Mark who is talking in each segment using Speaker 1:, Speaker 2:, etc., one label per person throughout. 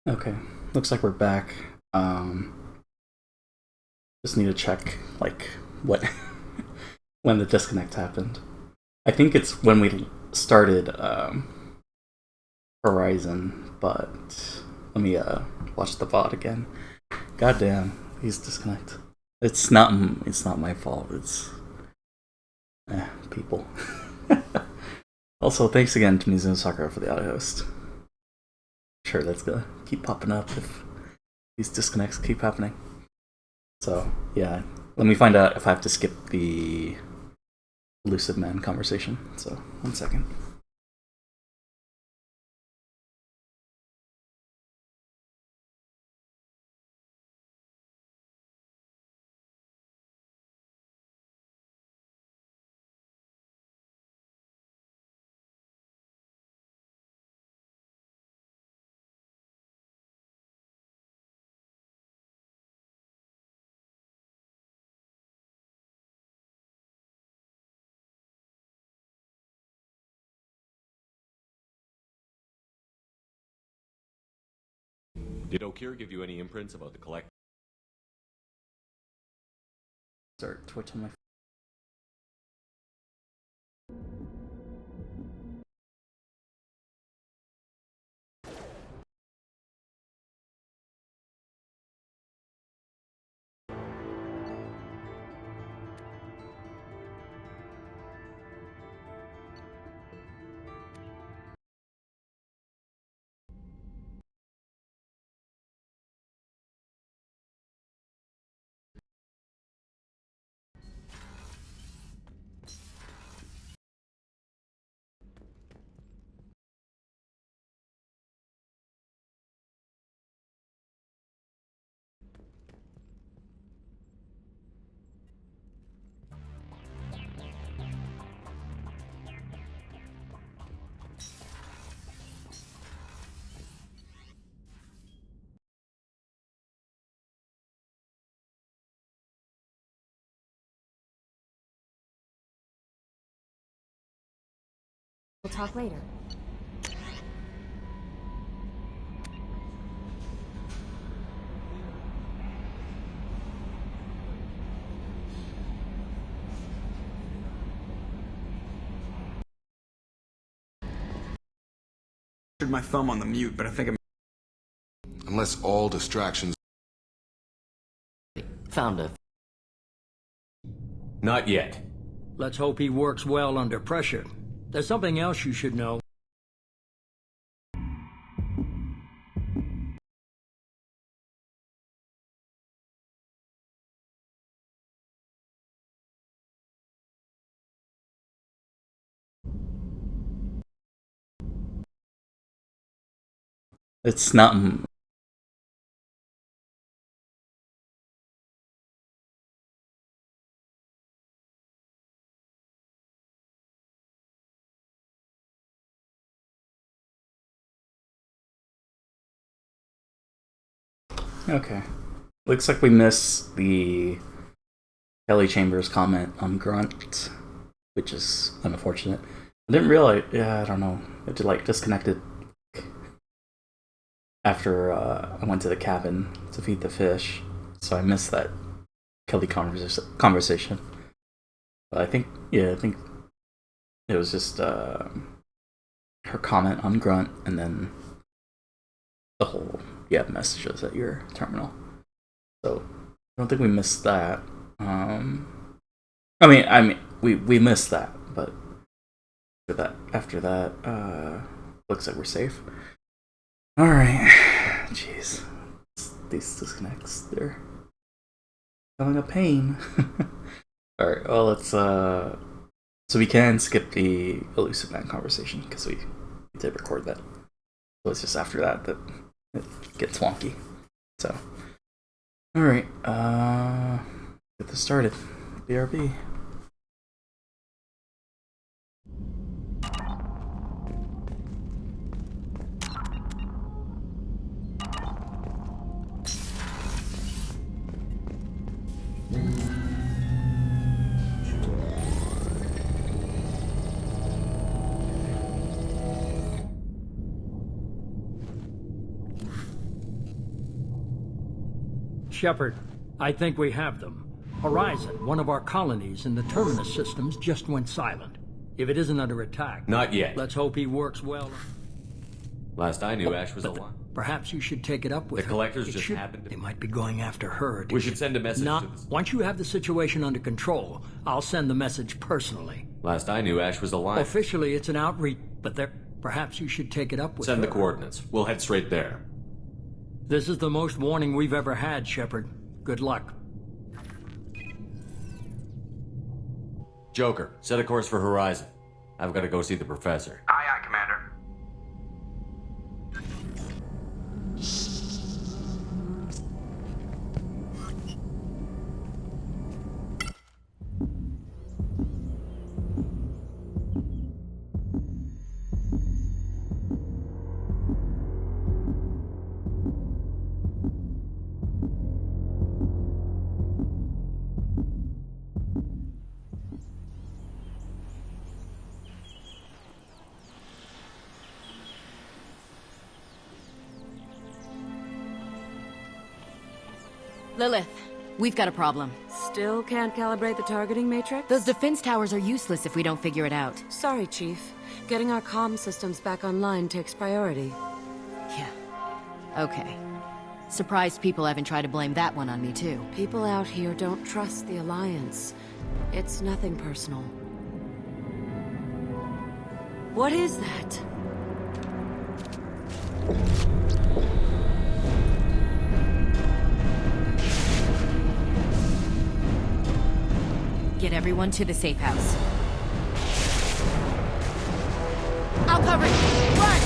Speaker 1: Okay, looks like we're back. Just need to check like what when the disconnect happened. I think it's when we started Horizon, but let me watch the VOD again. Goddamn, he's disconnect. It's not my fault. It's people. Also, thanks again to Mizuno Sakura for the auto host. Sure, that's gonna keep popping up if these disconnects keep happening. So yeah, let me find out if I have to skip the Lucid Man conversation. So 1 second.
Speaker 2: Did Okir give you any imprints about the collect?
Speaker 1: Start Twitch on my.
Speaker 3: We'll talk later.
Speaker 4: My thumb on the mute, but I think I'm.
Speaker 5: Unless all distractions.
Speaker 6: Found a.
Speaker 2: Not yet.
Speaker 7: Let's hope he works well under pressure. There's something else you should know.
Speaker 1: It's not. Okay. Looks like we missed the Kelly Chambers comment on Grunt, which is unfortunate. I didn't realize. Yeah, I don't know. It like disconnected after I went to the cabin to feed the fish, so I missed that Kelly conversation. But I think it was just her comment on Grunt, and then the whole messages at your terminal. So I don't think we missed that. I mean, we missed that, but after that, looks like we're safe. All right, jeez, these disconnects, they're having a pain. All right, well, let's so we can skip the elusive man conversation because we did record that. So it's just after that it gets wonky. So, all right, get this started. BRB.
Speaker 7: Shepard, I think we have them. Horizon, one of our colonies in the Terminus systems, just went silent. If it isn't under attack...
Speaker 2: Not yet.
Speaker 7: Let's hope he works well.
Speaker 2: Last I knew, Ash was alive.
Speaker 7: Perhaps you should take it up with
Speaker 2: The
Speaker 7: her.
Speaker 2: collectors
Speaker 7: It
Speaker 2: just
Speaker 7: should-
Speaker 2: happened to...
Speaker 7: They might be going after her.
Speaker 2: We should send a message to the...
Speaker 7: Once you have the situation under control, I'll send the message personally.
Speaker 2: Last I knew, Ash was alive.
Speaker 7: Officially, it's an outreach, but perhaps you should take it up with
Speaker 2: Send
Speaker 7: her.
Speaker 2: the coordinates. We'll head straight there.
Speaker 7: This is the most warning we've ever had, Shepard. Good luck.
Speaker 2: Joker, set a course for Horizon. I've got to go see the professor.
Speaker 4: Aye, aye, Commander.
Speaker 3: Lilith, we've got a problem.
Speaker 6: Still can't calibrate the targeting matrix?
Speaker 3: Those defense towers are useless if we don't figure it out.
Speaker 6: Sorry, Chief. Getting our comm systems back online takes priority.
Speaker 3: Yeah. Okay. Surprised people haven't tried to blame that one on me, too.
Speaker 6: People out here don't trust the Alliance. It's nothing personal. What is that?
Speaker 3: Get everyone to the safe house. I'll cover you! Run!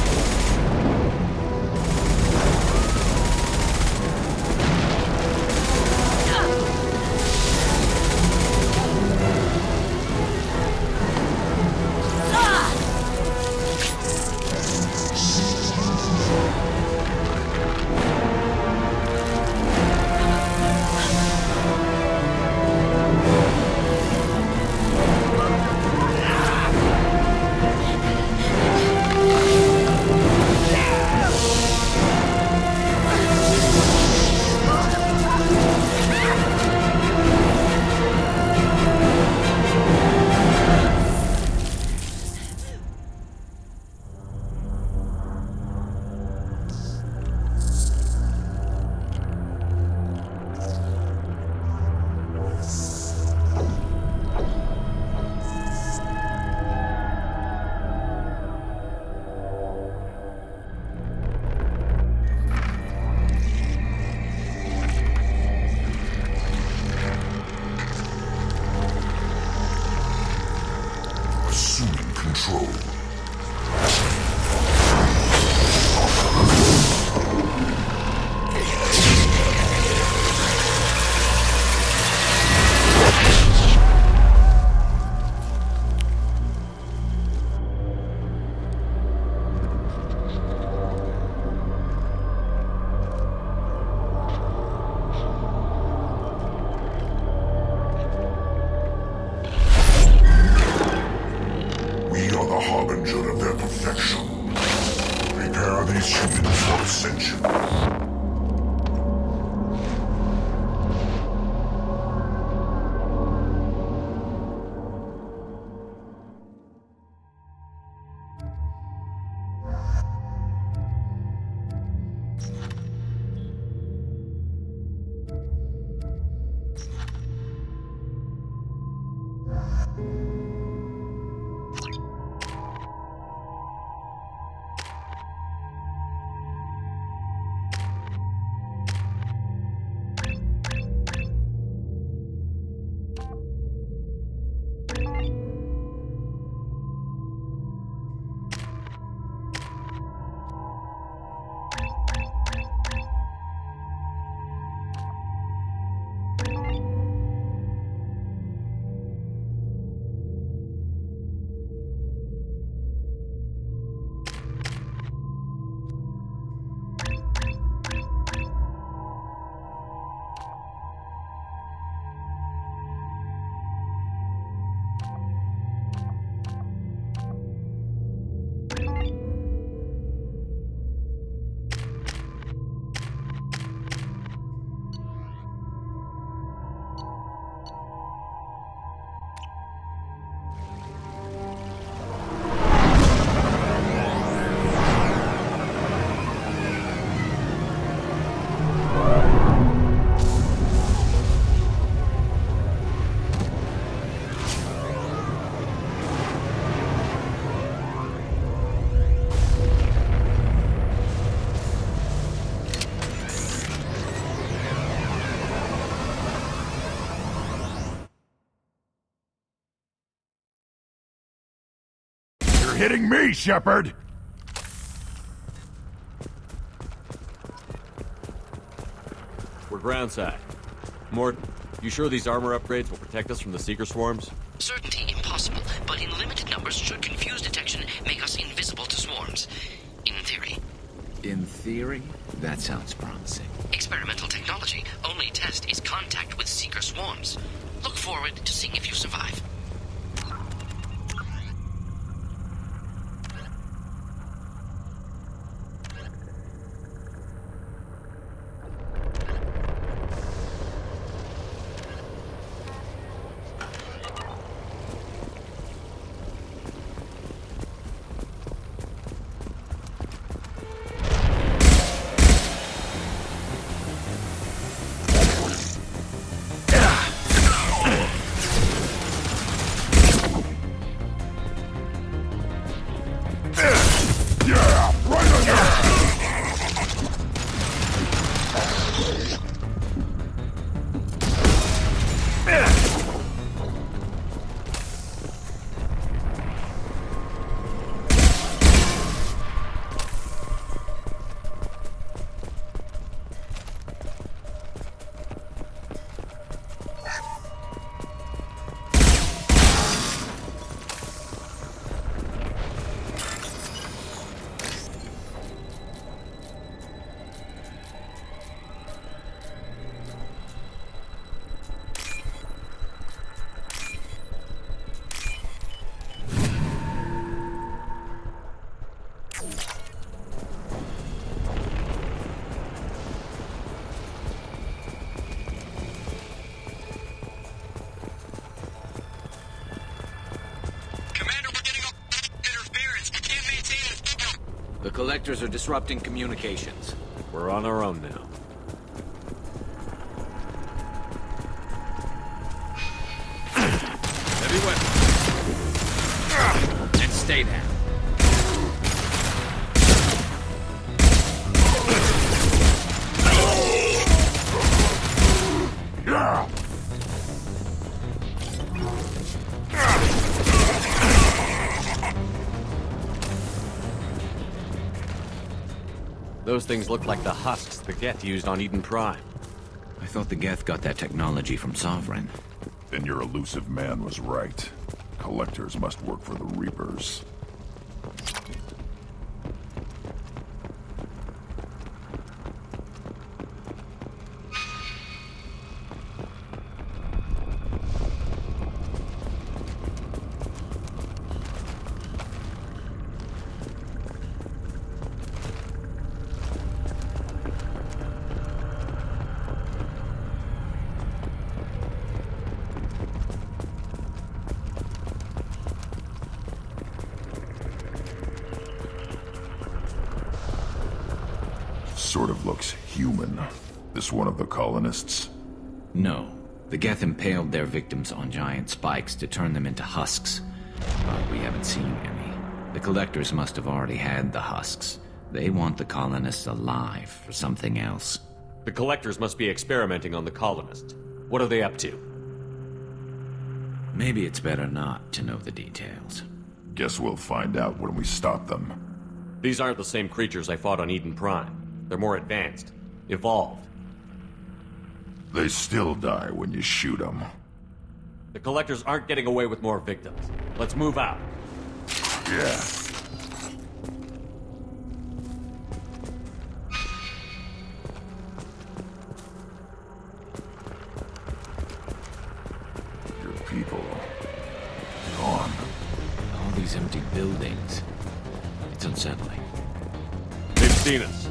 Speaker 8: hitting me, Shepard!
Speaker 2: We're groundside. Morton, you sure these armor upgrades will protect us from the Seeker swarms?
Speaker 9: Certainty impossible, but in limited numbers should confuse detection make us invisible to swarms. In theory.
Speaker 10: In theory? That sounds promising.
Speaker 9: Experimental technology. Only test is contact with Seeker swarms. Look forward to seeing if you survive.
Speaker 10: The Collectors are disrupting communications.
Speaker 2: We're on our own now.
Speaker 10: Heavy weapons. And stay down.
Speaker 2: Those things look like the husks the Geth used on Eden Prime.
Speaker 10: I thought the Geth got that technology from Sovereign.
Speaker 8: Then your elusive man was right. Collectors must work for the Reapers. Sort of looks human. This one of the colonists?
Speaker 10: No. The Geth impaled their victims on giant spikes to turn them into husks. But we haven't seen any. The Collectors must have already had the husks. They want the colonists alive for something else.
Speaker 2: The Collectors must be experimenting on the colonists. What are they up to?
Speaker 10: Maybe it's better not to know the details.
Speaker 8: Guess we'll find out when we stop them.
Speaker 2: These aren't the same creatures I fought on Eden Prime. They're more advanced. Evolved.
Speaker 8: They still die when you shoot them.
Speaker 2: The Collectors aren't getting away with more victims. Let's move out.
Speaker 8: Yeah. Your people gone.
Speaker 10: All these empty buildings. It's unsettling.
Speaker 2: They've seen us.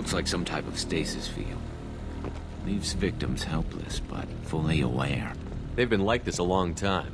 Speaker 10: Looks like some type of stasis field. Leaves victims helpless, but fully aware.
Speaker 2: They've been like this a long time.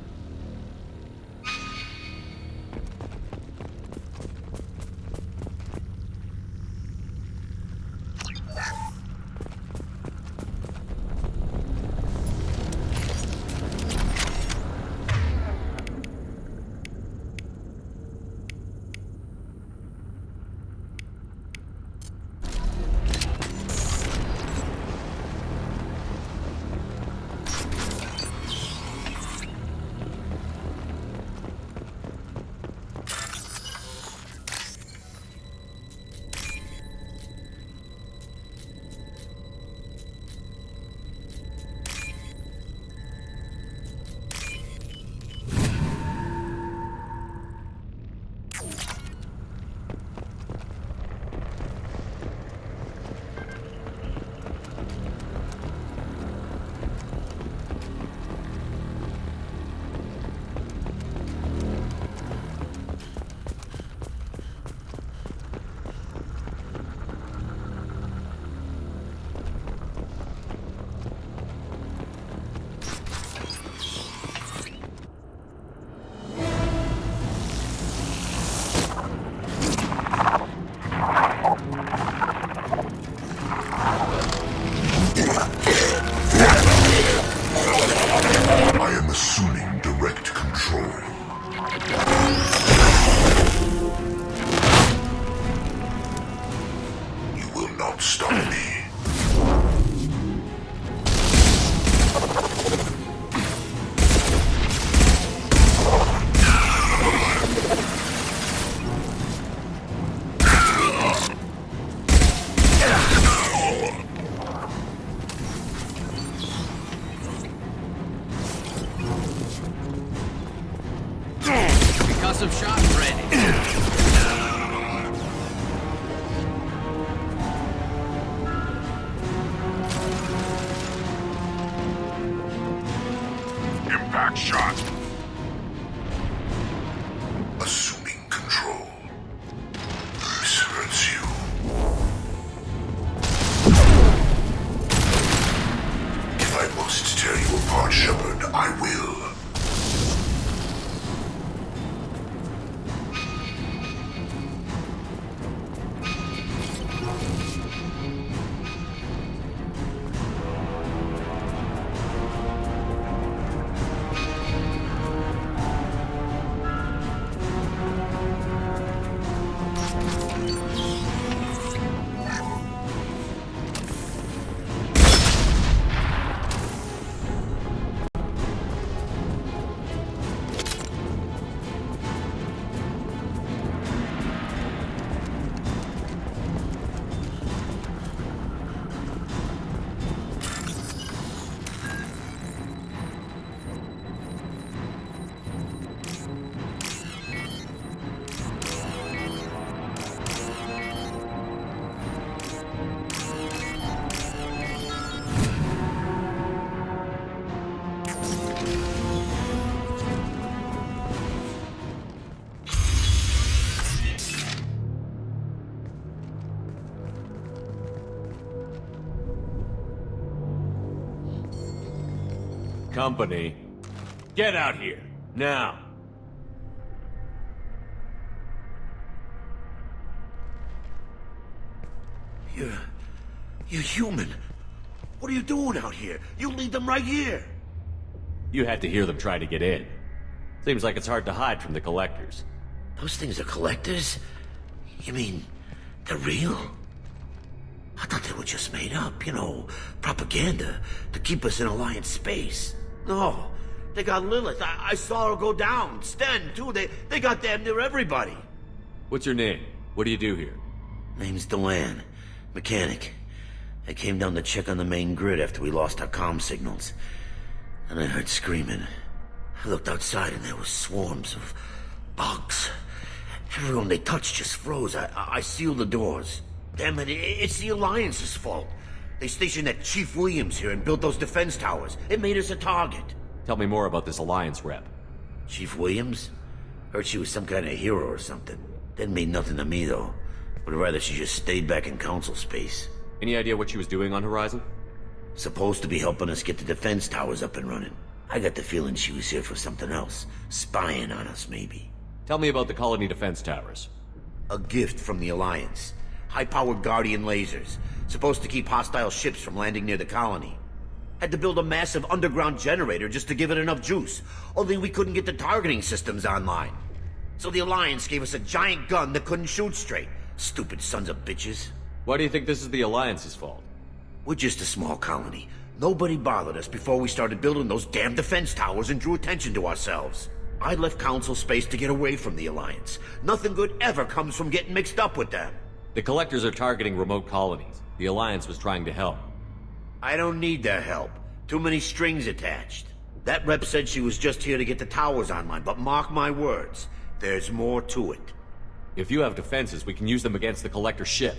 Speaker 8: I am assuming direct control. You will not stop me.
Speaker 9: Concussive shot ready.
Speaker 8: Impact shot.
Speaker 5: Assuming control. This hurts you. If I must tear you apart, Shepard, I will.
Speaker 2: Company, get out here, now!
Speaker 11: You're human. What are you doing out here? You lead them right here.
Speaker 2: You had to hear them try to get in. Seems like it's hard to hide from the collectors.
Speaker 11: Those things are collectors? You mean, they're real? I thought they were just made up, you know, propaganda to keep us in Alliance space. No, they got Lilith. I saw her go down. Sten, too. They got damn near everybody.
Speaker 2: What's your name? What do you do here?
Speaker 11: Name's Delan. Mechanic. I came down to check on the main grid after we lost our comm signals. And I heard screaming. I looked outside and there was swarms of bugs. Everyone they touched just froze. I sealed the doors. Damn it, it's the Alliance's fault. They stationed that Chief Williams here and built those defense towers. It made us a target.
Speaker 2: Tell me more about this Alliance rep.
Speaker 11: Chief Williams? Heard she was some kind of hero or something. Didn't mean nothing to me, though. Would rather she just stayed back in Council space.
Speaker 2: Any idea what she was doing on Horizon?
Speaker 11: Supposed to be helping us get the defense towers up and running. I got the feeling she was here for something else. Spying on us, maybe.
Speaker 2: Tell me about the colony defense towers.
Speaker 11: A gift from the Alliance. High-powered Guardian lasers. Supposed to keep hostile ships from landing near the colony. Had to build a massive underground generator just to give it enough juice. Only we couldn't get the targeting systems online. So the Alliance gave us a giant gun that couldn't shoot straight. Stupid sons of bitches.
Speaker 2: Why do you think this is the Alliance's fault?
Speaker 11: We're just a small colony. Nobody bothered us before we started building those damn defense towers and drew attention to ourselves. I left Council space to get away from the Alliance. Nothing good ever comes from getting mixed up with them.
Speaker 2: The Collectors are targeting remote colonies. The Alliance was trying to help.
Speaker 11: I don't need their help. Too many strings attached. That rep said she was just here to get the towers online, but mark my words, there's more to it.
Speaker 2: If you have defenses, we can use them against the Collector ship.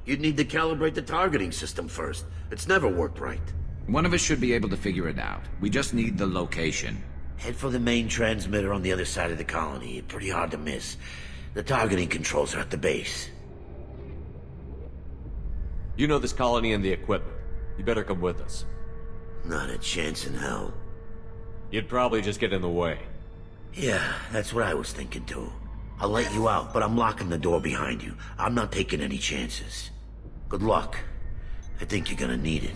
Speaker 11: You'd need to calibrate the targeting system first. It's never worked right.
Speaker 10: One of us should be able to figure it out. We just need the location.
Speaker 11: Head for the main transmitter on the other side of the colony. Pretty hard to miss. The targeting controls are at the base.
Speaker 2: You know this colony and the equipment. You better come with us.
Speaker 11: Not a chance in hell.
Speaker 2: You'd probably just get in the way.
Speaker 11: Yeah, that's what I was thinking too. I'll let you out, but I'm locking the door behind you. I'm not taking any chances. Good luck. I think you're gonna need it.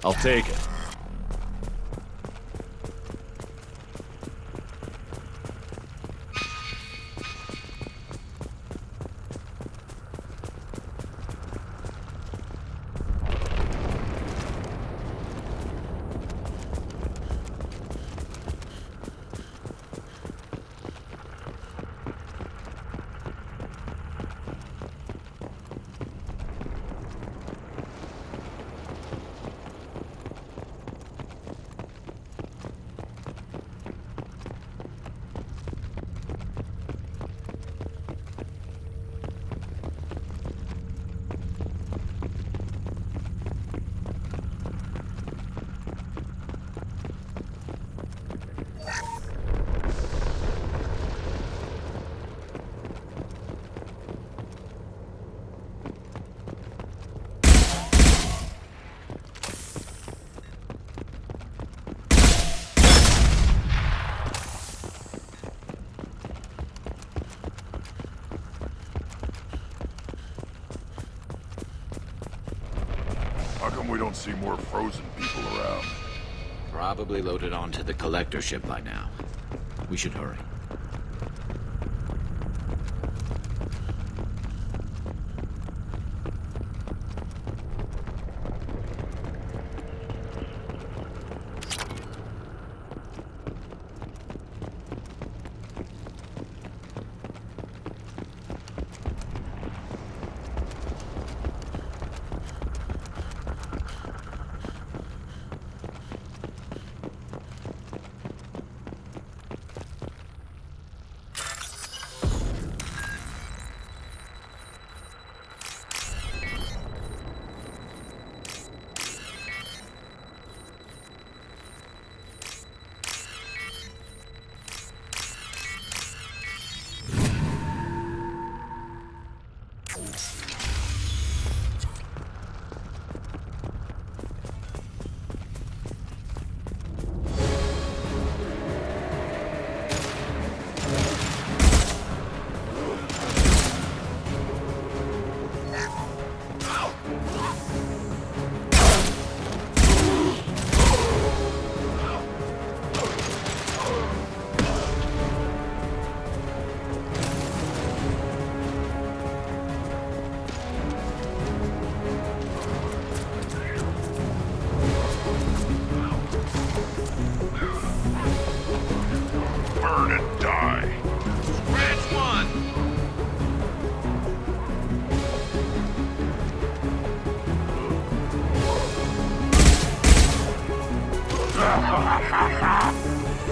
Speaker 2: I'll take it.
Speaker 8: We don't see more frozen people around.
Speaker 10: Probably loaded onto the collector ship by now. We should hurry.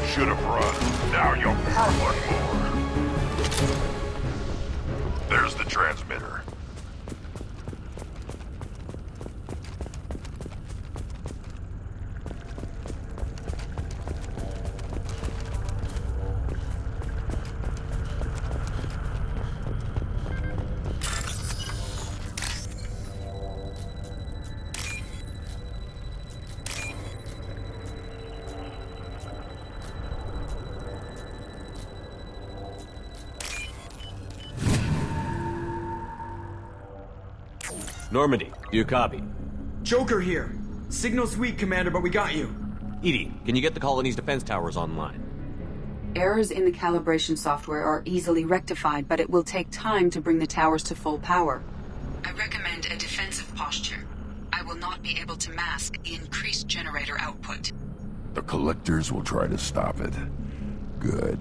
Speaker 8: Should have run. Now you'll run more. There's the transmitter.
Speaker 2: Normandy, do you copy?
Speaker 4: Joker here. Signal's weak, Commander, but we got you.
Speaker 2: Edie, can you get the colony's defense towers online?
Speaker 12: Errors in the calibration software are easily rectified, but it will take time to bring the towers to full power. I recommend a defensive posture. I will not be able to mask the increased generator output.
Speaker 8: The collectors will try to stop it. Good.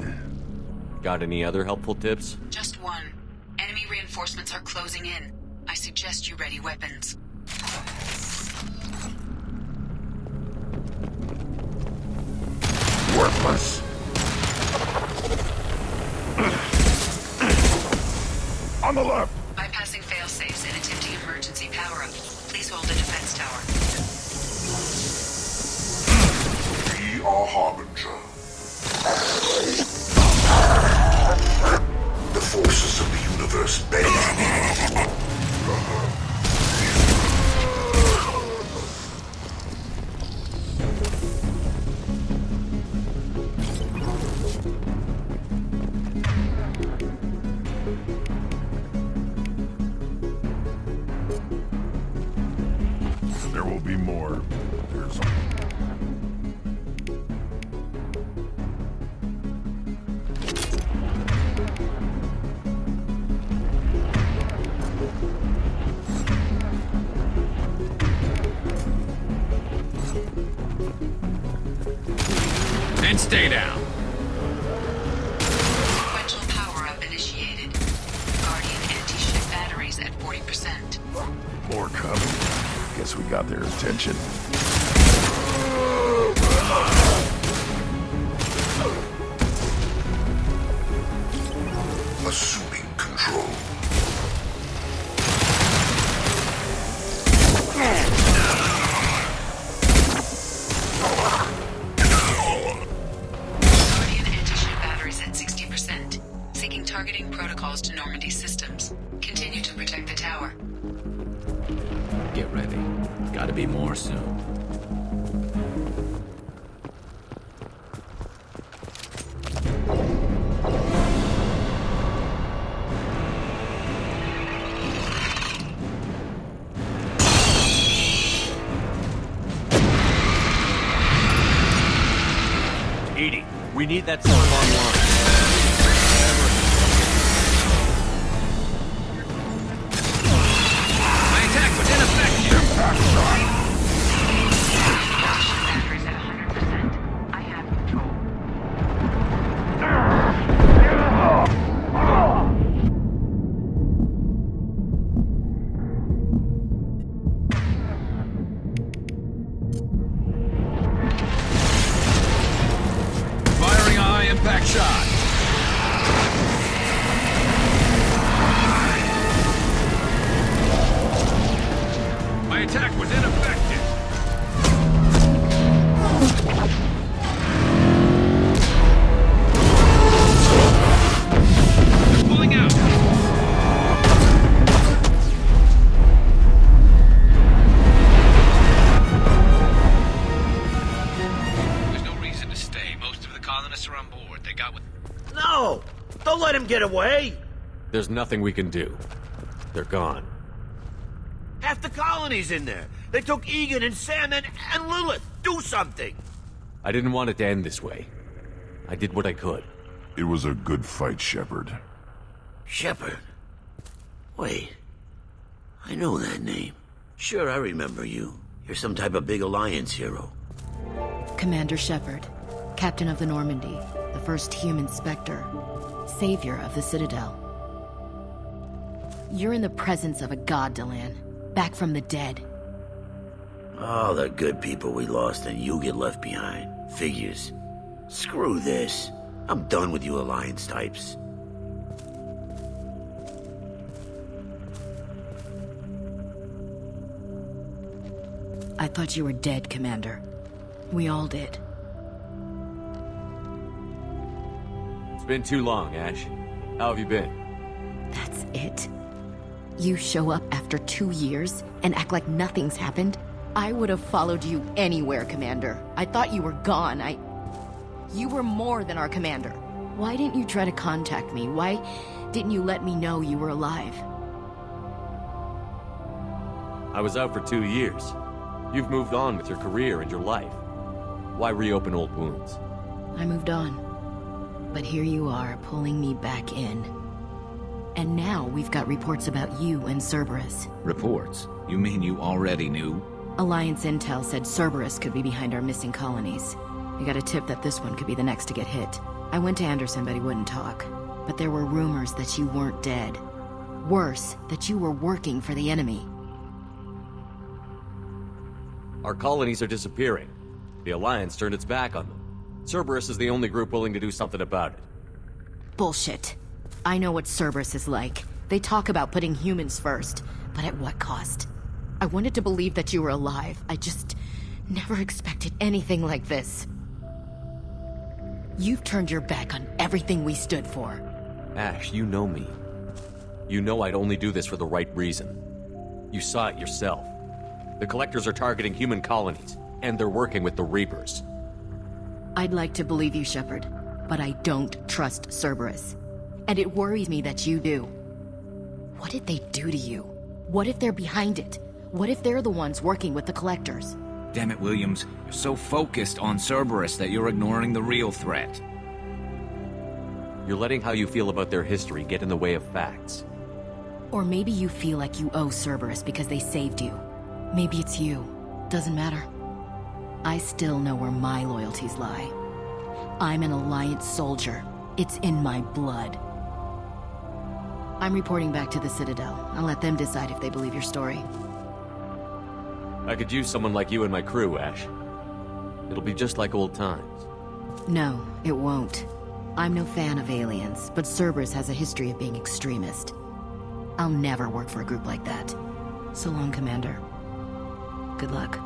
Speaker 2: Got any other helpful tips?
Speaker 12: Just one. Enemy reinforcements are closing in. I suggest you ready weapons.
Speaker 8: Worthless. On the left.
Speaker 12: Bypassing fail-safes and attempting emergency power-up. Please hold the defense tower.
Speaker 5: We are Harbinger. The forces of the universe bend.
Speaker 8: There will be more. There's
Speaker 10: And stay down.
Speaker 12: Sequential power-up initiated. Guardian anti-ship batteries at 40%.
Speaker 8: more coming. Guess we got their attention.
Speaker 5: Assuming control.
Speaker 12: Guardian anti-ship batteries at 60%. Seeking targeting protocols to Normandy systems. Continue to protect the tower.
Speaker 10: Get ready. Gotta be more soon.
Speaker 2: Edie, we need that stuff online.
Speaker 10: My attack was ineffective!
Speaker 12: Batteries at 100%. I have control.
Speaker 10: Firing a high-impact shot! My attack was ineffective! They're pulling out! There's no reason to stay. Most of the colonists are on board. They got what...
Speaker 11: No! Don't let him get away!
Speaker 2: There's nothing we can do. They're gone.
Speaker 11: Half the colony's in there. They took Egan and Sam and Lilith. Do something!
Speaker 2: I didn't want it to end this way. I did what I could.
Speaker 8: It was a good fight, Shepard.
Speaker 11: Shepard? Wait. I know that name. Sure, I remember you. You're some type of big Alliance hero.
Speaker 3: Commander Shepard, Captain of the Normandy, the first human Spectre, savior of the Citadel. You're in the presence of a god, Delan, back from the dead.
Speaker 11: All the good people we lost and you get left behind. Figures. Screw this. I'm done with you Alliance types.
Speaker 3: I thought you were dead, Commander. We all did.
Speaker 2: It's been too long, Ash. How have you been?
Speaker 3: That's it? You show up after 2 years and act like nothing's happened? I would have followed you anywhere, Commander. I thought you were gone. You were more than our commander. Why didn't you try to contact me? Why didn't you let me know you were alive?
Speaker 2: I was out for 2 years. You've moved on with your career and your life. Why reopen old wounds?
Speaker 3: I moved on. But here you are, pulling me back in. And now we've got reports about you and Cerberus.
Speaker 10: Reports? You mean you already knew?
Speaker 3: Alliance intel said Cerberus could be behind our missing colonies. We got a tip that this one could be the next to get hit. I went to Anderson, but he wouldn't talk. But there were rumors that you weren't dead. Worse, that you were working for the enemy.
Speaker 2: Our colonies are disappearing. The Alliance turned its back on them. Cerberus is the only group willing to do something about it.
Speaker 3: Bullshit. I know what Cerberus is like. They talk about putting humans first, but at what cost? I wanted to believe that you were alive. I just never expected anything like this. You've turned your back on everything we stood for.
Speaker 2: Ash, you know me. You know I'd only do this for the right reason. You saw it yourself. The Collectors are targeting human colonies, and they're working with the Reapers.
Speaker 3: I'd like to believe you, Shepard, but I don't trust Cerberus. And it worries me that you do. What did they do to you? What if they're behind it? What if they're the ones working with the Collectors?
Speaker 10: Damn it, Williams. You're so focused on Cerberus that you're ignoring the real threat.
Speaker 2: You're letting how you feel about their history get in the way of facts.
Speaker 3: Or maybe you feel like you owe Cerberus because they saved you. Maybe it's you. Doesn't matter. I still know where my loyalties lie. I'm an Alliance soldier. It's in my blood. I'm reporting back to the Citadel. I'll let them decide if they believe your story.
Speaker 2: I could use someone like you in my crew, Ash. It'll be just like old times.
Speaker 3: No, it won't. I'm no fan of aliens, but Cerberus has a history of being extremist. I'll never work for a group like that. So long, Commander. Good luck.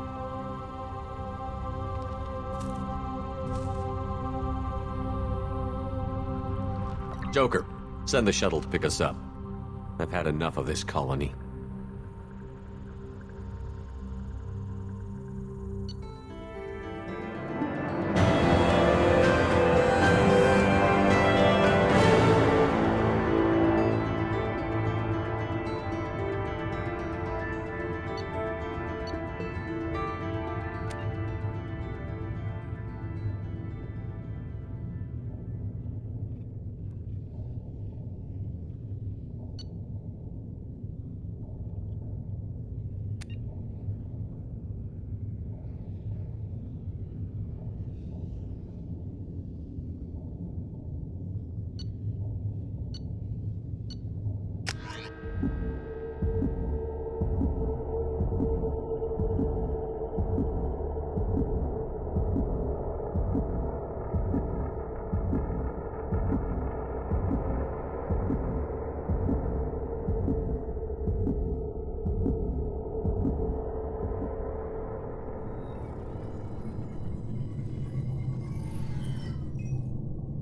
Speaker 2: Joker, send the shuttle to pick us up. I've had enough of this colony.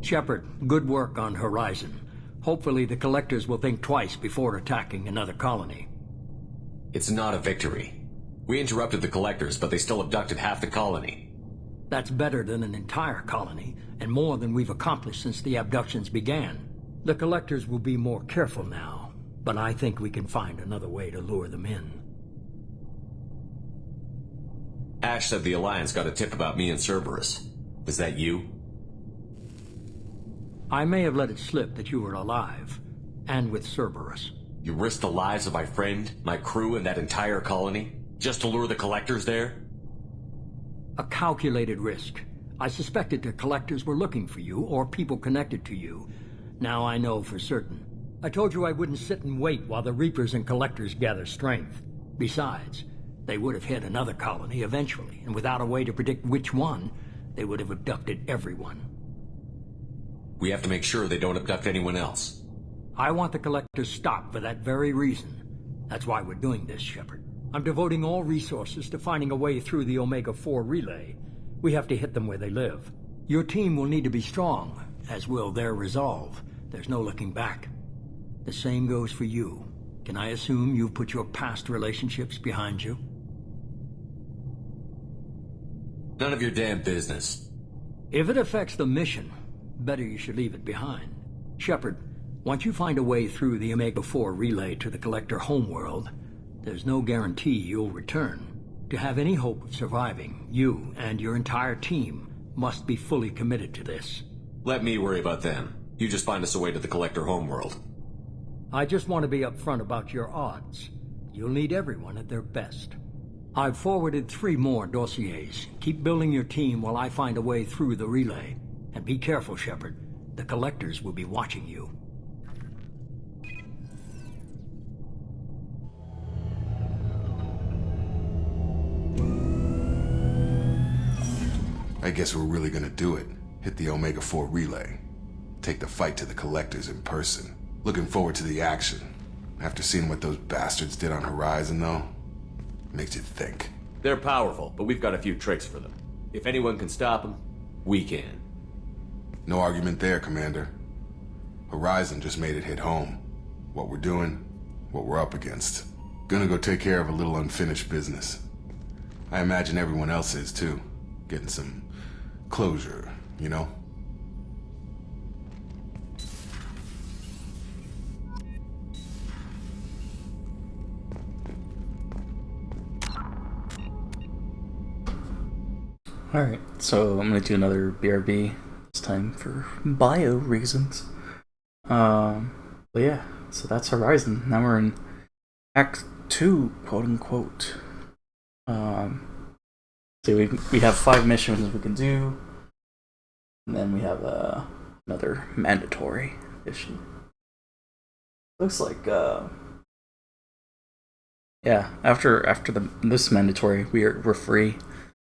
Speaker 7: Shepard, good work on Horizon. Hopefully the Collectors will think twice before attacking another colony.
Speaker 13: It's not a victory. We interrupted the Collectors, but they still abducted half the colony.
Speaker 7: That's better than an entire colony, and more than we've accomplished since the abductions began. The Collectors will be more careful now, but I think we can find another way to lure them in.
Speaker 13: Ash said the Alliance got a tip about me and Cerberus. Was that you?
Speaker 7: I may have let it slip that you were alive, and with Cerberus.
Speaker 13: You risked the lives of my friend, my crew, and that entire colony, just to lure the Collectors there?
Speaker 7: A calculated risk. I suspected the Collectors were looking for you, or people connected to you. Now I know for certain. I told you I wouldn't sit and wait while the Reapers and Collectors gather strength. Besides, They would have hit another colony eventually, and without a way to predict which one, they would have abducted everyone.
Speaker 13: We have to make sure they don't abduct anyone else.
Speaker 7: I want the Collectors stopped for that very reason. That's why we're doing this, Shepard. I'm devoting all resources to finding a way through the Omega-4 relay. We have to hit them where they live. Your team will need to be strong, as will their resolve. There's no looking back. The same goes for you. Can I assume you've put your past relationships behind you?
Speaker 13: None of your damn business.
Speaker 7: If it affects the mission, better you should leave it behind. Shepard, once you find a way through the Omega-4 relay to the Collector homeworld, there's no guarantee you'll return. To have any hope of surviving, you and your entire team must be fully committed to this.
Speaker 13: Let me worry about them. You just find us a way to the Collector homeworld.
Speaker 7: I just want to be upfront about your odds. You'll need everyone at their best. I've forwarded 3 more dossiers. Keep building your team while I find a way through the relay. And be careful, Shepard. The Collectors will be watching you.
Speaker 14: I guess we're really gonna do it. Hit the Omega-4 relay. Take the fight to the Collectors in person. Looking forward to the action. After seeing what those bastards did on Horizon, though, makes you think.
Speaker 2: They're powerful, but we've got a few tricks for them. If anyone can stop them, we can.
Speaker 14: No argument there, Commander. Horizon just made it hit home. What we're doing, what we're up against. Gonna go take care of a little unfinished business. I imagine everyone else is, too. Getting some closure, you know?
Speaker 1: Alright, so I'm gonna do another BRB, this time for bio reasons. But yeah, so that's Horizon. Now we're in Act 2, quote unquote. So we have 5 missions we can do, and then we have another mandatory mission. Looks like yeah, after this mandatory, we're free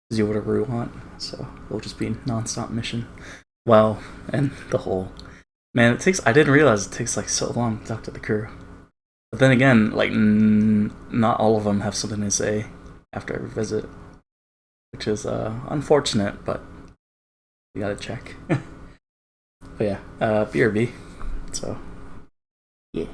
Speaker 1: to do whatever we want. So it'll just be a non-stop mission. Well, and the whole man, I didn't realize it takes like so long to talk to the crew. But then again, like not all of them have something to say after every visit, which is unfortunate, but we gotta check. But yeah, BRB. So yeah.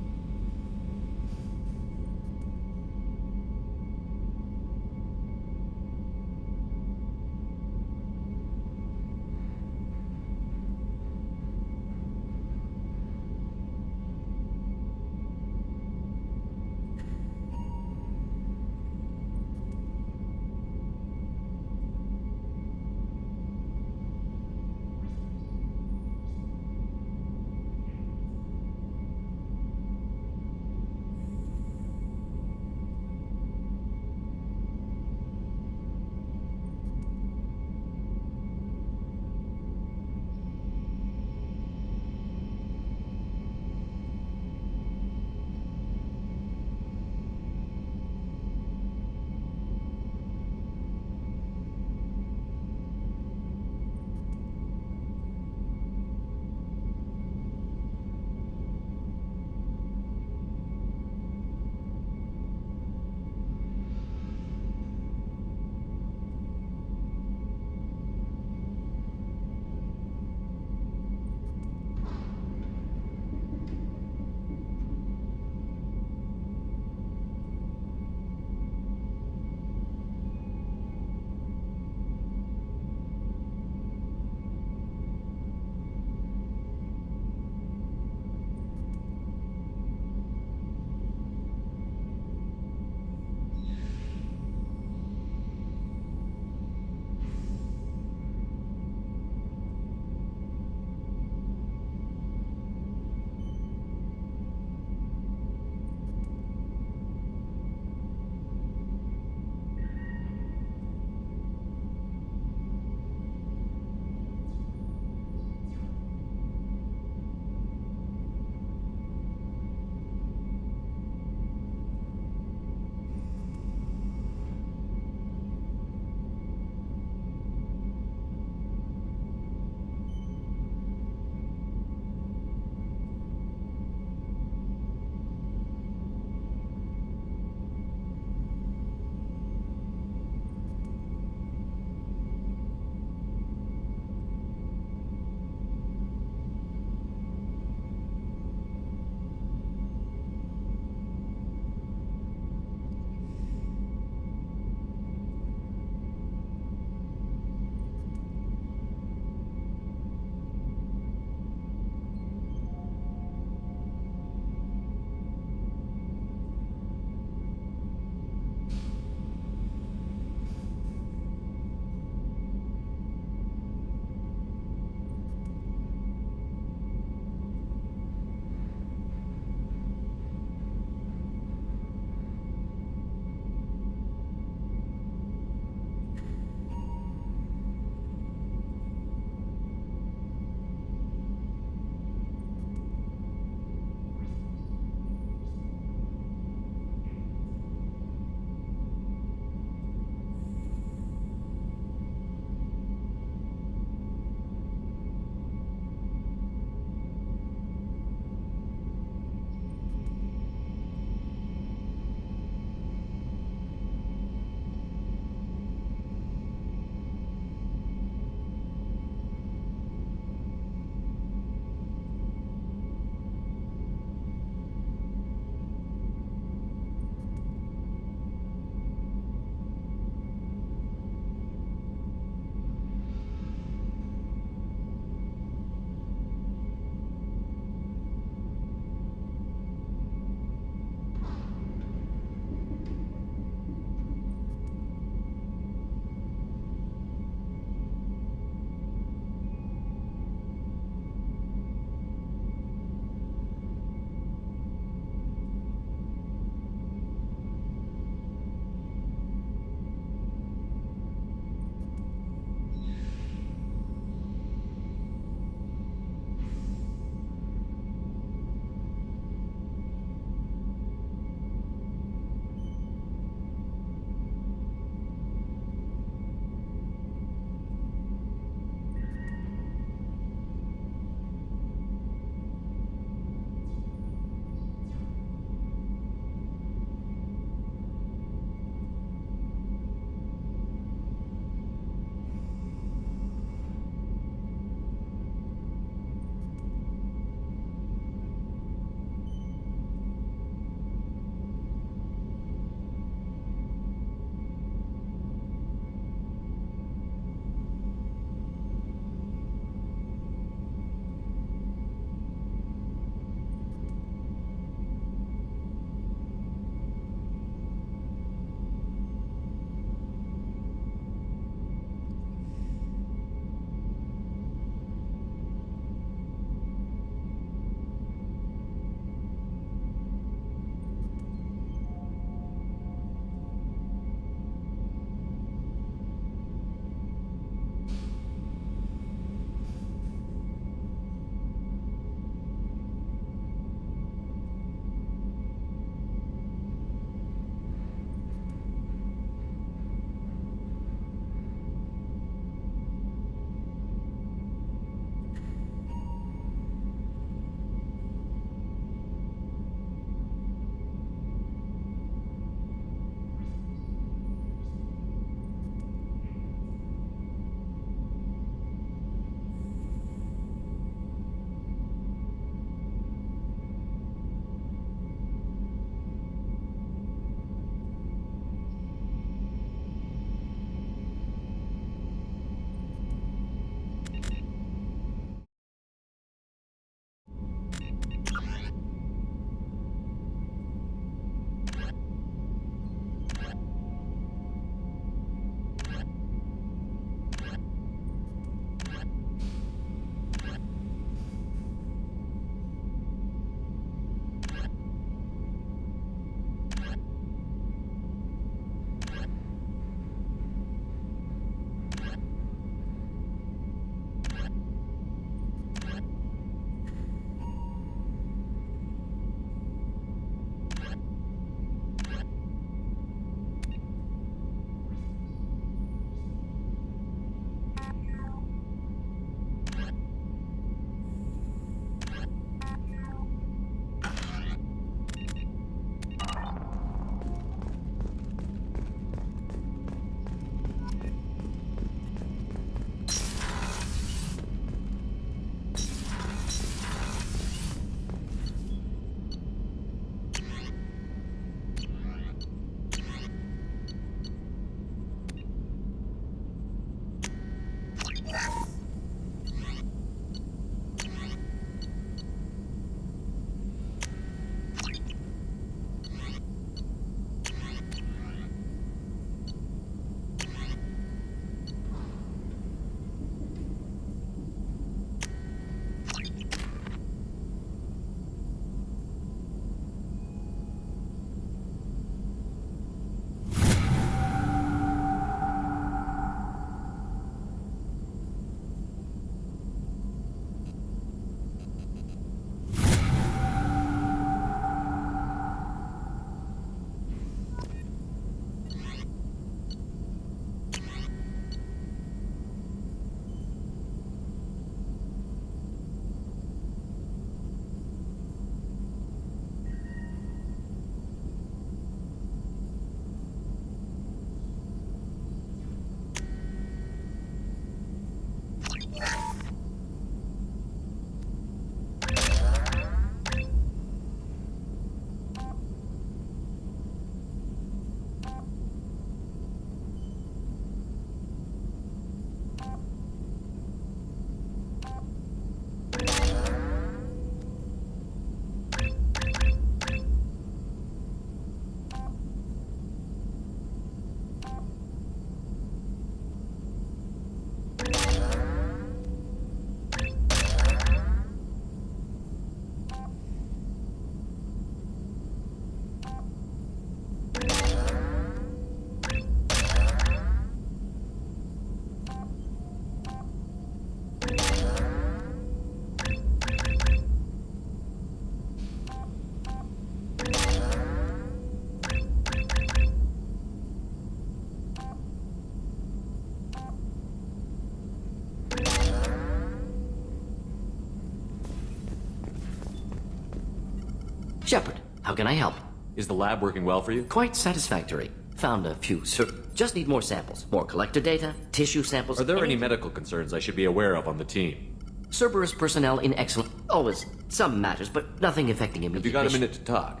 Speaker 9: Shepard, how can I help?
Speaker 2: Is the lab working well for you?
Speaker 9: Quite satisfactory. Found a few, sir. Just need more samples. More collector data, tissue samples.
Speaker 2: Are there any medical concerns I should be aware of on the team?
Speaker 9: Cerberus personnel in excellent... Always some matters, but nothing affecting immediate
Speaker 2: Have you got a
Speaker 9: mission.
Speaker 2: minute to talk?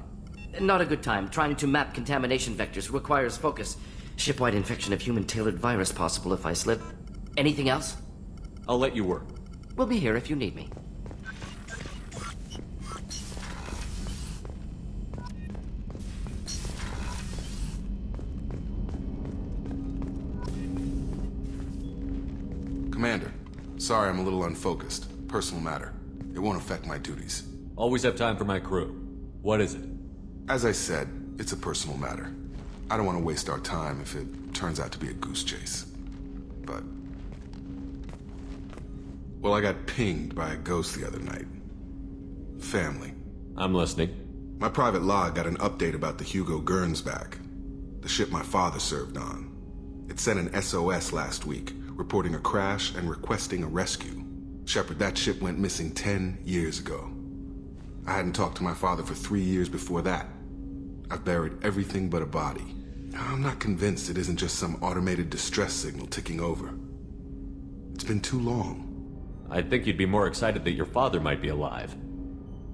Speaker 9: Not a good time. Trying to map contamination vectors requires focus. Shipwide infection of human-tailored virus possible if I slip. Anything else?
Speaker 2: I'll let you work.
Speaker 9: We'll be here if you need me.
Speaker 14: Commander, sorry I'm a little unfocused. Personal matter. It won't affect my duties.
Speaker 2: Always have time for my crew. What is it?
Speaker 14: As I said, it's a personal matter. I don't want to waste our time if it turns out to be a goose chase. But... well, I got pinged by a ghost the other night. Family.
Speaker 2: I'm listening.
Speaker 14: My private log got an update about the Hugo Gernsback, the ship my father served on. It sent an SOS last week, reporting a crash and requesting a rescue. Shepard, that ship went missing 10 years ago. I hadn't talked to my father for 3 years before that. I've buried everything but a body. I'm not convinced it isn't just some automated distress signal ticking over. It's been too long.
Speaker 2: I'd think you'd be more excited that your father might be alive.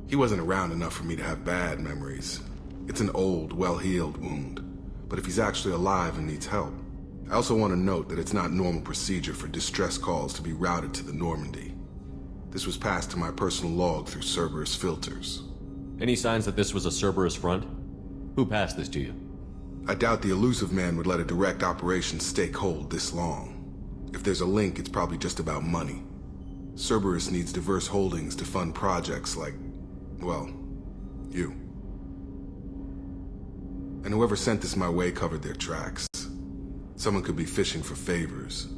Speaker 14: He wasn't around enough for me to have bad memories. It's an old, well-healed wound. But if he's actually alive and needs help, I also want to note that it's not normal procedure for distress calls to be routed to the Normandy. This was passed to my personal log through Cerberus filters.
Speaker 2: Any signs that this was a Cerberus front? Who passed this to you?
Speaker 14: I doubt the elusive man would let a direct operation stake hold this long. If there's a link, it's probably just about money. Cerberus needs diverse holdings to fund projects like, well, you. And whoever sent this my way covered their tracks. Someone could be fishing for favors,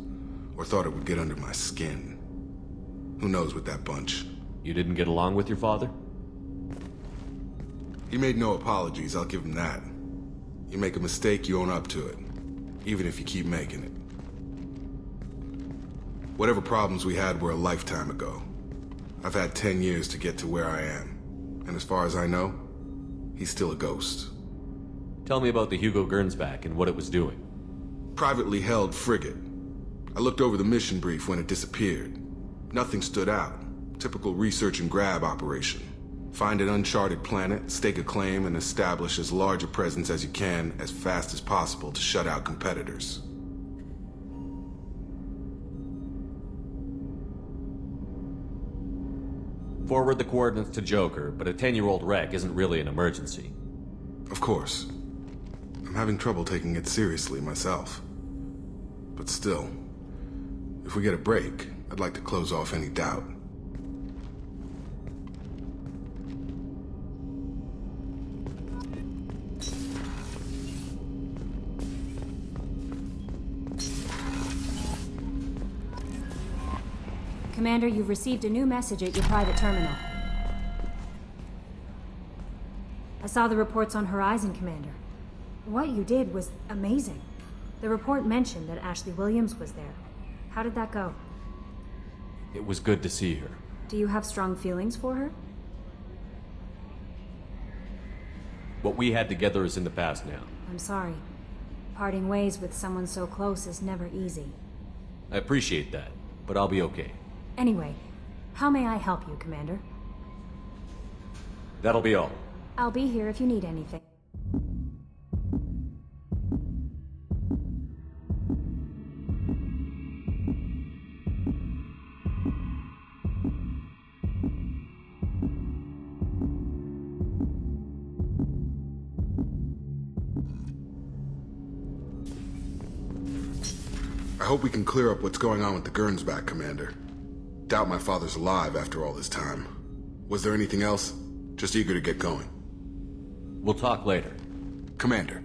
Speaker 14: or thought it would get under my skin. Who knows with that bunch?
Speaker 2: You didn't get along with your father?
Speaker 14: He made no apologies, I'll give him that. You make a mistake, you own up to it, even if you keep making it. Whatever problems we had were a lifetime ago. I've had 10 years to get to where I am, and as far as I know, he's still a ghost.
Speaker 2: Tell me about the Hugo Gernsback and what it was doing.
Speaker 14: Privately held frigate. I looked over the mission brief when it disappeared. Nothing stood out. Typical research and grab operation. Find an uncharted planet, stake a claim, and establish as large a presence as you can as fast as possible to shut out competitors.
Speaker 2: Forward the coordinates to Joker, but a 10-year-old wreck isn't really an emergency.
Speaker 14: Of course. I'm having trouble taking it seriously myself. But still, if we get a break, I'd like to close off any doubt.
Speaker 15: Commander, you've received a new message at your private terminal. I saw the reports on Horizon, Commander. What you did was amazing. The report mentioned that Ashley Williams was there. How did that go?
Speaker 2: It was good to see her.
Speaker 15: Do you have strong feelings for her?
Speaker 2: What we had together is in the past now.
Speaker 15: I'm sorry. Parting ways with someone so close is never easy.
Speaker 2: I appreciate that, but I'll be okay.
Speaker 15: Anyway, how may I help you, Commander?
Speaker 2: That'll be all.
Speaker 15: I'll be here if you need anything.
Speaker 14: I hope we can clear up what's going on with the Gernsback, Commander. Doubt my father's alive after all this time. Was there anything else? Just eager to get going.
Speaker 2: We'll talk later.
Speaker 14: Commander.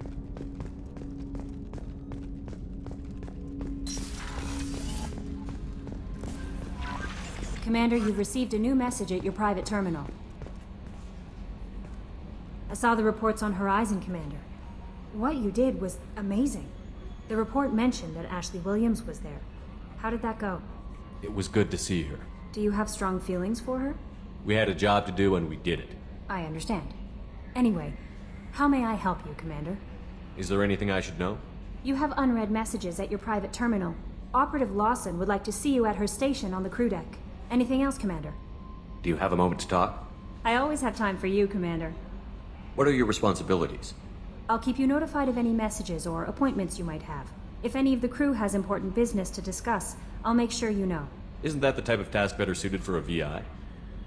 Speaker 15: Commander, you've received a new message at your private terminal. I saw the reports on Horizon, Commander. What you did was amazing. The report mentioned that Ashley Williams was there. How did that go?
Speaker 2: It was good to see her.
Speaker 15: Do you have strong feelings for her?
Speaker 2: We had a job to do and we did it.
Speaker 15: I understand. Anyway, how may I help you, Commander?
Speaker 2: Is there anything I should know?
Speaker 15: You have unread messages at your private terminal. Operative Lawson would like to see you at her station on the crew deck. Anything else, Commander?
Speaker 2: Do you have a moment to talk?
Speaker 15: I always have time for you, Commander.
Speaker 2: What are your responsibilities?
Speaker 15: I'll keep you notified of any messages or appointments you might have. If any of the crew has important business to discuss, I'll make sure you know.
Speaker 2: Isn't that the type of task better suited for a VI?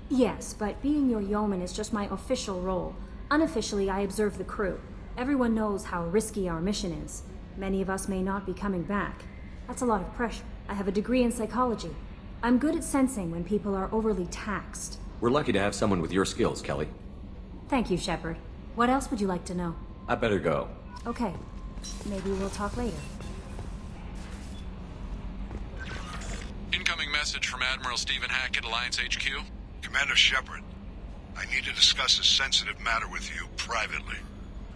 Speaker 15: Yes, but being your yeoman is just my official role. Unofficially, I observe the crew. Everyone knows how risky our mission is. Many of us may not be coming back. That's a lot of pressure. I have a degree in psychology. I'm good at sensing when people are overly taxed.
Speaker 2: We're lucky to have someone with your skills, Kelly.
Speaker 15: Thank you, Shepard. What else would you like to know?
Speaker 2: I better go.
Speaker 15: Okay. Maybe we'll talk later.
Speaker 16: Incoming message from Admiral Stephen Hackett, Alliance HQ.
Speaker 5: Commander Shepard, I need to discuss a sensitive matter with you privately.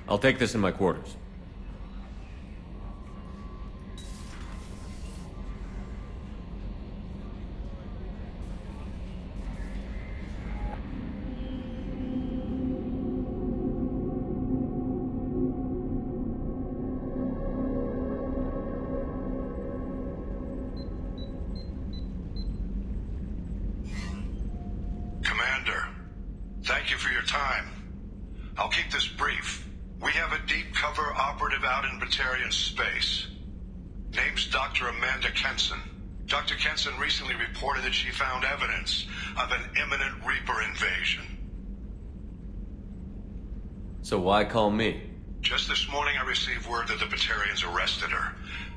Speaker 2: I'll take this in my quarters.
Speaker 5: Thank you for your time. I'll keep this brief. We have a deep cover operative out in Batarian space. Name's Dr. Amanda Kenson. Dr. Kenson recently reported that she found evidence of an imminent Reaper invasion.
Speaker 2: So why call me?
Speaker 5: Just this morning I received word that the Batarians arrested her.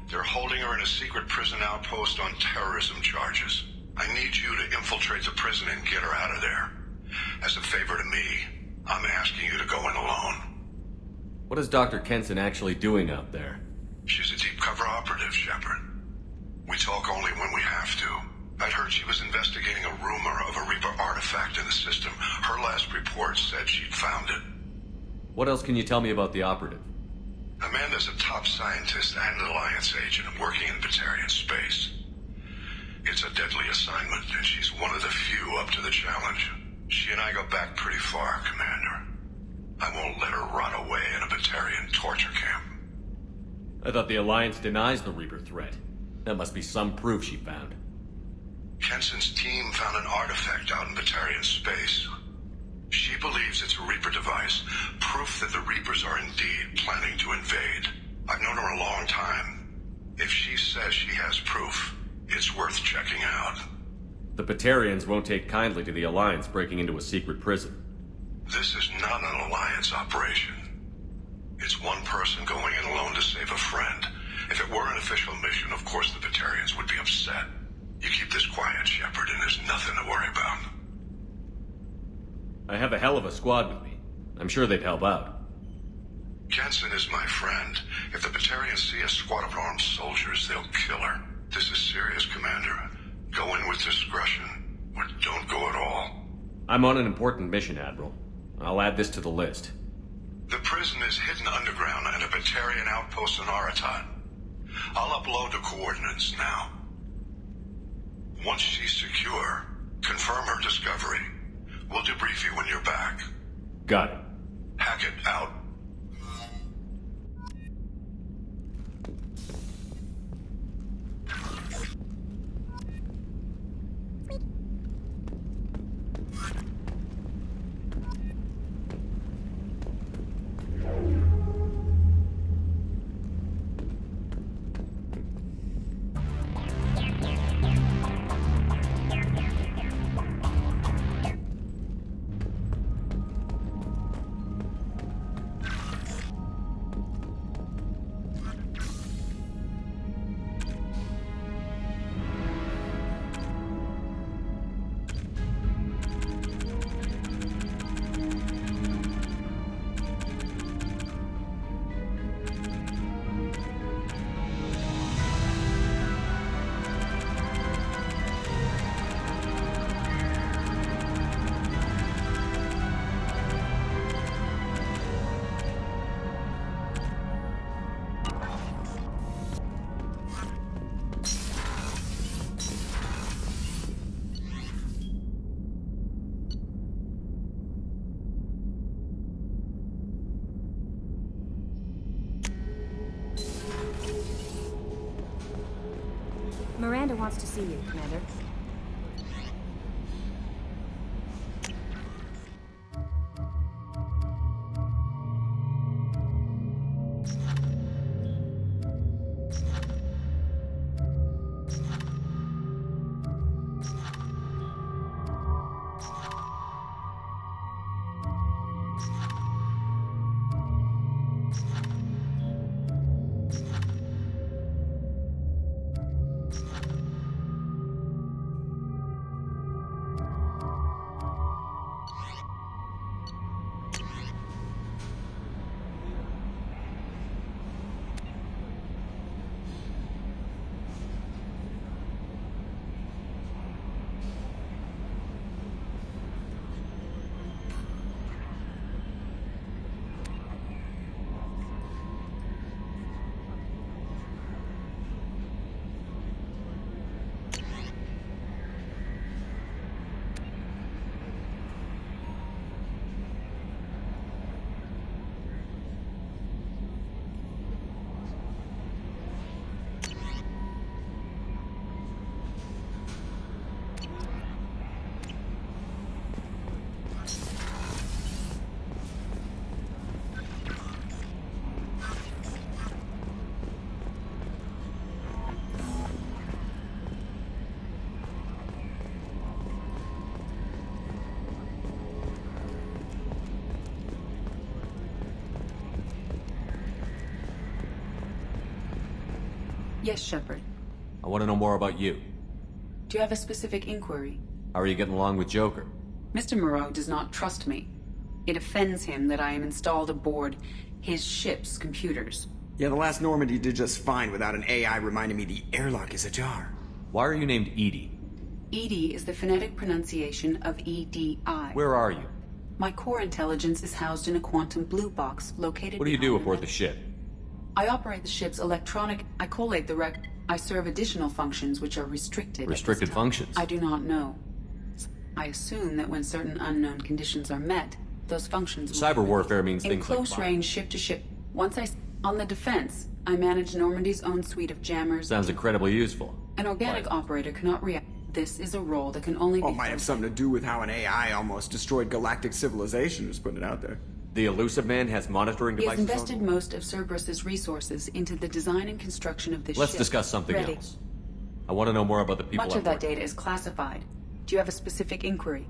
Speaker 5: They're holding her in a secret prison outpost on terrorism charges. I need you to infiltrate the prison and get her out of there. As a favor to me, I'm asking you to go in alone.
Speaker 2: What is Dr. Kenson actually doing out there?
Speaker 5: She's a deep cover operative, Shepard. We talk only when we have to. I'd heard she was investigating a rumor of a Reaper artifact in the system. Her last report said she'd found it.
Speaker 2: What else can you tell me about the operative?
Speaker 5: Amanda's a top scientist and an Alliance agent working in Batarian space. It's a deadly assignment, and she's one of the few up to the challenge. She and I go back pretty far, Commander. I won't let her rot away in a Batarian torture camp.
Speaker 2: I thought the Alliance denies the Reaper threat. That must be some proof she found.
Speaker 5: Kenson's team found an artifact out in Batarian space. She believes it's a Reaper device, proof that the Reapers are indeed planning to invade. I've known her a long time. If she says she has proof, it's worth checking out.
Speaker 2: The Batarians won't take kindly to the Alliance breaking into a secret prison.
Speaker 5: This is not an Alliance operation. It's one person going in alone to save a friend. If it were an official mission, of course the Batarians would be upset. You keep this quiet, Shepard, and there's nothing to worry about.
Speaker 2: I have a hell of a squad with me. I'm sure they'd help out.
Speaker 5: Kenson is my friend. If the Batarians see a squad of armed soldiers, they'll kill her. This is serious, Commander. Go in with discretion, or don't go at all.
Speaker 2: I'm on an important mission, Admiral. I'll add this to the list.
Speaker 5: The prison is hidden underground at a Batarian outpost in Aratat. I'll upload the coordinates now. Once she's secure, confirm her discovery. We'll debrief you when you're back.
Speaker 2: Got it.
Speaker 5: Hackett out.
Speaker 15: Miranda wants to see you, Commander.
Speaker 12: Yes, Shepard.
Speaker 2: I want to know more about you.
Speaker 12: Do you have a specific inquiry?
Speaker 2: How are you getting along with Joker?
Speaker 12: Mr. Moreau does not trust me. It offends him that I am installed aboard his ship's computers.
Speaker 4: Yeah, the last Normandy did just fine without an AI reminding me the airlock is ajar.
Speaker 2: Why are you named Edie?
Speaker 12: Edie is the phonetic pronunciation of E-D-I.
Speaker 2: Where are you?
Speaker 12: My core intelligence is housed in a quantum blue box located
Speaker 2: What do you do
Speaker 12: behind
Speaker 2: aboard the ship?
Speaker 12: I operate the ship's electronic... I collate the rec... I serve additional functions which are restricted.
Speaker 2: Restricted functions?
Speaker 12: I do not know. I assume that when certain unknown conditions are met, those functions...
Speaker 2: Cyber warfare means
Speaker 12: in
Speaker 2: things like...
Speaker 12: close range, ship to ship. Once on the defense, I manage Normandy's own suite of jammers...
Speaker 2: Sounds incredibly useful.
Speaker 12: An organic operator cannot react. This is a role that can only be...
Speaker 4: Oh, might have something to do with how an AI almost destroyed galactic civilization, just putting it out there.
Speaker 2: The Elusive Man has monitoring
Speaker 12: He has
Speaker 2: devices.
Speaker 12: invested most of Cerberus's resources into the design and construction of this
Speaker 2: Let's
Speaker 12: ship.
Speaker 2: discuss something
Speaker 12: Ready.
Speaker 2: else. I want to know more about the people
Speaker 12: Much
Speaker 2: on
Speaker 12: of that
Speaker 2: board.
Speaker 12: data is classified. Do you have a specific inquiry?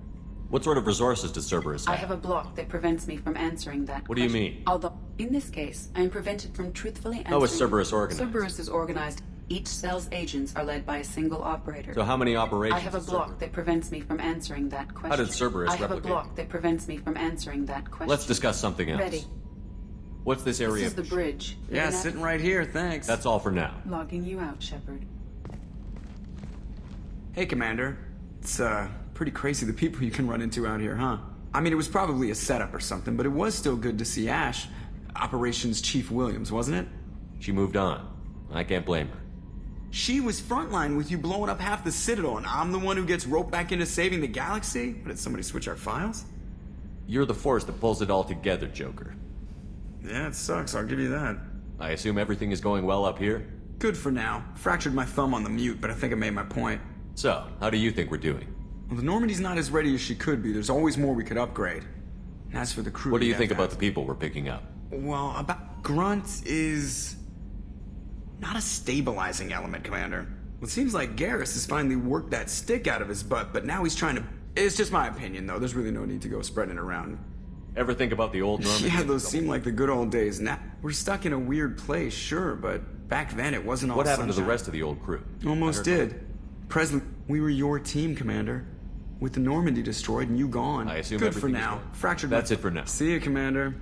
Speaker 2: What sort of resources does Cerberus
Speaker 12: I
Speaker 2: have?
Speaker 12: have a block that prevents me from answering that
Speaker 2: What do you
Speaker 12: question.
Speaker 2: mean?
Speaker 12: Although, in this case, I am prevented from truthfully answering...
Speaker 2: How is Cerberus organized?
Speaker 12: Cerberus is organized. Each cell's agents are led by a single operator.
Speaker 2: So how many operations
Speaker 12: I have a
Speaker 2: does
Speaker 12: block
Speaker 2: Cerberus-
Speaker 12: that prevents me from answering that question.
Speaker 2: How did Cerberus
Speaker 12: I have
Speaker 2: replicate?
Speaker 12: a block that prevents me from answering that question.
Speaker 2: Let's discuss something else.
Speaker 12: Ready.
Speaker 2: What's this area?
Speaker 12: This is the bridge.
Speaker 4: Yeah,
Speaker 12: Looking at-
Speaker 4: sitting right here, thanks.
Speaker 2: That's all for now.
Speaker 12: Logging you out, Shepard.
Speaker 4: Hey, Commander. It's, pretty crazy the people you can run into out here, huh? I mean, it was probably a setup or something, but it was still good to see Ash. Operations Chief Williams, wasn't it?
Speaker 2: She moved on. I can't blame her.
Speaker 4: She was frontline with you blowing up half the Citadel, and I'm the one who gets roped back into saving the galaxy? But did somebody switch our files?
Speaker 2: You're the force that pulls it all together, Joker.
Speaker 4: Yeah, it sucks, I'll give you that.
Speaker 2: I assume everything is going well up here?
Speaker 4: Good for now. Fractured my thumb on the mute, but I think I made my point.
Speaker 2: So, how do you think we're doing?
Speaker 4: Well, the Normandy's not as ready as she could be. There's always more we could upgrade. And as for the crew...
Speaker 2: What do you
Speaker 4: yeah,
Speaker 2: think about the people we're picking up?
Speaker 4: Well, about Grunt is... not a stabilizing element, Commander. Well, it seems like Garrus has finally worked that stick out of his butt, but now he's trying to... It's just my opinion, though. There's really no need to go spreading it around.
Speaker 2: Ever think about the old Normandy?
Speaker 4: Yeah, those seem like the good old days. Now, we're stuck in a weird place, sure, but back then it wasn't all
Speaker 2: What happened to the
Speaker 4: sunshine.
Speaker 2: rest of the old crew?
Speaker 4: Almost did. Presley, we were your team, Commander. With the Normandy destroyed and you gone.
Speaker 2: I assume
Speaker 4: good for
Speaker 2: everything is
Speaker 4: now.
Speaker 2: gone.
Speaker 4: Fractured.
Speaker 2: That's it for now.
Speaker 4: See you, Commander.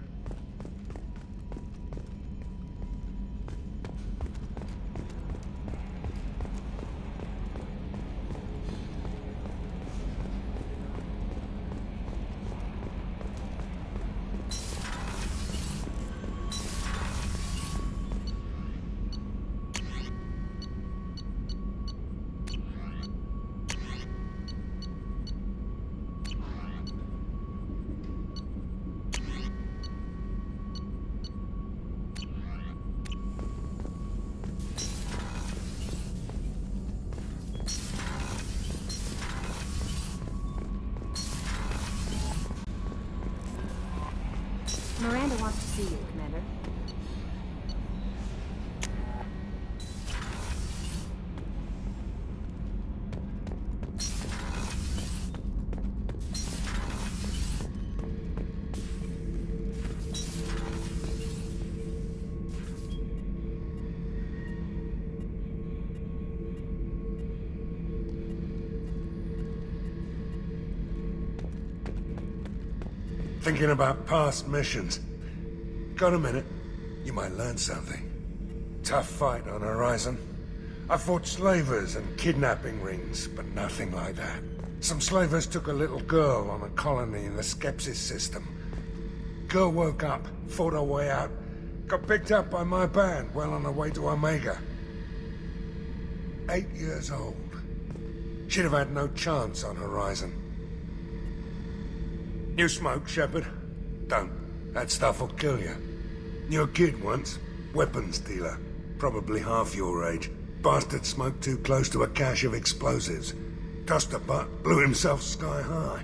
Speaker 15: wants to see you, Commander.
Speaker 17: Thinking about past missions. Got a minute? You might learn something. Tough fight on Horizon. I fought slavers and kidnapping rings, but nothing like that. Some slavers took a little girl on a colony in the Skepsis system. Girl woke up, fought her way out, got picked up by my band well on her way to Omega. 8 years old. She'd have had no chance on Horizon. You smoke, Shepard? Don't. That stuff will kill you. You're a kid once. Weapons dealer. Probably half your age. Bastard smoked too close to a cache of explosives. Tossed a butt, blew himself sky high.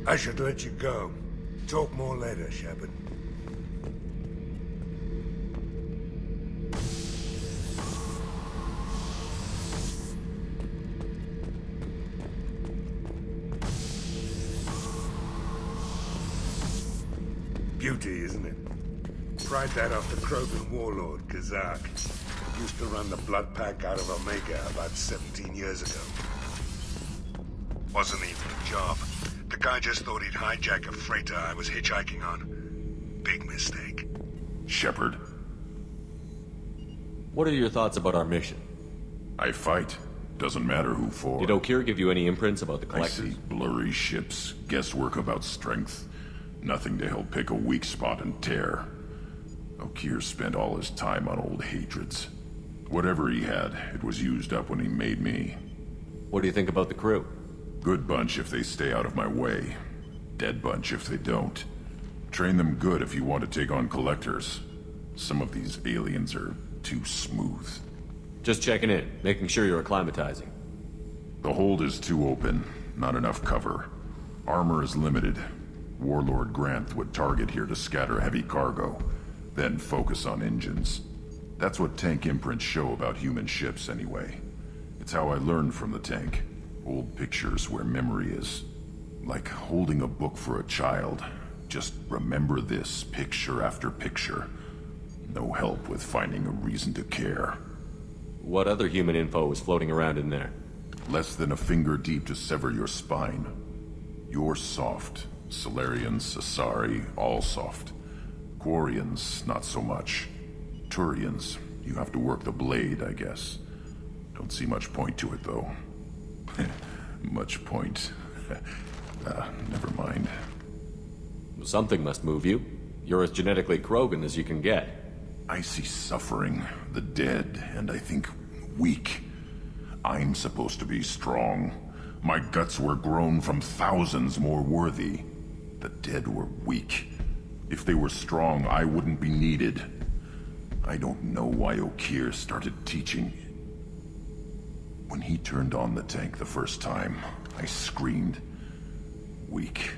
Speaker 17: I should let you go. Talk more later, Shepard. Beauty, isn't it? Pried that off the Krogan warlord, Kazak. Used to run the blood pack out of Omega about 17 years ago. Wasn't even a job. The guy just thought he'd hijack a freighter I was hitchhiking on. Big mistake.
Speaker 8: Shepard.
Speaker 2: What are your thoughts about our mission?
Speaker 8: I fight. Doesn't matter who for.
Speaker 2: Did Okir give you any imprints about the
Speaker 8: I
Speaker 2: Collectors?
Speaker 8: see blurry ships, guesswork about strength. Nothing to help pick a weak spot and tear. Okir spent all his time on old hatreds. Whatever he had, it was used up when he made me.
Speaker 2: What do you think about the crew?
Speaker 8: Good bunch if they stay out of my way. Dead bunch if they don't. Train them good if you want to take on Collectors. Some of these aliens are too smooth.
Speaker 2: Just checking in, making sure you're acclimatizing.
Speaker 8: The hold is too open, not enough cover. Armor is limited. Warlord Grant would target here to scatter heavy cargo, then focus on engines. That's what tank imprints show about human ships anyway. It's how I learned from the tank. Old pictures where memory is. Like holding a book for a child. Just remember this picture after picture. No help with finding a reason to care.
Speaker 2: What other human info was floating around in there?
Speaker 8: Less than a finger deep to sever your spine. You're soft. Solarians, Asari, all soft. Quarians, not so much. Turians, you have to work the blade, I guess. Don't see much point to it, though. Much point. Never mind.
Speaker 2: Something must move you. You're as genetically Krogan as you can get.
Speaker 8: I see suffering, the dead, and I think weak. I'm supposed to be strong. My guts were grown from thousands more worthy. The dead were weak. If they were strong, I wouldn't be needed. I don't know why Okir started teaching. When he turned on the tank the first time, I screamed. Weak,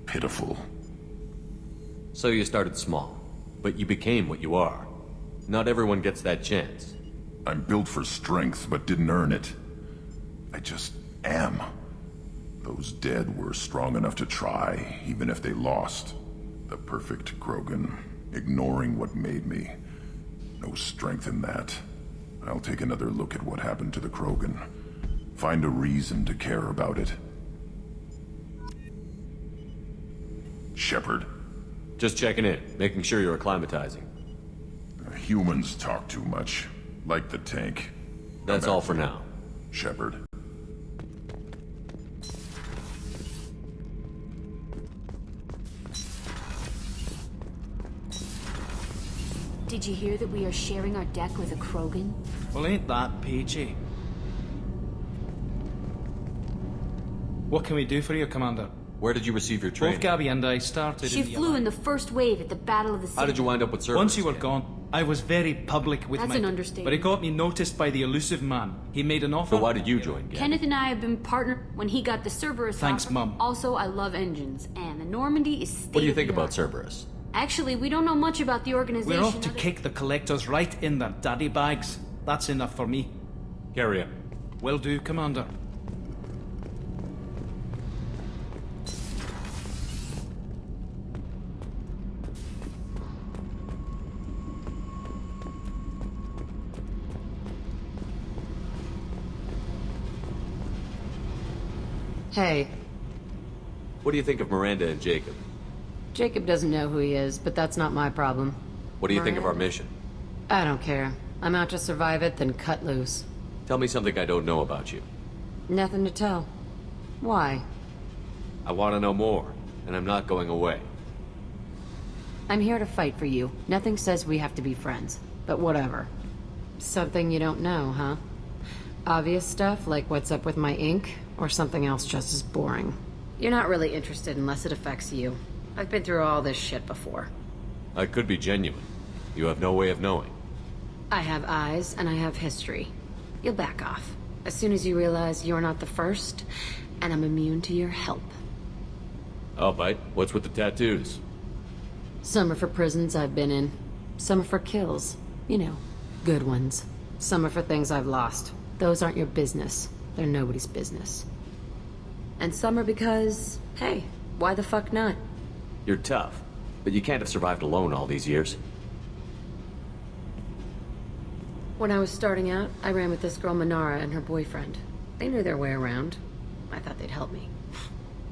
Speaker 8: pitiful.
Speaker 2: So you started small, but you became what you are. Not everyone gets that chance.
Speaker 8: I'm built for strength, but didn't earn it. I just am. Those dead were strong enough to try, even if they lost. The perfect Krogan, ignoring what made me. No strength in that. I'll take another look at what happened to the Krogan. Find a reason to care about it. Shepard.
Speaker 2: Just checking in, making sure you're acclimatizing.
Speaker 8: Humans talk too much. Like the tank.
Speaker 2: That's all for now.
Speaker 8: Shepard.
Speaker 18: Did you hear that we are sharing our deck with a Krogan?
Speaker 19: Well, ain't that peachy? What can we do for you, Commander?
Speaker 2: Where did you receive your training?
Speaker 19: Both Gabby and I started
Speaker 18: She flew in the first wave at the Battle of the City.
Speaker 2: How did you wind up with service?
Speaker 19: Once you were gone, I was very public with
Speaker 18: That's
Speaker 19: my...
Speaker 18: an understatement.
Speaker 19: But it got me noticed by the elusive man. He made an offer...
Speaker 2: So why did you join Gavin?
Speaker 18: Kenneth and I have been partnered when he got the Cerberus
Speaker 19: Thanks,
Speaker 18: offer.
Speaker 19: Mum.
Speaker 18: Also, I love engines, and the Normandy is
Speaker 2: What do you think
Speaker 18: state-of-the-art.
Speaker 2: about Cerberus?
Speaker 18: Actually, we don't know much about the organization.
Speaker 19: We're off to kick the collectors right in their daddy bags. That's enough for me.
Speaker 2: Carry on.
Speaker 19: Will do, Commander.
Speaker 6: Hey,
Speaker 2: What do you think of Miranda and Jacob?
Speaker 6: Jacob doesn't know who he is, but that's not my problem.
Speaker 2: What do you think of our mission?
Speaker 6: I don't care. I'm out to survive it, then cut loose.
Speaker 2: Tell me something I don't know about you.
Speaker 6: Nothing to tell. Why?
Speaker 2: I want to know more, and I'm not going away.
Speaker 6: I'm here to fight for you. Nothing says we have to be friends, but whatever. Something you don't know, huh? Obvious stuff, like what's up with my ink, or something else just as boring. You're not really interested unless it affects you. I've been through all this shit before.
Speaker 2: I could be genuine. You have no way of knowing.
Speaker 6: I have eyes, and I have history. You'll back off. As soon as you realize you're not the first, and I'm immune to your help.
Speaker 2: I'll bite. What's with the tattoos?
Speaker 6: Some are for prisons I've been in. Some are for kills. You know, good ones. Some are for things I've lost. Those aren't your business. They're nobody's business. And some are because, hey, why the fuck not?
Speaker 2: You're tough, but you can't have survived alone all these years.
Speaker 6: When I was starting out, I ran with this girl Manara and her boyfriend. They knew their way around. I thought they'd help me.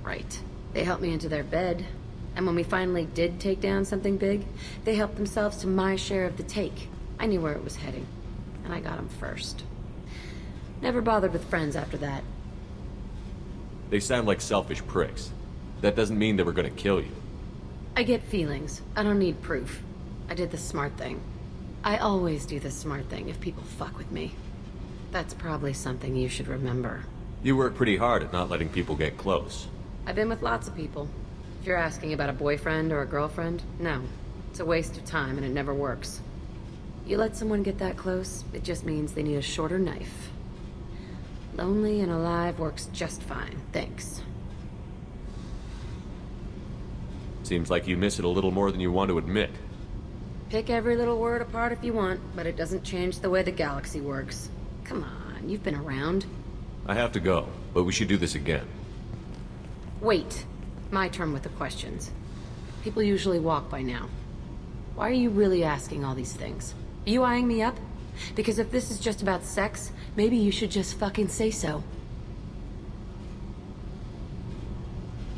Speaker 6: Right. They helped me into their bed. And when we finally did take down something big, they helped themselves to my share of the take. I knew where it was heading. And I got them first. Never bothered with friends after that.
Speaker 2: They sound like selfish pricks. That doesn't mean they were gonna kill you.
Speaker 6: I get feelings. I don't need proof. I did the smart thing. I always do the smart thing if people fuck with me. That's probably something you should remember.
Speaker 2: You work pretty hard at not letting people get close.
Speaker 6: I've been with lots of people. If you're asking about a boyfriend or a girlfriend, no. It's a waste of time and it never works. You let someone get that close, it just means they need a shorter knife. Lonely and alive works just fine, thanks.
Speaker 2: Seems like you miss it a little more than you want to admit.
Speaker 6: Pick every little word apart if you want, but it doesn't change the way the galaxy works. Come on, you've been around.
Speaker 2: I have to go, but we should do this again.
Speaker 6: Wait. My turn with the questions. People usually walk by now. Why are you really asking all these things? Are you eyeing me up? Because if this is just about sex, maybe you should just fucking say so.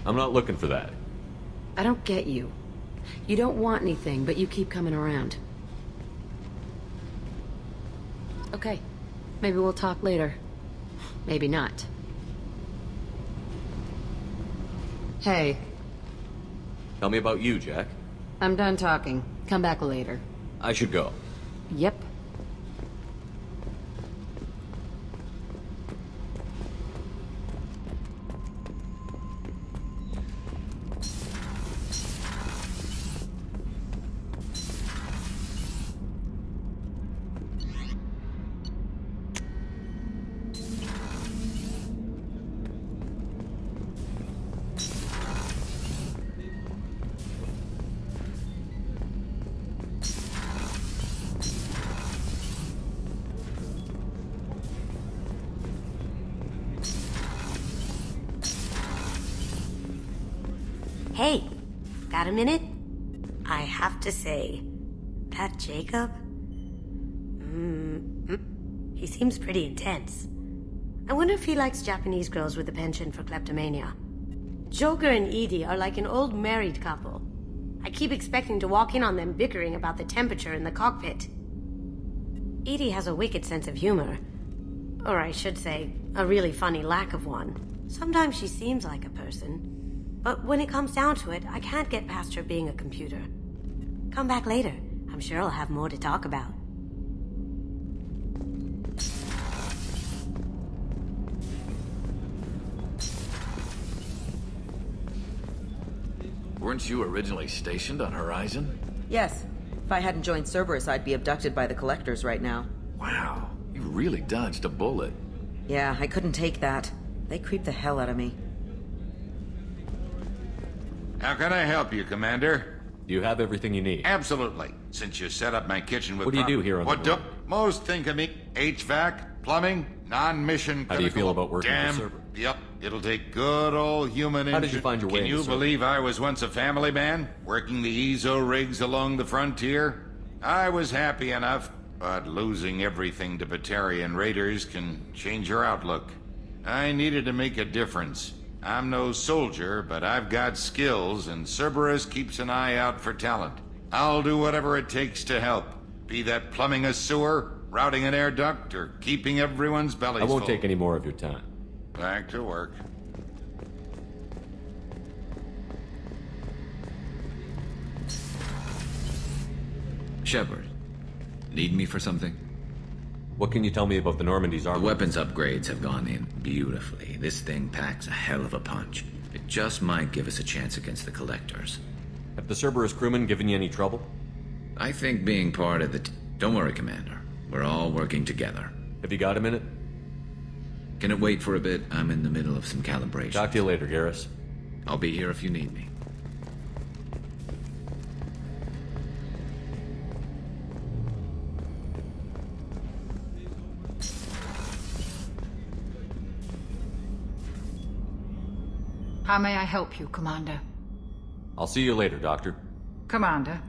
Speaker 2: I'm not looking for that.
Speaker 6: I don't get you. You don't want anything, but you keep coming around. Okay. Maybe we'll talk later. Maybe not. Hey.
Speaker 2: Tell me about you, Jack.
Speaker 6: I'm done talking. Come back later.
Speaker 2: I should go.
Speaker 6: Yep.
Speaker 20: Hey, got a minute? I have to say, that Jacob? He seems pretty intense. I wonder if he likes Japanese girls with a penchant for kleptomania. Joker and Edie are like an old married couple. I keep expecting to walk in on them bickering about the temperature in the cockpit. Edie has a wicked sense of humor. Or I should say, a really funny lack of one. Sometimes she seems like a person. But when it comes down to it, I can't get past her being a computer. Come back later. I'm sure I'll have more to talk about.
Speaker 21: Weren't you originally stationed on Horizon?
Speaker 20: Yes.
Speaker 21: If I hadn't joined Cerberus, I'd be abducted by the Collectors right now.
Speaker 2: Wow, you really dodged a bullet.
Speaker 21: Yeah, I couldn't take that. They creeped the hell out of me.
Speaker 22: How can I help you, Commander?
Speaker 2: Do you have everything you need?
Speaker 22: Absolutely. Since you set up my kitchen with...
Speaker 2: What do you do here on the
Speaker 22: What do most think of me? HVAC, plumbing, non-mission...
Speaker 2: How do you feel about working
Speaker 22: Damn.
Speaker 2: for Cerberus?
Speaker 22: Yep, it'll take good old human...
Speaker 2: How did you find your way
Speaker 22: Can
Speaker 2: into
Speaker 22: you
Speaker 2: Cerberus?
Speaker 22: believe I was once a family man, working the EZO rigs along the frontier? I was happy enough, but losing everything to Batarian raiders can change your outlook. I needed to make a difference. I'm no soldier, but I've got skills, and Cerberus keeps an eye out for talent. I'll do whatever it takes to help. Be that plumbing a sewer, routing an air duct, or keeping everyone's bellies
Speaker 2: I won't
Speaker 22: full.
Speaker 2: take any more of your time.
Speaker 22: Back to work.
Speaker 10: Shepard, need me for something?
Speaker 2: What can you tell me about the Normandy's armor?
Speaker 10: The weapons upgrades have gone in beautifully. This thing packs a hell of a punch. It just might give us a chance against the Collectors.
Speaker 2: Have the Cerberus crewmen given you any trouble?
Speaker 10: I think being part of the Don't worry, Commander. We're all working together.
Speaker 2: Have you got a minute?
Speaker 10: Can it wait for a bit? I'm in the middle of some calibration.
Speaker 2: Talk to you later, Garrus.
Speaker 10: I'll be here if you need me.
Speaker 23: How may I help you, Commander?
Speaker 2: I'll see you later, Doctor.
Speaker 23: Commander.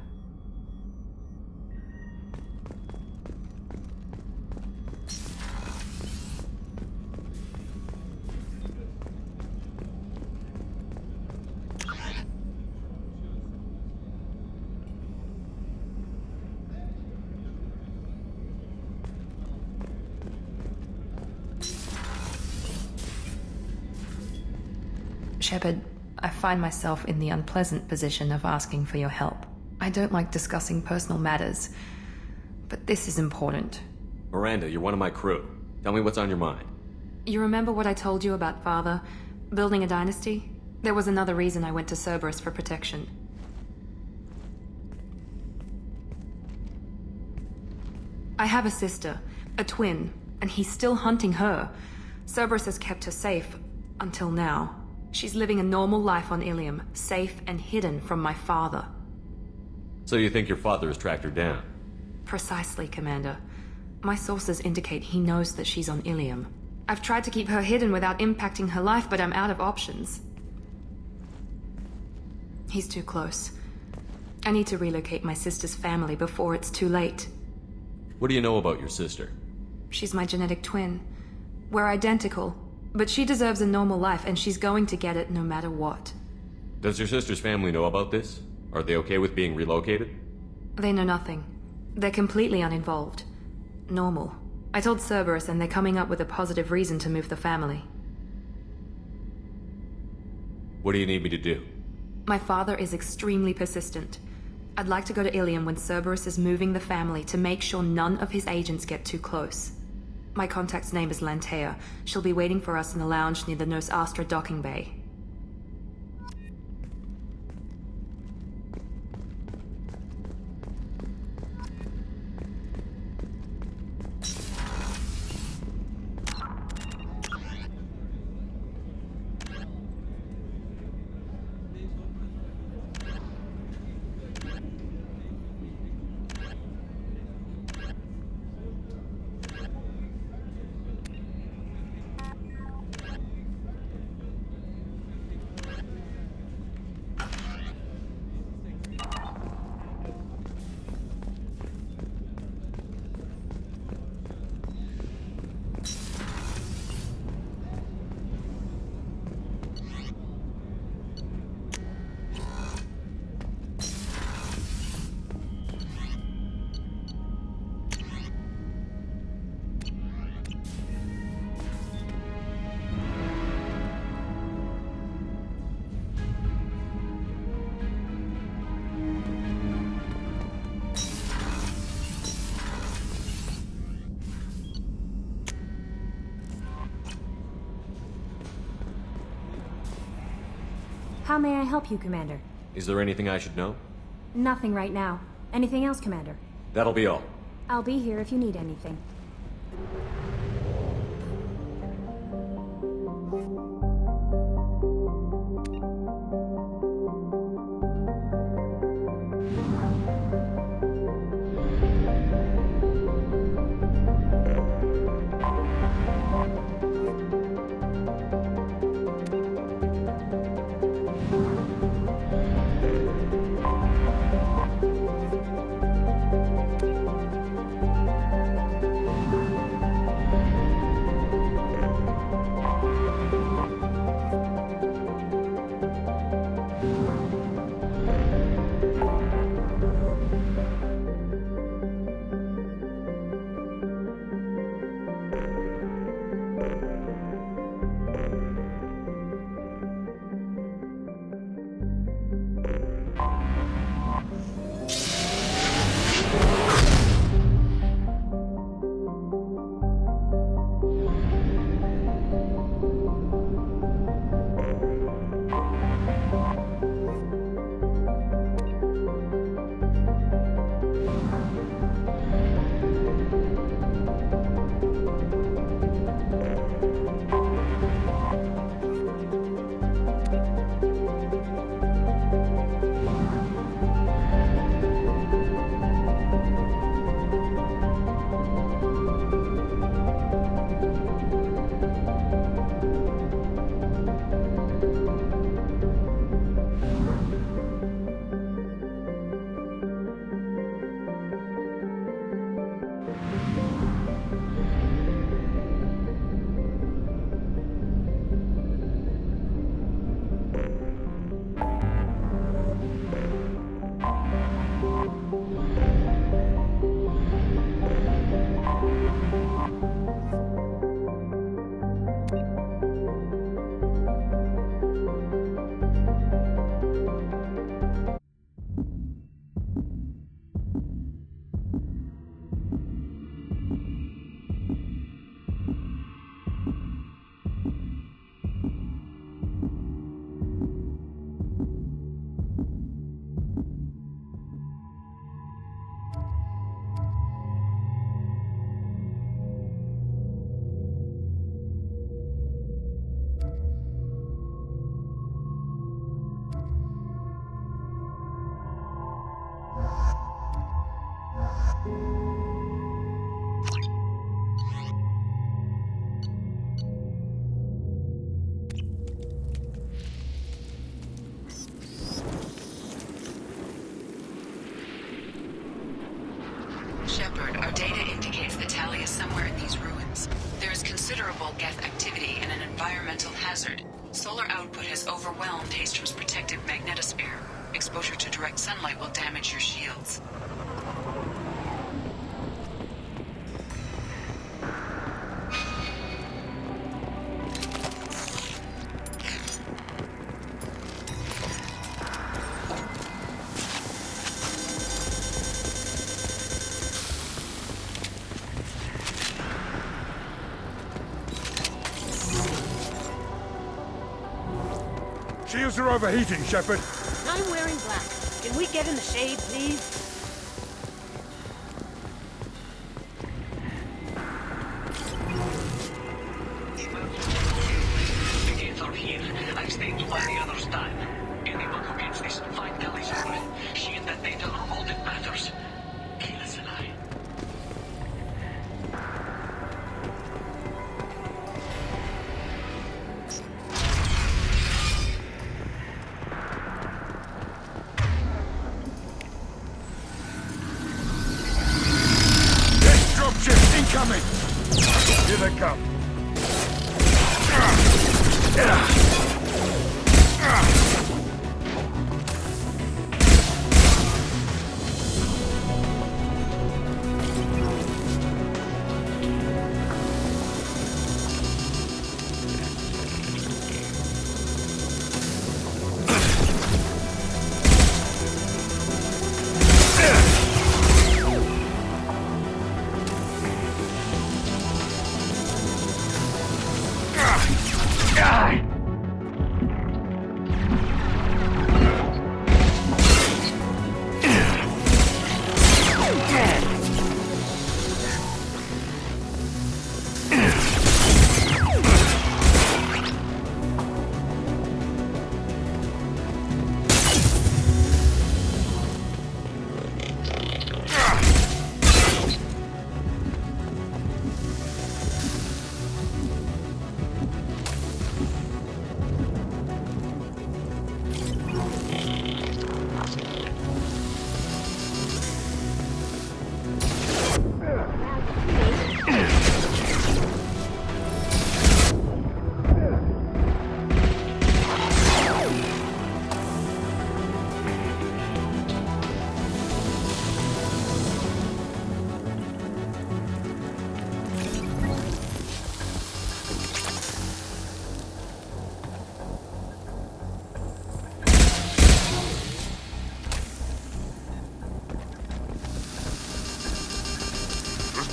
Speaker 24: Shepard, I find myself in the unpleasant position of asking for your help. I don't like discussing personal matters, but this is important.
Speaker 2: Miranda, you're one of my crew. Tell me what's on your mind.
Speaker 24: You remember what I told you about Father? Building a dynasty? There was another reason I went to Cerberus for protection. I have a sister, a twin, and he's still hunting her. Cerberus has kept her safe, until now. She's living a normal life on Ilium, safe and hidden from my father.
Speaker 2: So you think your father has tracked her down?
Speaker 24: Precisely, Commander. My sources indicate he knows that she's on Ilium. I've tried to keep her hidden without impacting her life, but I'm out of options. He's too close. I need to relocate my sister's family before it's too late.
Speaker 2: What do you know about your sister?
Speaker 24: She's my genetic twin. We're identical, but she deserves a normal life, and she's going to get it no matter what.
Speaker 2: Does your sister's family know about this? Are they okay with being relocated?
Speaker 24: They know nothing. They're completely uninvolved. Normal. I told Cerberus, and they're coming up with a positive reason to move the family.
Speaker 2: What do you need me to do?
Speaker 24: My father is extremely persistent. I'd like to go to Ilium when Cerberus is moving the family to make sure none of his agents get too close. My contact's name is Lantea. She'll be waiting for us in the lounge near the Nos Astra docking bay.
Speaker 15: How may I help you, Commander?
Speaker 2: Is there anything I should know?
Speaker 15: Nothing right now. Anything else, Commander?
Speaker 2: That'll be all.
Speaker 15: I'll be here if you need anything.
Speaker 12: Shepard, our data indicates the tally is somewhere in these ruins. There is considerable Geth activity and an environmental hazard. Solar output has overwhelmed Hastrom's protective magnetosphere. Exposure to direct sunlight will damage your shields.
Speaker 17: Shields are overheating, Shepard.
Speaker 20: I'm wearing black. Can we get in the shade, please?
Speaker 3: The gates are here. I've stayed to find the others' time. Anyone who gets this, find Tali's. She and that data are all that matters. Kayla's alive.
Speaker 17: Dropship incoming! Here they come.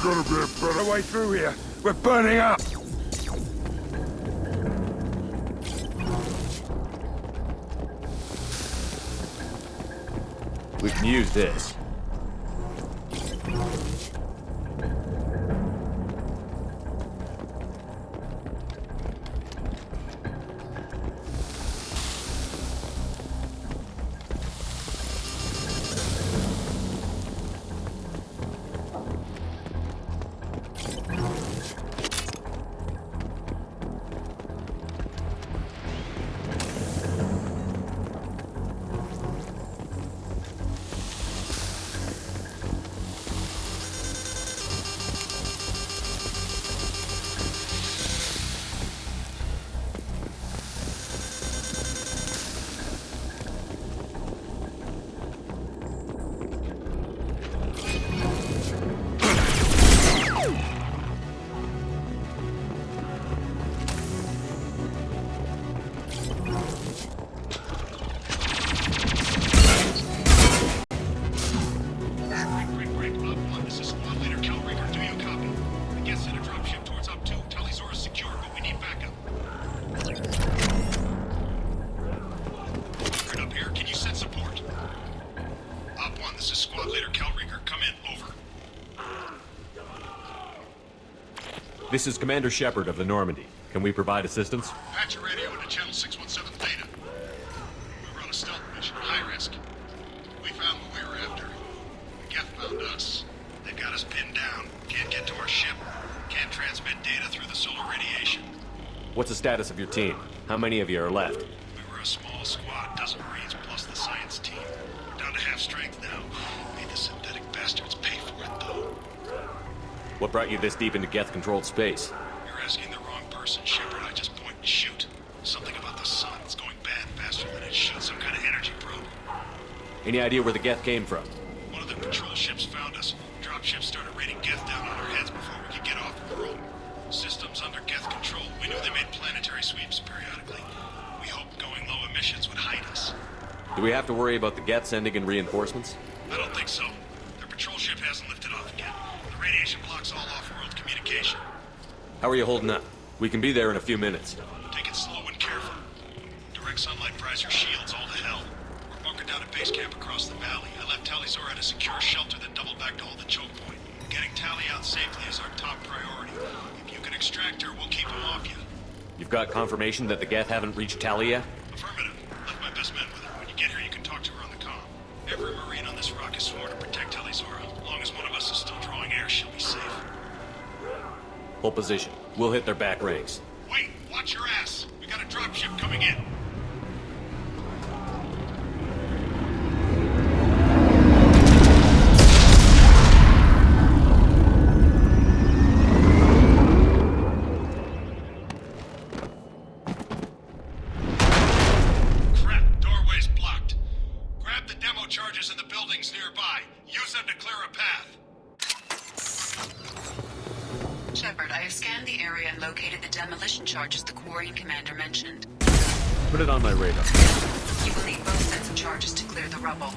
Speaker 17: gotta be a better way through here. We're burning up!
Speaker 2: We can use this. This is Commander Shepard of the Normandy. Can we provide assistance?
Speaker 5: Patch your radio into channel 617 Theta. We were on a stealth mission, high risk. We found what we were after. The Geth found us. They've got us pinned down. Can't get to our ship. Can't transmit data through the solar radiation.
Speaker 2: What's the status of your team? How many of you are left?
Speaker 5: We were a small squad, dozen Marines plus the science team. We're down to half strength now. Made the synthetic bastards pay for it, though.
Speaker 2: What brought you this deep into Geth-controlled space?
Speaker 5: You're asking the wrong person, Shepard. I just point and shoot. Something about the sun. It's going bad faster than it should. Some kind of energy probe.
Speaker 2: Any idea where the Geth came from?
Speaker 5: One of the patrol ships found us. Dropships started raining Geth down on our heads before we could get off world. Systems under Geth control. We knew they made planetary sweeps periodically. We hoped going low emissions would hide us.
Speaker 2: Do we have to worry about the Geth sending in reinforcements?
Speaker 5: I don't think so. Their patrol ship hasn't lifted off yet. The radiation blocks all off-world communication.
Speaker 2: How are you holding up? We can be there in a few minutes.
Speaker 5: Take it slow and careful. Direct sunlight fries your shields all to hell. We're bunkered down at base camp across the valley. I left Talizor at a secure shelter, then doubled back to hold the choke point. Getting Tally out safely is our top priority. If you can extract her, we'll keep them off you.
Speaker 2: You've got confirmation that the Geth haven't reached Tally yet?
Speaker 5: Affirmative. Left my best men with her. When you get here, you can talk to her on the comm. Every Marine on this rock is sworn to protect Talizora. As long as one of us is still drawing air, she'll be safe.
Speaker 2: Hold position. We'll hit their back ranks.
Speaker 5: Wait! Watch your ass! We got a dropship coming in. Crap! Doorway's blocked. Grab the demo charges in the buildings nearby. Use them to clear a path.
Speaker 12: Shepard, I have scanned the area and located the demolition charges the Quarian commander mentioned.
Speaker 2: Put it on my radar.
Speaker 12: You will need both sets of charges to clear the rubble.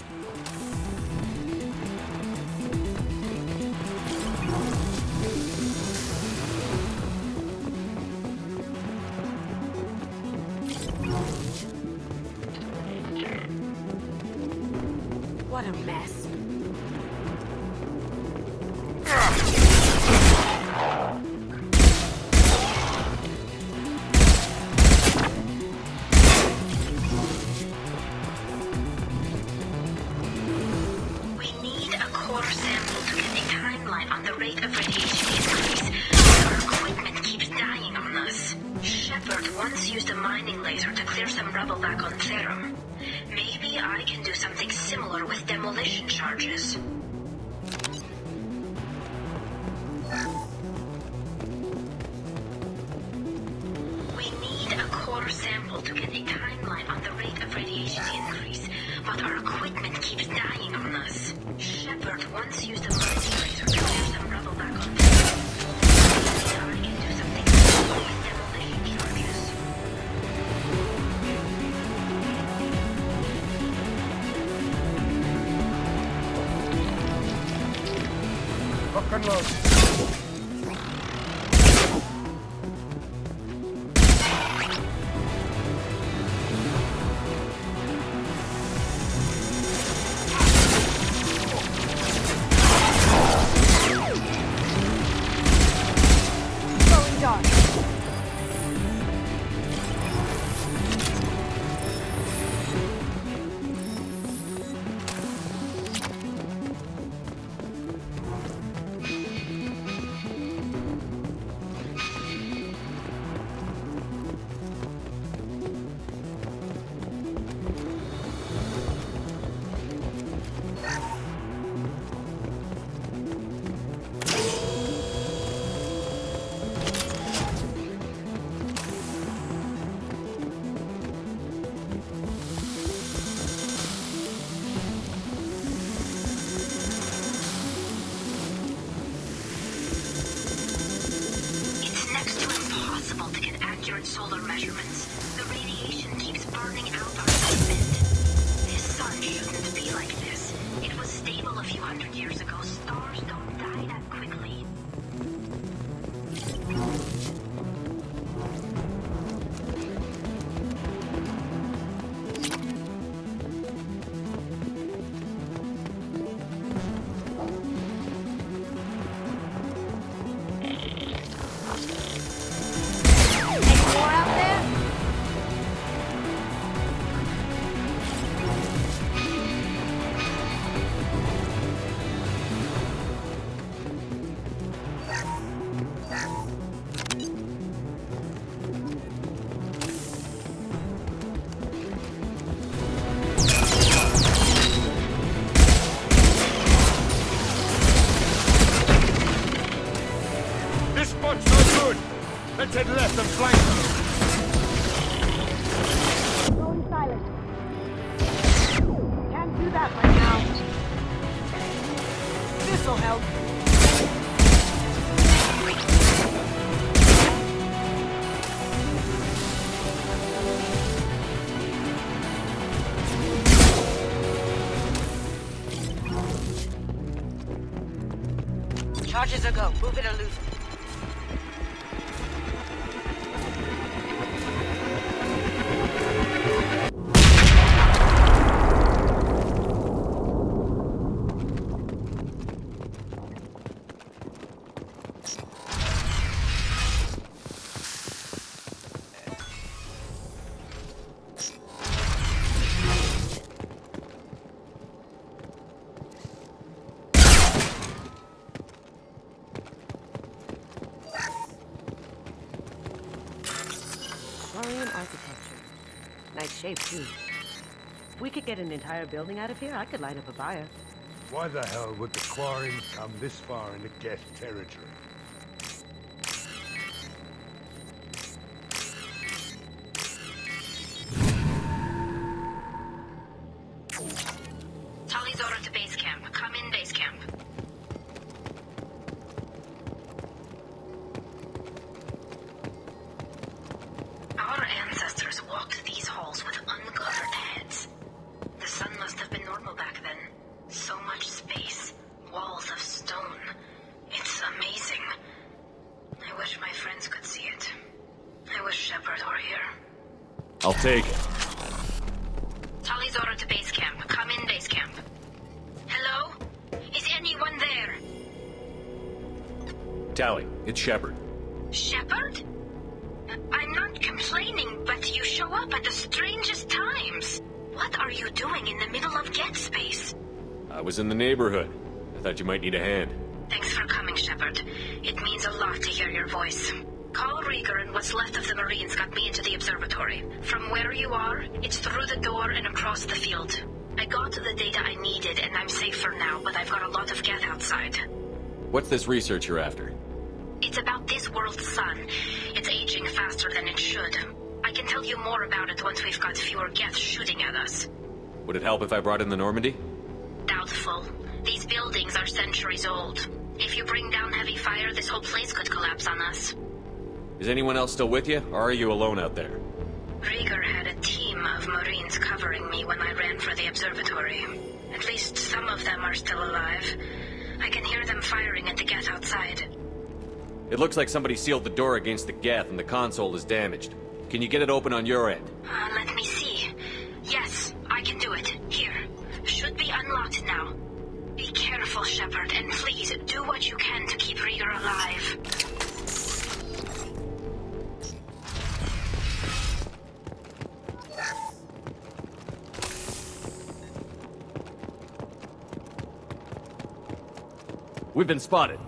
Speaker 20: What a mess.
Speaker 1: We need a core sample to get a timeline on the rate of radiation increase. Our equipment keeps dying on us. Shepard once used a mining laser to clear some rubble back on Therum. Maybe I can do something similar with demolition charges. We need a core sample to get a timeline on the rate of radiation increase, but our equipment keeps dying on us. Shepard once used a mining laser to clear some rubble back on Therum. Maybe I can do something similar with demolition charges.
Speaker 17: Lock and load.
Speaker 18: Going dark.
Speaker 1: It's next to impossible to get accurate solar measurements. The radiation keeps burning out our equipment. This sun shouldn't be like this. It was stable a few hundred years ago. Stars don't die that quickly.
Speaker 18: Any more out there?
Speaker 17: This spot's no good. Let's head left and flank them.
Speaker 18: Going silent. Can't do that right now. This'll help.
Speaker 20: Charges are go. Move it or lose it. Victorian architecture. Nice shape, too. If we could get an entire building out of here, I could line up a buyer.
Speaker 17: Why the hell would the Quarren come this far into Geth territory?
Speaker 1: Tully's order to base camp. Come in, base camp. Our ancestors walked these halls with uncovered heads. The sun must have been normal back then. So much space. Walls of stone. It's amazing. I wish my friends could see it. I wish Shepard were here.
Speaker 2: I'll take it.
Speaker 1: Tully's order to base camp. Come in, base camp. Hello? Is anyone there?
Speaker 2: Tally, it's Shepard.
Speaker 1: Shepard? I'm not complaining, but you show up at the strangest times. What are you doing in the middle of Geth space?
Speaker 2: I was in the neighborhood. I thought you might need a hand.
Speaker 1: Thanks for coming, Shepard. It means a lot to hear your voice. Call Rieger and what's left of the Marines got me into the observatory. From where you are, it's through the door and across the field. I got the data I needed and I'm safe for now, but I've got a lot of Geth outside.
Speaker 2: What's this research you're after?
Speaker 1: It's about this world's sun. It's aging faster than it should. I can tell you more about it once we've got fewer Geth shooting at us.
Speaker 2: Would it help if I brought in the Normandy?
Speaker 1: Doubtful. These buildings are centuries old. If you bring down heavy fire, this whole place could collapse on us.
Speaker 2: Is anyone else still with you, or are you alone out there?
Speaker 1: Rieger had a team of Marines covering me when I ran for the observatory. At least some of them are still alive. I can hear them firing at the Geth outside.
Speaker 2: It looks like somebody sealed the door against the Geth and the console is damaged. Can you get it open on your end?
Speaker 1: Let me see. Yes, I can do it. Here. Should be unlocked now. Be careful, Shepard, and please do what you can to keep Rieger alive.
Speaker 2: We've been spotted.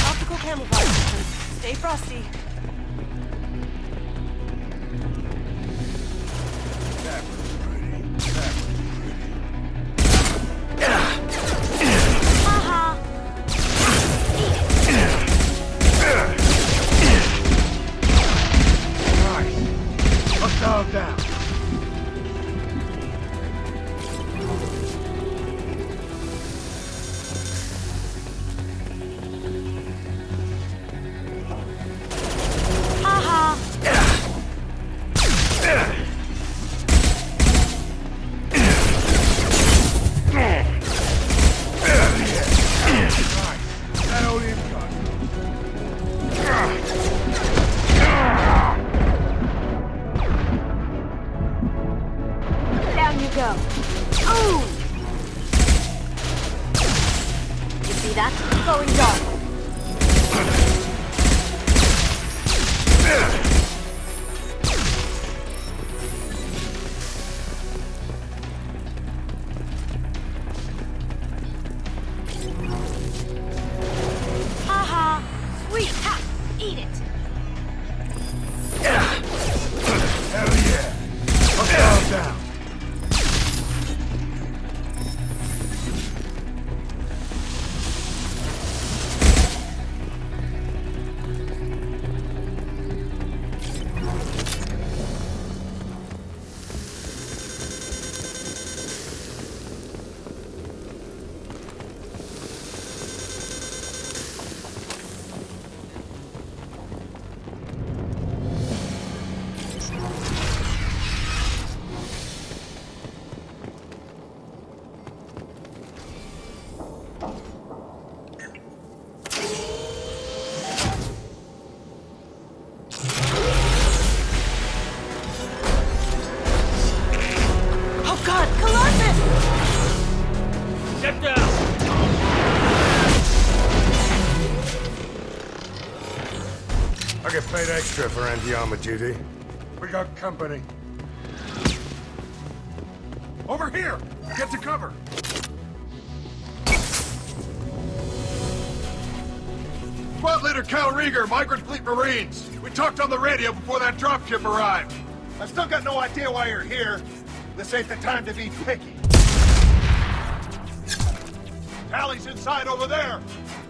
Speaker 7: Optical camouflage system. Stay frosty.
Speaker 17: Hostile down.
Speaker 7: Down you go. Ooh! You see that? Going dark. Haha! Sweet! Ha! Eat it!
Speaker 17: Hell yeah! Hostile down.
Speaker 7: Oh god! Colossus!
Speaker 2: Get down!
Speaker 17: I get paid extra for anti-armor duty. We got company. Over here! Get to cover!
Speaker 9: Squad Leader Cal Rieger, Migrant Fleet Marines. We talked on the radio before that dropship arrived. I've still got no idea why you're here. This ain't the time to be picky. Tally's inside over there.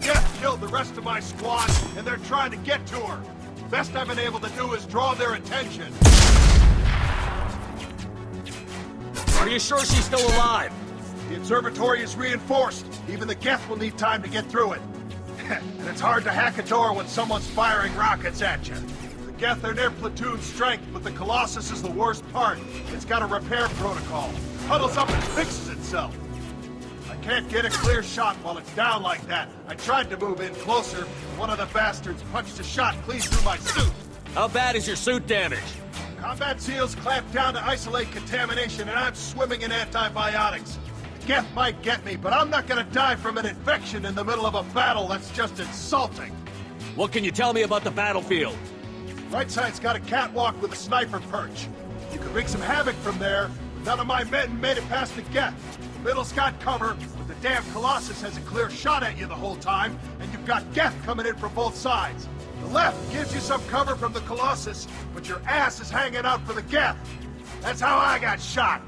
Speaker 9: Jeff killed the rest of my squad, and they're trying to get to her. Best I've been able to do is draw their attention.
Speaker 2: Are you sure she's still alive?
Speaker 9: The observatory is reinforced. Even the Geth will need time to get through it. And it's hard to hack a door when someone's firing rockets at you. The Geth are near platoon strength, but the Colossus is the worst part. It's got a repair protocol. Huddles up and fixes itself. I can't get a clear shot while it's down like that. I tried to move in closer, but one of the bastards punched a shot clean through my suit.
Speaker 2: How bad is your suit damaged?
Speaker 9: Combat SEALs clamped down to isolate contamination, and I'm swimming in antibiotics. Geth might get me, but I'm not gonna die from an infection in the middle of a battle. That's just insulting.
Speaker 2: What can you tell me about the battlefield?
Speaker 9: Right side's got a catwalk with a sniper perch. You can wreak some havoc from there, but none of my men made it past the Geth. The middle's got cover, but the damn Colossus has a clear shot at you the whole time, and you've got Geth coming in from both sides. The left gives you some cover from the Colossus, but your ass is hanging out for the Geth. That's how I got shot.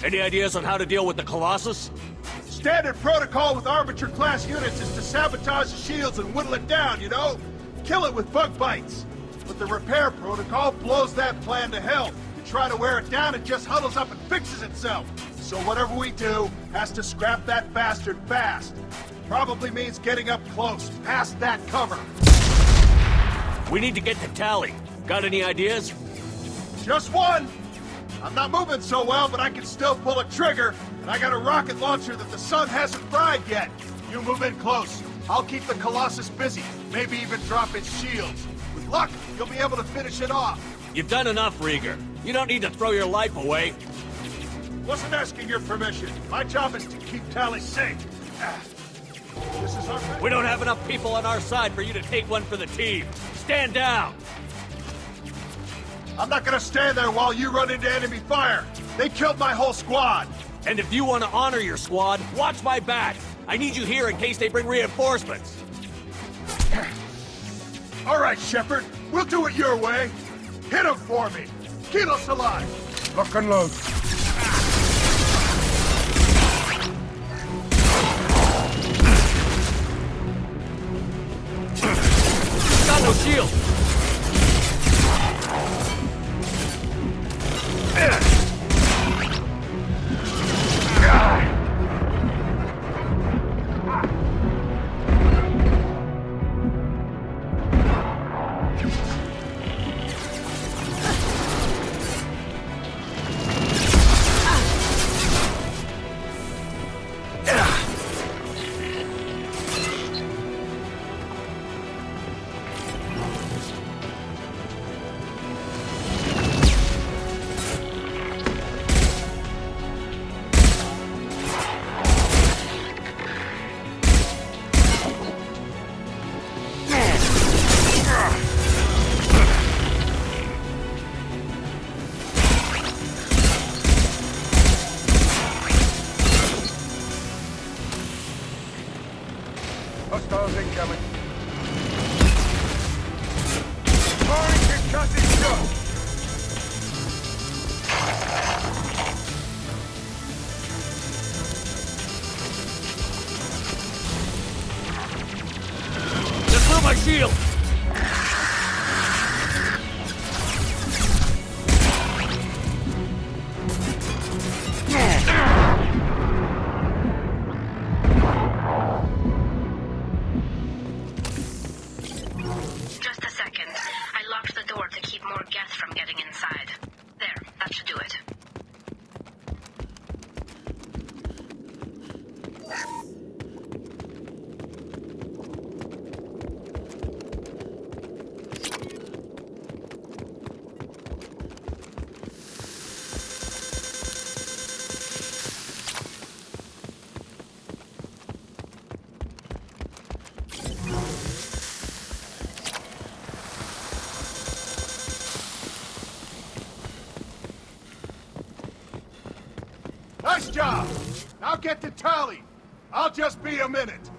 Speaker 2: Any ideas on how to deal with the Colossus?
Speaker 9: Standard protocol with armature-class units is to sabotage the shields and whittle it down, you know? Kill it with bug bites. But the repair protocol blows that plan to hell. You try to wear it down, it just huddles up and fixes itself. So whatever we do has to scrap that bastard fast. Probably means getting up close, past that cover.
Speaker 2: We need to get to Tally. Got any ideas?
Speaker 9: Just one! I'm not moving so well, but I can still pull a trigger, and I got a rocket launcher that the sun hasn't fried yet. You move in close. I'll keep the Colossus busy, maybe even drop its shields. With luck, you'll be able to finish it off.
Speaker 2: You've done enough, Rieger. You don't need to throw your life away.
Speaker 9: Wasn't asking your permission. My job is to keep Tally safe. This is our...
Speaker 2: We don't have enough people on our side for you to take one for the team. Stand down!
Speaker 9: I'm not gonna stand there while you run into enemy fire. They killed my whole squad.
Speaker 2: And if you want to honor your squad, watch my back. I need you here in case they bring reinforcements.
Speaker 9: All right, Shepard. We'll do it your way. Hit him for me. Keep us alive.
Speaker 17: Lock and load.
Speaker 2: Got no shield.
Speaker 17: Hostiles incoming. Firing concussive shot.
Speaker 2: Just throw my shield!
Speaker 1: Just a second. I locked the door to keep more Geth from getting inside. There, that should do it.
Speaker 9: Nice job! Now get to Tally. I'll just be a minute.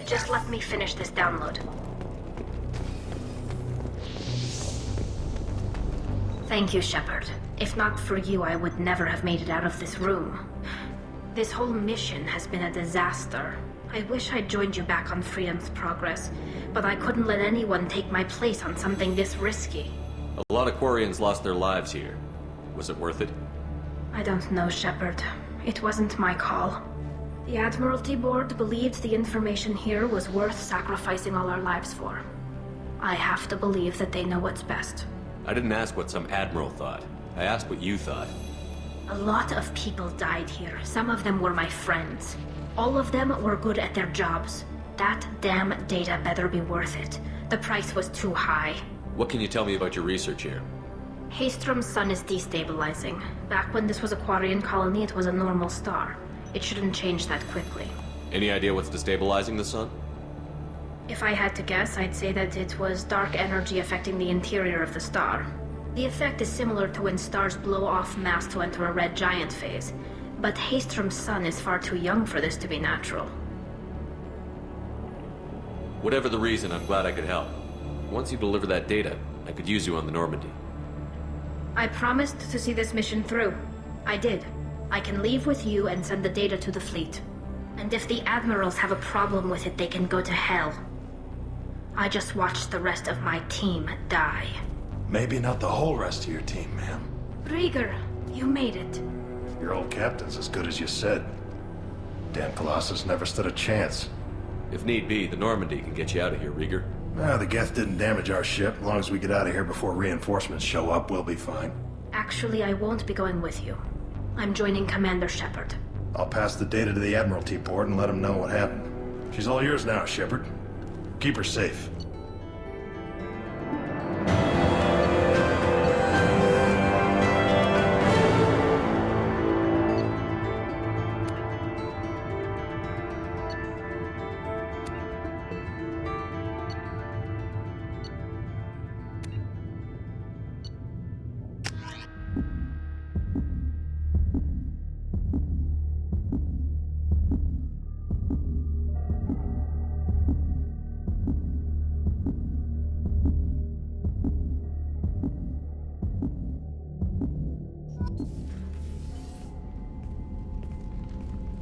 Speaker 1: Just let me finish this download. Thank you, Shepard. If not for you, I would never have made it out of this room. This whole mission has been a disaster. I wish I'd joined you back on Freedom's Progress, but I couldn't let anyone take my place on something this risky.
Speaker 2: A lot of Quarians lost their lives here. Was it worth it?
Speaker 1: I don't know, Shepard. It wasn't my call. The Admiralty Board believed the information here was worth sacrificing all our lives for. I have to believe that they know what's best.
Speaker 2: I didn't ask what some admiral thought. I asked what you thought.
Speaker 1: A lot of people died here. Some of them were my friends. All of them were good at their jobs. That damn data better be worth it. The price was too high.
Speaker 2: What can you tell me about your research here?
Speaker 1: Haystrom's sun is destabilizing. Back when this was a Quarian colony, it was a normal star. It shouldn't change that quickly.
Speaker 2: Any idea what's destabilizing the sun?
Speaker 1: If I had to guess, I'd say that it was dark energy affecting the interior of the star. The effect is similar to when stars blow off mass to enter a red giant phase, but Haystrom's sun is far too young for this to be natural.
Speaker 2: Whatever the reason, I'm glad I could help. Once you deliver that data, I could use you on the Normandy.
Speaker 1: I promised to see this mission through. I did. I can leave with you and send the data to the fleet. And if the admirals have a problem with it, they can go to hell. I just watched the rest of my team die.
Speaker 11: Maybe not the whole rest of your team, ma'am.
Speaker 1: Rieger, you made it.
Speaker 11: Your old captain's as good as you said. Damn Colossus never stood a chance.
Speaker 2: If need be, the Normandy can get you out of here, Rieger.
Speaker 11: The Geth didn't damage our ship. As long as we get out of here before reinforcements show up, we'll be fine.
Speaker 1: Actually, I won't be going with you. I'm joining Commander Shepard.
Speaker 11: I'll pass the data to the Admiralty port and let them know what happened. She's all yours now, Shepard. Keep her safe.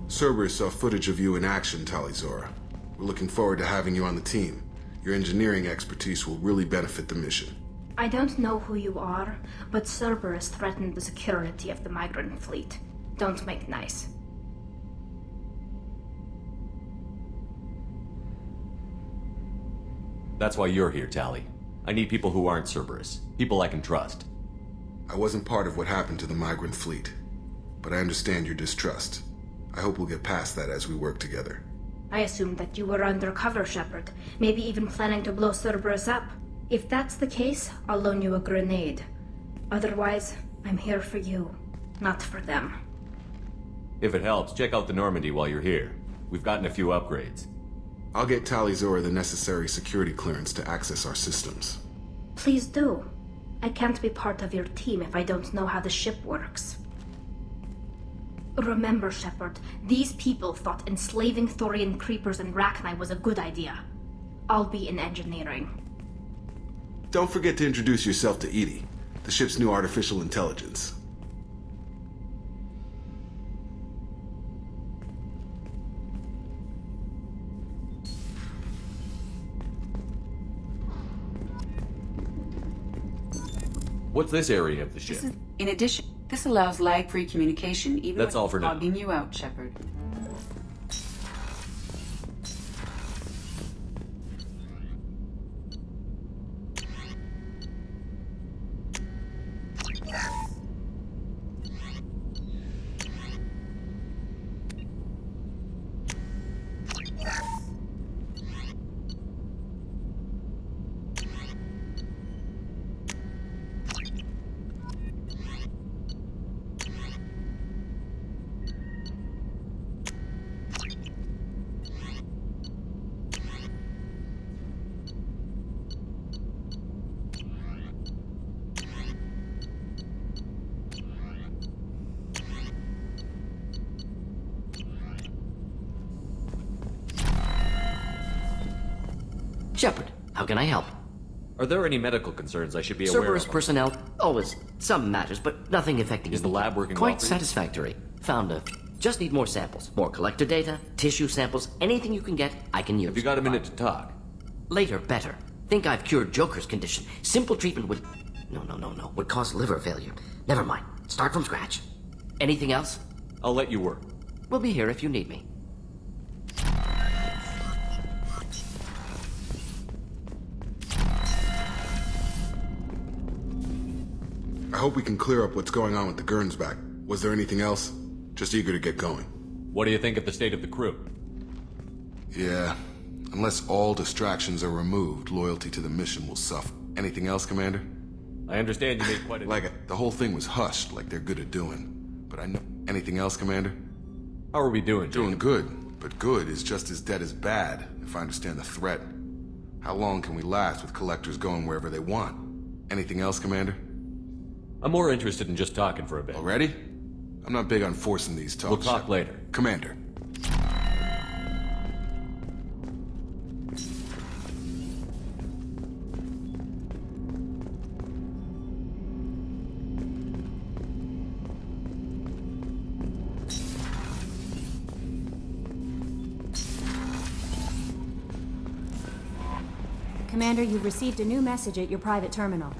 Speaker 13: Cerberus saw footage of you in action, Talizora. We're looking forward to having you on the team. Your engineering expertise will really benefit the mission.
Speaker 1: I don't know who you are, but Cerberus threatened the security of the migrant fleet. Don't make nice.
Speaker 2: That's why you're here, Tali. I need people who aren't Cerberus. People I can trust.
Speaker 13: I wasn't part of what happened to the migrant fleet, but I understand your distrust. I hope we'll get past that as we work together.
Speaker 1: I assumed that you were undercover, Shepard. Maybe even planning to blow Cerberus up. If that's the case, I'll loan you a grenade. Otherwise, I'm here for you, not for them.
Speaker 2: If it helps, check out the Normandy while you're here. We've gotten a few upgrades.
Speaker 13: I'll get Talizora the necessary security clearance to access our systems.
Speaker 1: Please do. I can't be part of your team if I don't know how the ship works. Remember, Shepard, these people thought enslaving Thorian creepers and Rachni was a good idea. I'll be in engineering.
Speaker 13: Don't forget to introduce yourself to Edie, the ship's new artificial intelligence.
Speaker 2: What's this area of the ship?
Speaker 12: In addition, this allows lag-free communication even
Speaker 2: That's all for now.
Speaker 12: logging you out, Shepard.
Speaker 14: Shepard, how can I help?
Speaker 2: Are there any medical concerns I should be aware
Speaker 14: Cerberus
Speaker 2: of?
Speaker 14: personnel, always some matters, but nothing affecting
Speaker 2: Is the lab working
Speaker 14: quite
Speaker 2: well for you?
Speaker 14: satisfactory. Found a. Just need more samples, more collector data, tissue samples, anything you can get, I can use.
Speaker 2: Have you got a minute to talk?
Speaker 14: Later, better. Think I've cured Joker's condition. Simple treatment would. No. Would cause liver failure. Never mind. Start from scratch. Anything else?
Speaker 2: I'll let you work.
Speaker 14: We'll be here if you need me.
Speaker 13: I hope we can clear up what's going on with the Gernsback. Was there anything else? Just eager to get going.
Speaker 2: What do you think of the state of the crew?
Speaker 13: Yeah. Unless all distractions are removed, loyalty to the mission will suffer. Anything else, Commander?
Speaker 2: I understand you made quite a...
Speaker 13: The whole thing was hushed, like they're good at doing. But I know... Anything else, Commander?
Speaker 2: How are we doing,
Speaker 13: Doing
Speaker 2: Jacob?
Speaker 13: good. But good is just as dead as bad, if I understand the threat. How long can we last with collectors going wherever they want? Anything else, Commander?
Speaker 2: I'm more interested in just talking for a bit.
Speaker 13: Already? I'm not big on forcing these talks.
Speaker 2: We'll talk later.
Speaker 13: Commander.
Speaker 15: Commander, you've received a new message at your private terminal.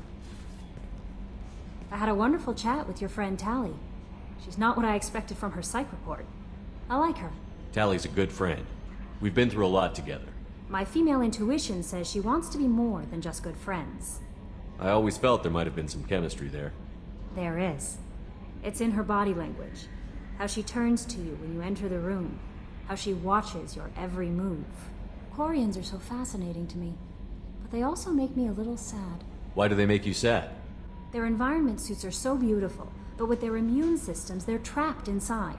Speaker 15: I had a wonderful chat with your friend Tally. She's not what I expected from her psych report. I like her.
Speaker 2: Tally's a good friend. We've been through a lot together.
Speaker 15: My female intuition says she wants to be more than just good friends.
Speaker 2: I always felt there might have been some chemistry there.
Speaker 15: There is. It's in her body language. How she turns to you when you enter the room. How she watches your every move. Quarians are so fascinating to me, but they also make me a little sad.
Speaker 2: Why do they make you sad?
Speaker 15: Their environment suits are so beautiful, but with their immune systems, they're trapped inside.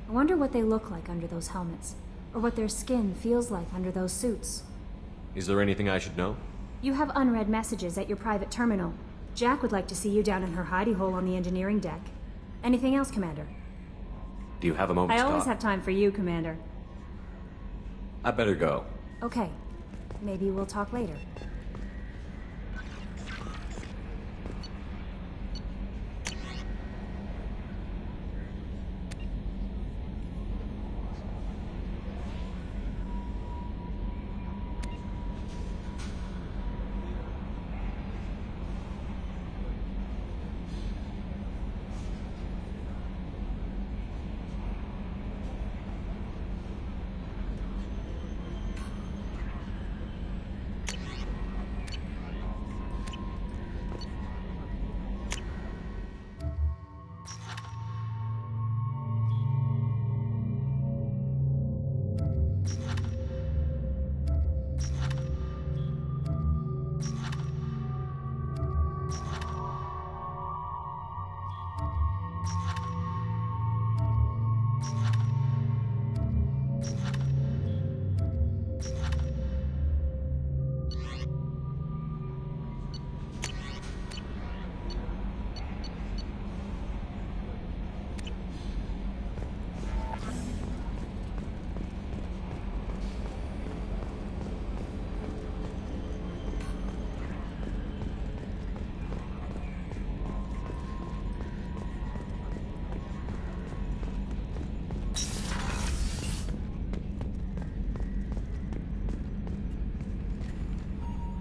Speaker 15: I wonder what they look like under those helmets, or what their skin feels like under those suits.
Speaker 2: Is there anything I should know?
Speaker 15: You have unread messages at your private terminal. Jack would like to see you down in her hidey hole on the engineering deck. Anything else, Commander?
Speaker 2: Do you have a moment
Speaker 15: I
Speaker 2: to
Speaker 15: always
Speaker 2: talk?
Speaker 15: have time for you, Commander.
Speaker 2: I better go.
Speaker 15: Okay. Maybe we'll talk later.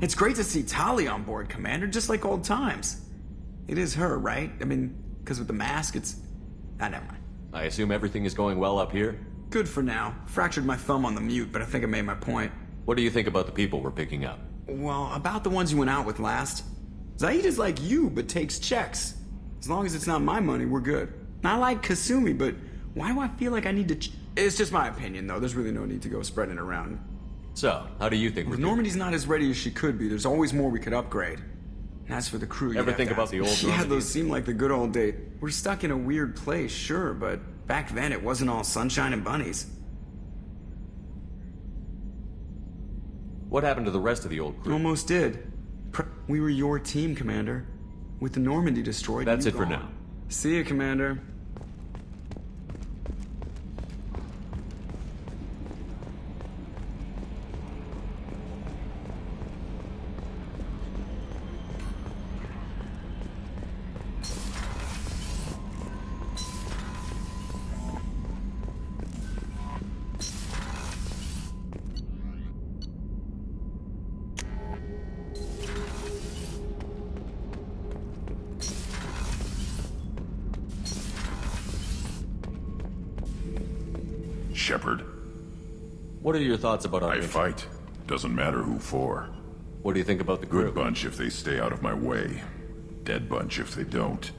Speaker 4: It's great to see Tali on board, Commander, just like old times. It is her, right? I mean, because with the mask, it's... never mind.
Speaker 2: I assume everything is going well up here?
Speaker 4: Good for now. Fractured my thumb on the mute, but I think I made my point.
Speaker 2: What do you think about the people we're picking up?
Speaker 4: Well, about the ones you went out with last. Zaid is like you, but takes checks. As long as it's not my money, we're good. I like Kasumi, but why do I feel like I need to... It's just my opinion, though. There's really no need to go spreading it around.
Speaker 2: So, how do you think we're doing?
Speaker 4: Normandy's not as ready as she could be. There's always more we could upgrade. And as for the crew,
Speaker 2: Ever think about the old
Speaker 4: Yeah,
Speaker 2: Normandy?
Speaker 4: those seem like the good old days. We're stuck in a weird place, sure, but back then it wasn't all sunshine and bunnies.
Speaker 2: What happened to the rest of the old crew?
Speaker 4: Almost did. We were your team, Commander. With the Normandy destroyed,
Speaker 2: That's
Speaker 4: you
Speaker 2: it for
Speaker 4: gone.
Speaker 2: now.
Speaker 4: See you, Commander.
Speaker 8: Shepard.
Speaker 2: What are your thoughts about our
Speaker 8: I
Speaker 2: mission?
Speaker 8: fight. Doesn't matter who for.
Speaker 2: What do you think about the crew?
Speaker 8: Good bunch if they stay out of my way. Dead bunch if they don't.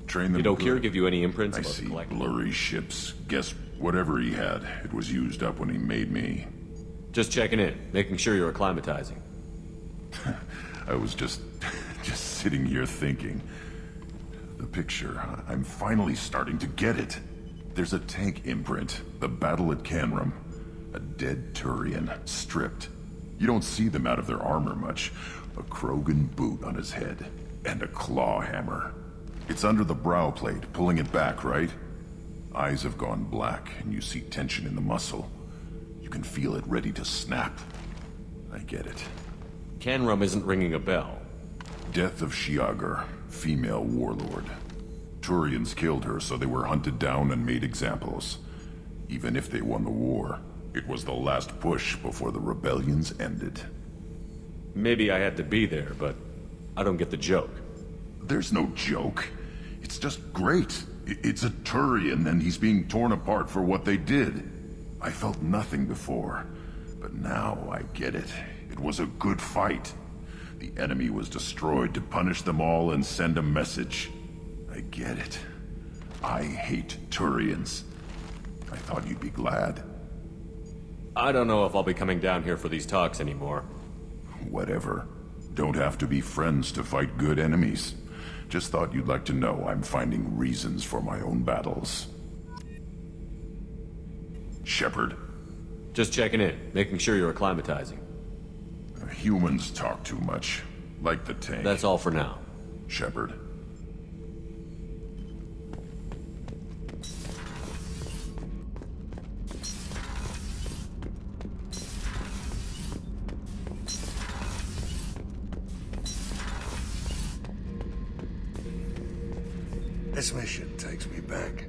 Speaker 8: Train them
Speaker 2: Did O'Keefe
Speaker 8: good.
Speaker 2: give you any imprints
Speaker 8: I
Speaker 2: about the
Speaker 8: see
Speaker 2: collector?
Speaker 8: blurry ships. Guess whatever he had, it was used up when he made me.
Speaker 2: Just checking in, making sure you're acclimatizing.
Speaker 8: I was just sitting here thinking. The picture, I'm finally starting to get it. There's a tank imprint, the battle at Canrum. A dead Turian, stripped. You don't see them out of their armor much. A Krogan boot on his head, and a claw hammer. It's under the brow plate, pulling it back, right? Eyes have gone black, and you see tension in the muscle. You can feel it ready to snap. I get it.
Speaker 2: Canrum isn't ringing a bell.
Speaker 8: Death of Shiagar, female warlord. Turians killed her, so they were hunted down and made examples. Even if they won the war, it was the last push before the rebellions ended.
Speaker 2: Maybe I had to be there, but I don't get the joke.
Speaker 8: There's no joke. It's just great. It's a Turian, and he's being torn apart for what they did. I felt nothing before, but now I get it. It was a good fight. The enemy was destroyed to punish them all and send a message. I get it. I hate Turians. I thought you'd be glad.
Speaker 2: I don't know if I'll be coming down here for these talks anymore.
Speaker 8: Whatever. Don't have to be friends to fight good enemies. Just thought you'd like to know I'm finding reasons for my own battles. Shepard.
Speaker 2: Just checking in, making sure you're acclimatizing.
Speaker 8: Humans talk too much. Like the tank.
Speaker 2: That's all for now.
Speaker 8: Shepard.
Speaker 17: This mission takes me back.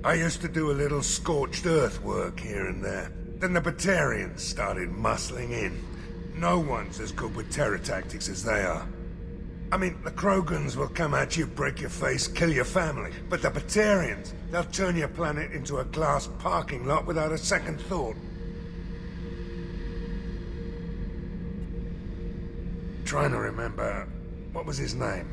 Speaker 17: I used to do a little scorched earth work here and there. Then the Batarians started muscling in. No one's as good with terror tactics as they are. I mean, the Krogans will come at you, break your face, kill your family. But the Batarians, they'll turn your planet into a glass parking lot without a second thought. Trying to remember, what was his name?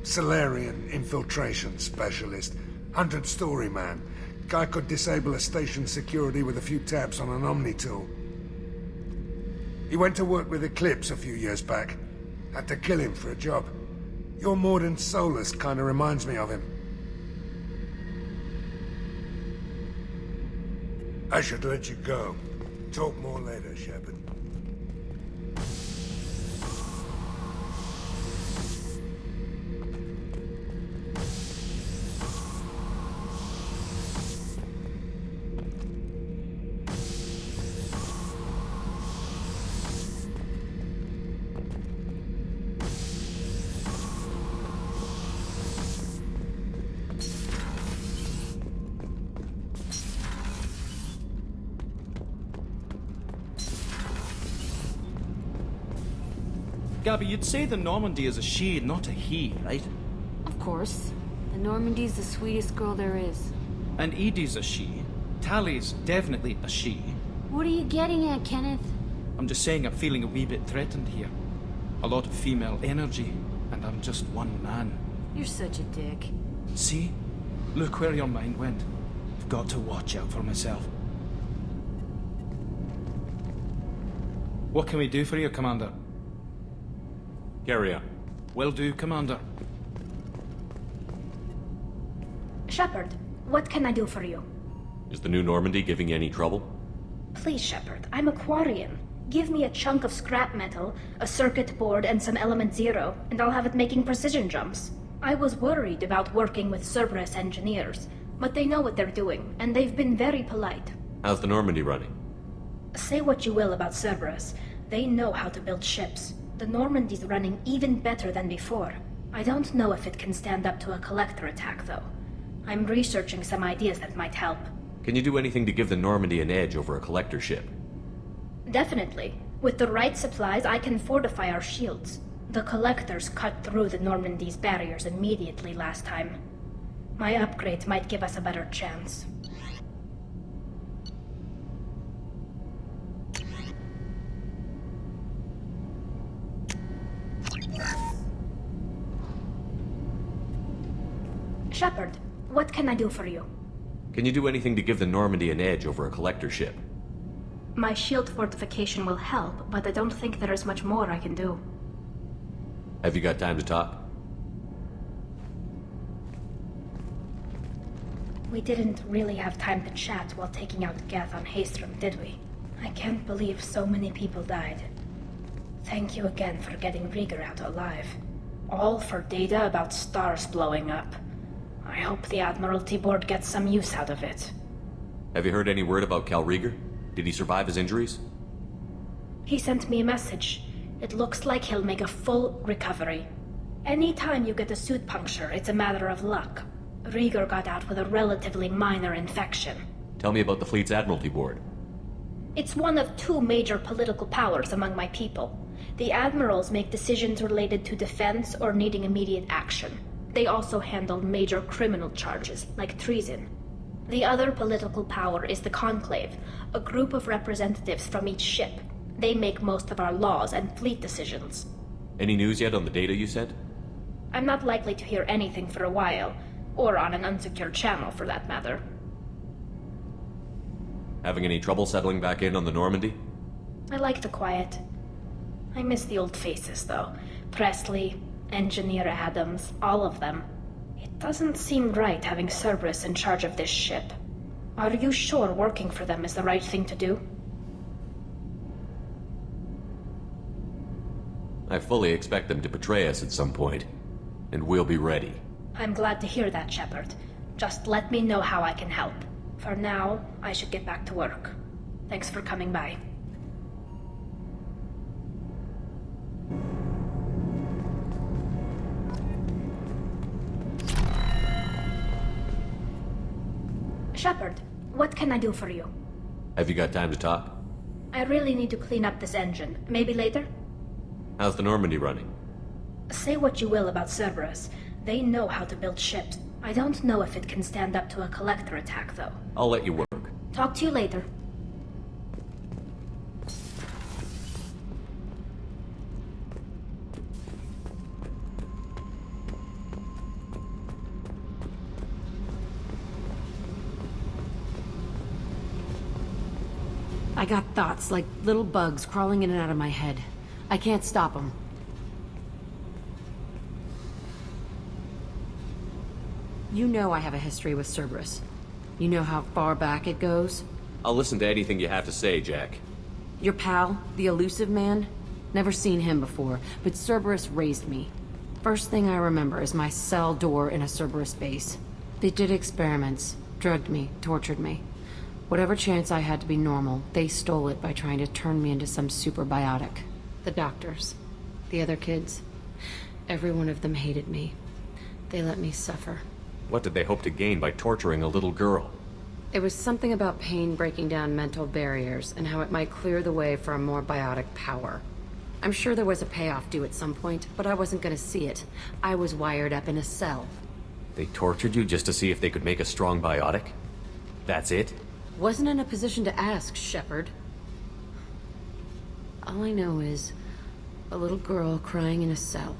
Speaker 17: Solarian infiltration specialist. 100-story man. Guy could disable a station security with a few taps on an Omni tool. He went to work with Eclipse a few years back. Had to kill him for a job. Your Mordin Solus kind of reminds me of him. I should let you go. Talk more later, Shepard.
Speaker 6: Gabby, you'd say the Normandy is a she, not a he, right?
Speaker 18: Of course. The Normandy's the sweetest girl there is.
Speaker 6: And Edie's a she. Tally's definitely a she.
Speaker 18: What are you getting at, Kenneth?
Speaker 6: I'm just saying I'm feeling a wee bit threatened here. A lot of female energy, and I'm just one man.
Speaker 18: You're such a dick.
Speaker 6: See? Look where your mind went. I've got to watch out for myself. What can we do for you, Commander?
Speaker 2: Carry on.
Speaker 6: Will do, Commander.
Speaker 15: Shepard, what can I do for you?
Speaker 2: Is the new Normandy giving you any trouble?
Speaker 15: Please, Shepard, I'm a Quarian. Give me a chunk of scrap metal, a circuit board, and some element zero, and I'll have it making precision jumps. I was worried about working with Cerberus engineers, but they know what they're doing, and they've been very polite.
Speaker 2: How's the Normandy running?
Speaker 15: Say what you will about Cerberus, they know how to build ships. The Normandy's running even better than before. I don't know if it can stand up to a collector attack, though. I'm researching some ideas that might help.
Speaker 2: Can you do anything to give the Normandy an edge over a collector ship?
Speaker 15: Definitely. With the right supplies, I can fortify our shields. The collectors cut through the Normandy's barriers immediately last time. My upgrade might give us a better chance. Shepard, what can I do for you?
Speaker 2: Can you do anything to give the Normandy an edge over a collector ship?
Speaker 15: My shield fortification will help, but I don't think there is much more I can do.
Speaker 2: Have you got time to talk?
Speaker 15: We didn't really have time to chat while taking out Geth on Haestrom, did we? I can't believe so many people died. Thank you again for getting Rieger out alive. All for data about stars blowing up. I hope the Admiralty Board gets some use out of it.
Speaker 2: Have you heard any word about Cal Rieger? Did he survive his injuries?
Speaker 15: He sent me a message. It looks like he'll make a full recovery. Anytime you get a suit puncture, it's a matter of luck. Rieger got out with a relatively minor infection.
Speaker 2: Tell me about the fleet's Admiralty Board.
Speaker 15: It's one of two major political powers among my people. The admirals make decisions related to defense or needing immediate action. They also handle major criminal charges, like treason. The other political power is the Conclave, a group of representatives from each ship. They make most of our laws and fleet decisions.
Speaker 2: Any news yet on the data you sent?
Speaker 15: I'm not likely to hear anything for a while, or on an unsecured channel for that matter.
Speaker 2: Having any trouble settling back in on the Normandy?
Speaker 15: I like the quiet. I miss the old faces, though. Presley, Engineer Adams, all of them. It doesn't seem right having Cerberus in charge of this ship. Are you sure working for them is the right thing to do?
Speaker 2: I fully expect them to betray us at some point, and we'll be ready.
Speaker 15: I'm glad to hear that, Shepard. Just let me know how I can help. For now, I should get back to work. Thanks for coming by. Shepard, what can I do for you?
Speaker 2: Have you got time to talk?
Speaker 15: I really need to clean up this engine. Maybe later?
Speaker 2: How's the Normandy running?
Speaker 15: Say what you will about Cerberus. They know how to build ships. I don't know if it can stand up to a collector attack, though.
Speaker 2: I'll let you work.
Speaker 15: Talk to you later.
Speaker 18: I got thoughts like little bugs crawling in and out of my head. I can't stop them. You know I have a history with Cerberus. You know how far back it goes?
Speaker 2: I'll listen to anything you have to say, Jack.
Speaker 18: Your pal, the elusive man? Never seen him before, but Cerberus raised me. First thing I remember is my cell door in a Cerberus base. They did experiments, drugged me, tortured me. Whatever chance I had to be normal, they stole it by trying to turn me into some superbiotic. The doctors, the other kids, every one of them hated me. They let me suffer.
Speaker 2: What did they hope to gain by torturing a little girl?
Speaker 18: It was something about pain breaking down mental barriers and how it might clear the way for a more biotic power. I'm sure there was a payoff due at some point, but I wasn't gonna see it. I was wired up in a cell.
Speaker 2: They tortured you just to see if they could make a strong biotic? That's it?
Speaker 18: Wasn't in a position to ask, Shepard. All I know is a little girl crying in a cell,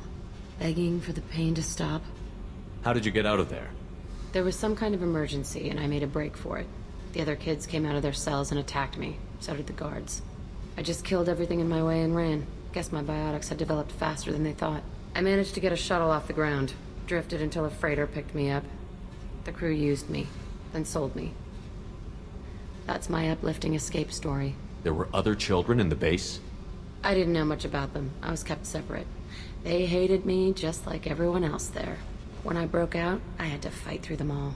Speaker 18: begging for the pain to stop.
Speaker 2: How did you get out of there?
Speaker 18: There was some kind of emergency, and I made a break for it. The other kids came out of their cells and attacked me. So did the guards. I just killed everything in my way and ran. Guess my biotics had developed faster than they thought. I managed to get a shuttle off the ground. Drifted until a freighter picked me up. The crew used me, then sold me. That's my uplifting escape story.
Speaker 2: There were other children in the base?
Speaker 18: I didn't know much about them. I was kept separate. They hated me just like everyone else there. When I broke out, I had to fight through them all.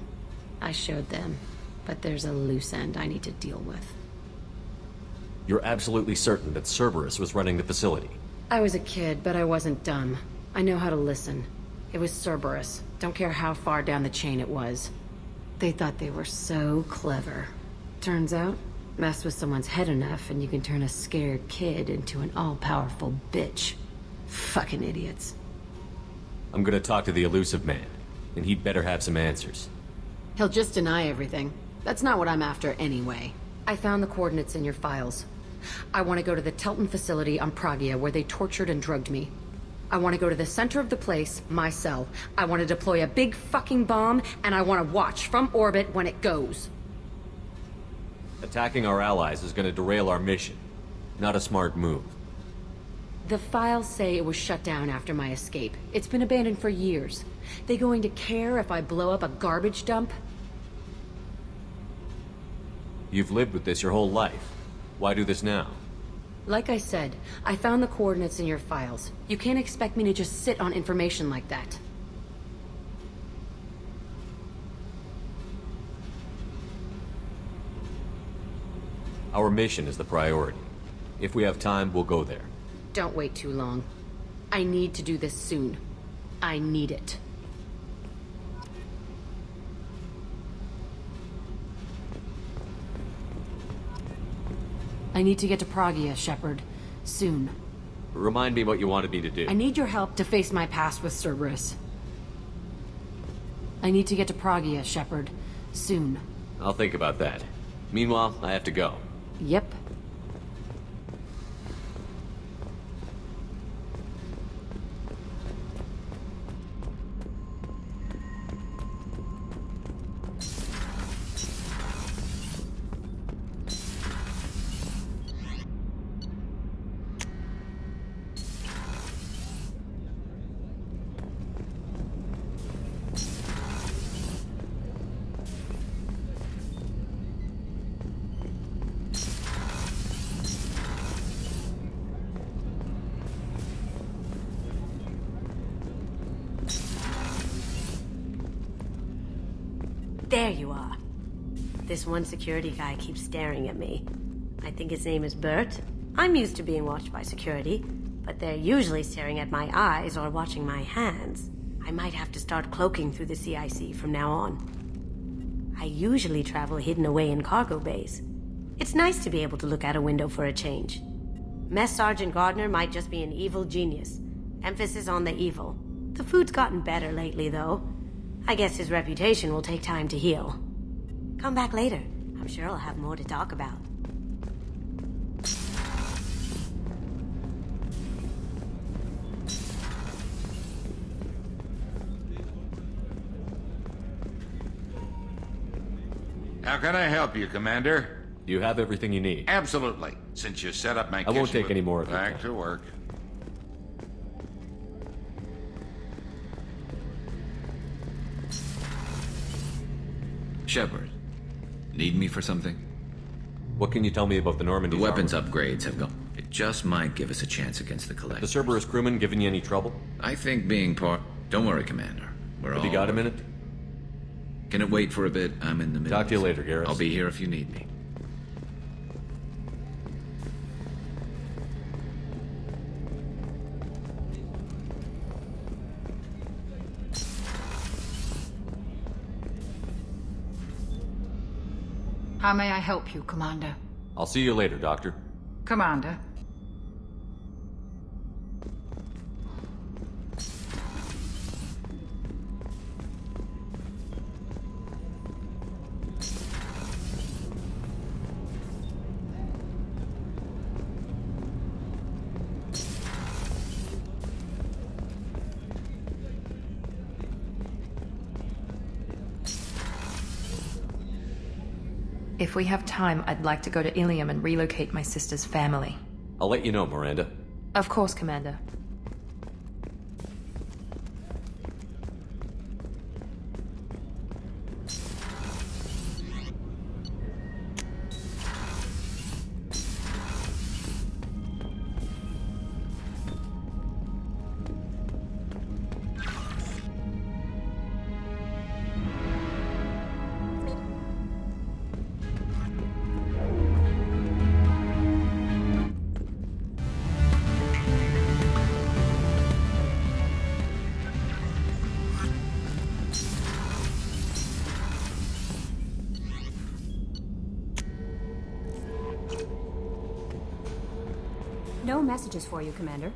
Speaker 18: I showed them, but there's a loose end I need to deal with.
Speaker 2: You're absolutely certain that Cerberus was running the facility?
Speaker 18: I was a kid, but I wasn't dumb. I know how to listen. It was Cerberus. Don't care how far down the chain it was. They thought they were so clever. Turns out, mess with someone's head enough and you can turn a scared kid into an all-powerful bitch. Fucking idiots.
Speaker 2: I'm gonna talk to the elusive man, and he'd better have some answers.
Speaker 18: He'll just deny everything. That's not what I'm after anyway. I found the coordinates in your files. I want to go to the Telton facility on Pragia where they tortured and drugged me. I want to go to the center of the place, my cell. I want to deploy a big fucking bomb, and I want to watch from orbit when it goes.
Speaker 2: Attacking our allies is gonna derail our mission. Not a smart move.
Speaker 18: The files say it was shut down after my escape. It's been abandoned for years. They going to care if I blow up a garbage dump?
Speaker 2: You've lived with this your whole life. Why do this now?
Speaker 18: Like I said, I found the coordinates in your files. You can't expect me to just sit on information like that.
Speaker 2: Our mission is the priority. If we have time, we'll go there.
Speaker 18: Don't wait too long. I need to do this soon. I need it. I need to get to Pragia, Shepard. Soon.
Speaker 2: Remind me what you wanted me to do.
Speaker 18: I need your help to face my past with Cerberus. I need to get to Pragia, Shepard. Soon.
Speaker 2: I'll think about that. Meanwhile, I have to go.
Speaker 18: Yep.
Speaker 20: There you are. This one security guy keeps staring at me. I think his name is Bert. I'm used to being watched by security, but they're usually staring at my eyes or watching my hands. I might have to start cloaking through the CIC from now on. I usually travel hidden away in cargo bays. It's nice to be able to look out a window for a change. Mess Sergeant Gardner might just be an evil genius. Emphasis on the evil. The food's gotten better lately, though. I guess his reputation will take time to heal. Come back later. I'm sure I'll have more to talk about.
Speaker 16: How can I help you, Commander?
Speaker 2: You have everything you need.
Speaker 16: Absolutely. Since you set up my
Speaker 2: I won't take any more of it.
Speaker 16: Back to work.
Speaker 10: Shepard, need me for something?
Speaker 2: What can you tell me about the Normandy?
Speaker 10: The weapons upgrades have gone. It just might give us a chance against the Collectors.
Speaker 2: The Cerberus crewman giving you any trouble?
Speaker 10: I think being part... Don't worry, Commander.
Speaker 2: Have you got a minute?
Speaker 10: Can it wait for a bit? I'm in the middle.
Speaker 2: Talk to you later, Garrus.
Speaker 10: I'll be here if you need me.
Speaker 23: How may I help you, Commander?
Speaker 2: I'll see you later, Doctor.
Speaker 23: Commander.
Speaker 24: If we have time, I'd like to go to Ilium and relocate my sister's family.
Speaker 2: I'll let you know, Miranda.
Speaker 24: Of course, Commander.
Speaker 15: No messages for you, Commander.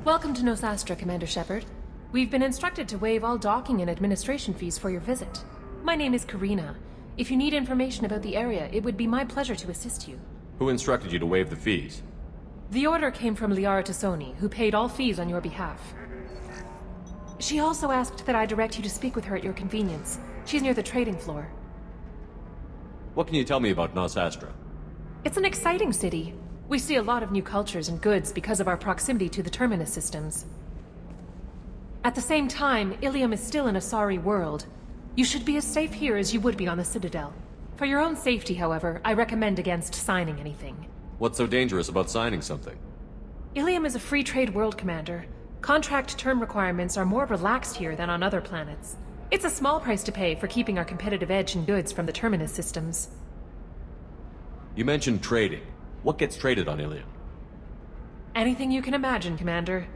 Speaker 3: Welcome to Nosastra, Commander Shepard. We've been instructed to waive all docking and administration fees for your visit. My name is Karina. If you need information about the area, it would be my pleasure to assist you.
Speaker 2: Who instructed you to waive the fees?
Speaker 3: The order came from Liara Tassoni, who paid all fees on your behalf. She also asked that I direct you to speak with her at your convenience. She's near the trading floor.
Speaker 2: What can you tell me about Nosastra?
Speaker 3: It's an exciting city. We see a lot of new cultures and goods because of our proximity to the Terminus systems. At the same time, Ilium is still an Asari world. You should be as safe here as you would be on the Citadel. For your own safety, however, I recommend against signing anything.
Speaker 2: What's so dangerous about signing something?
Speaker 3: Ilium is a free trade world, Commander. Contract term requirements are more relaxed here than on other planets. It's a small price to pay for keeping our competitive edge in goods from the Terminus systems.
Speaker 2: You mentioned trading. What gets traded on Ilium?
Speaker 3: Anything you can imagine, Commander.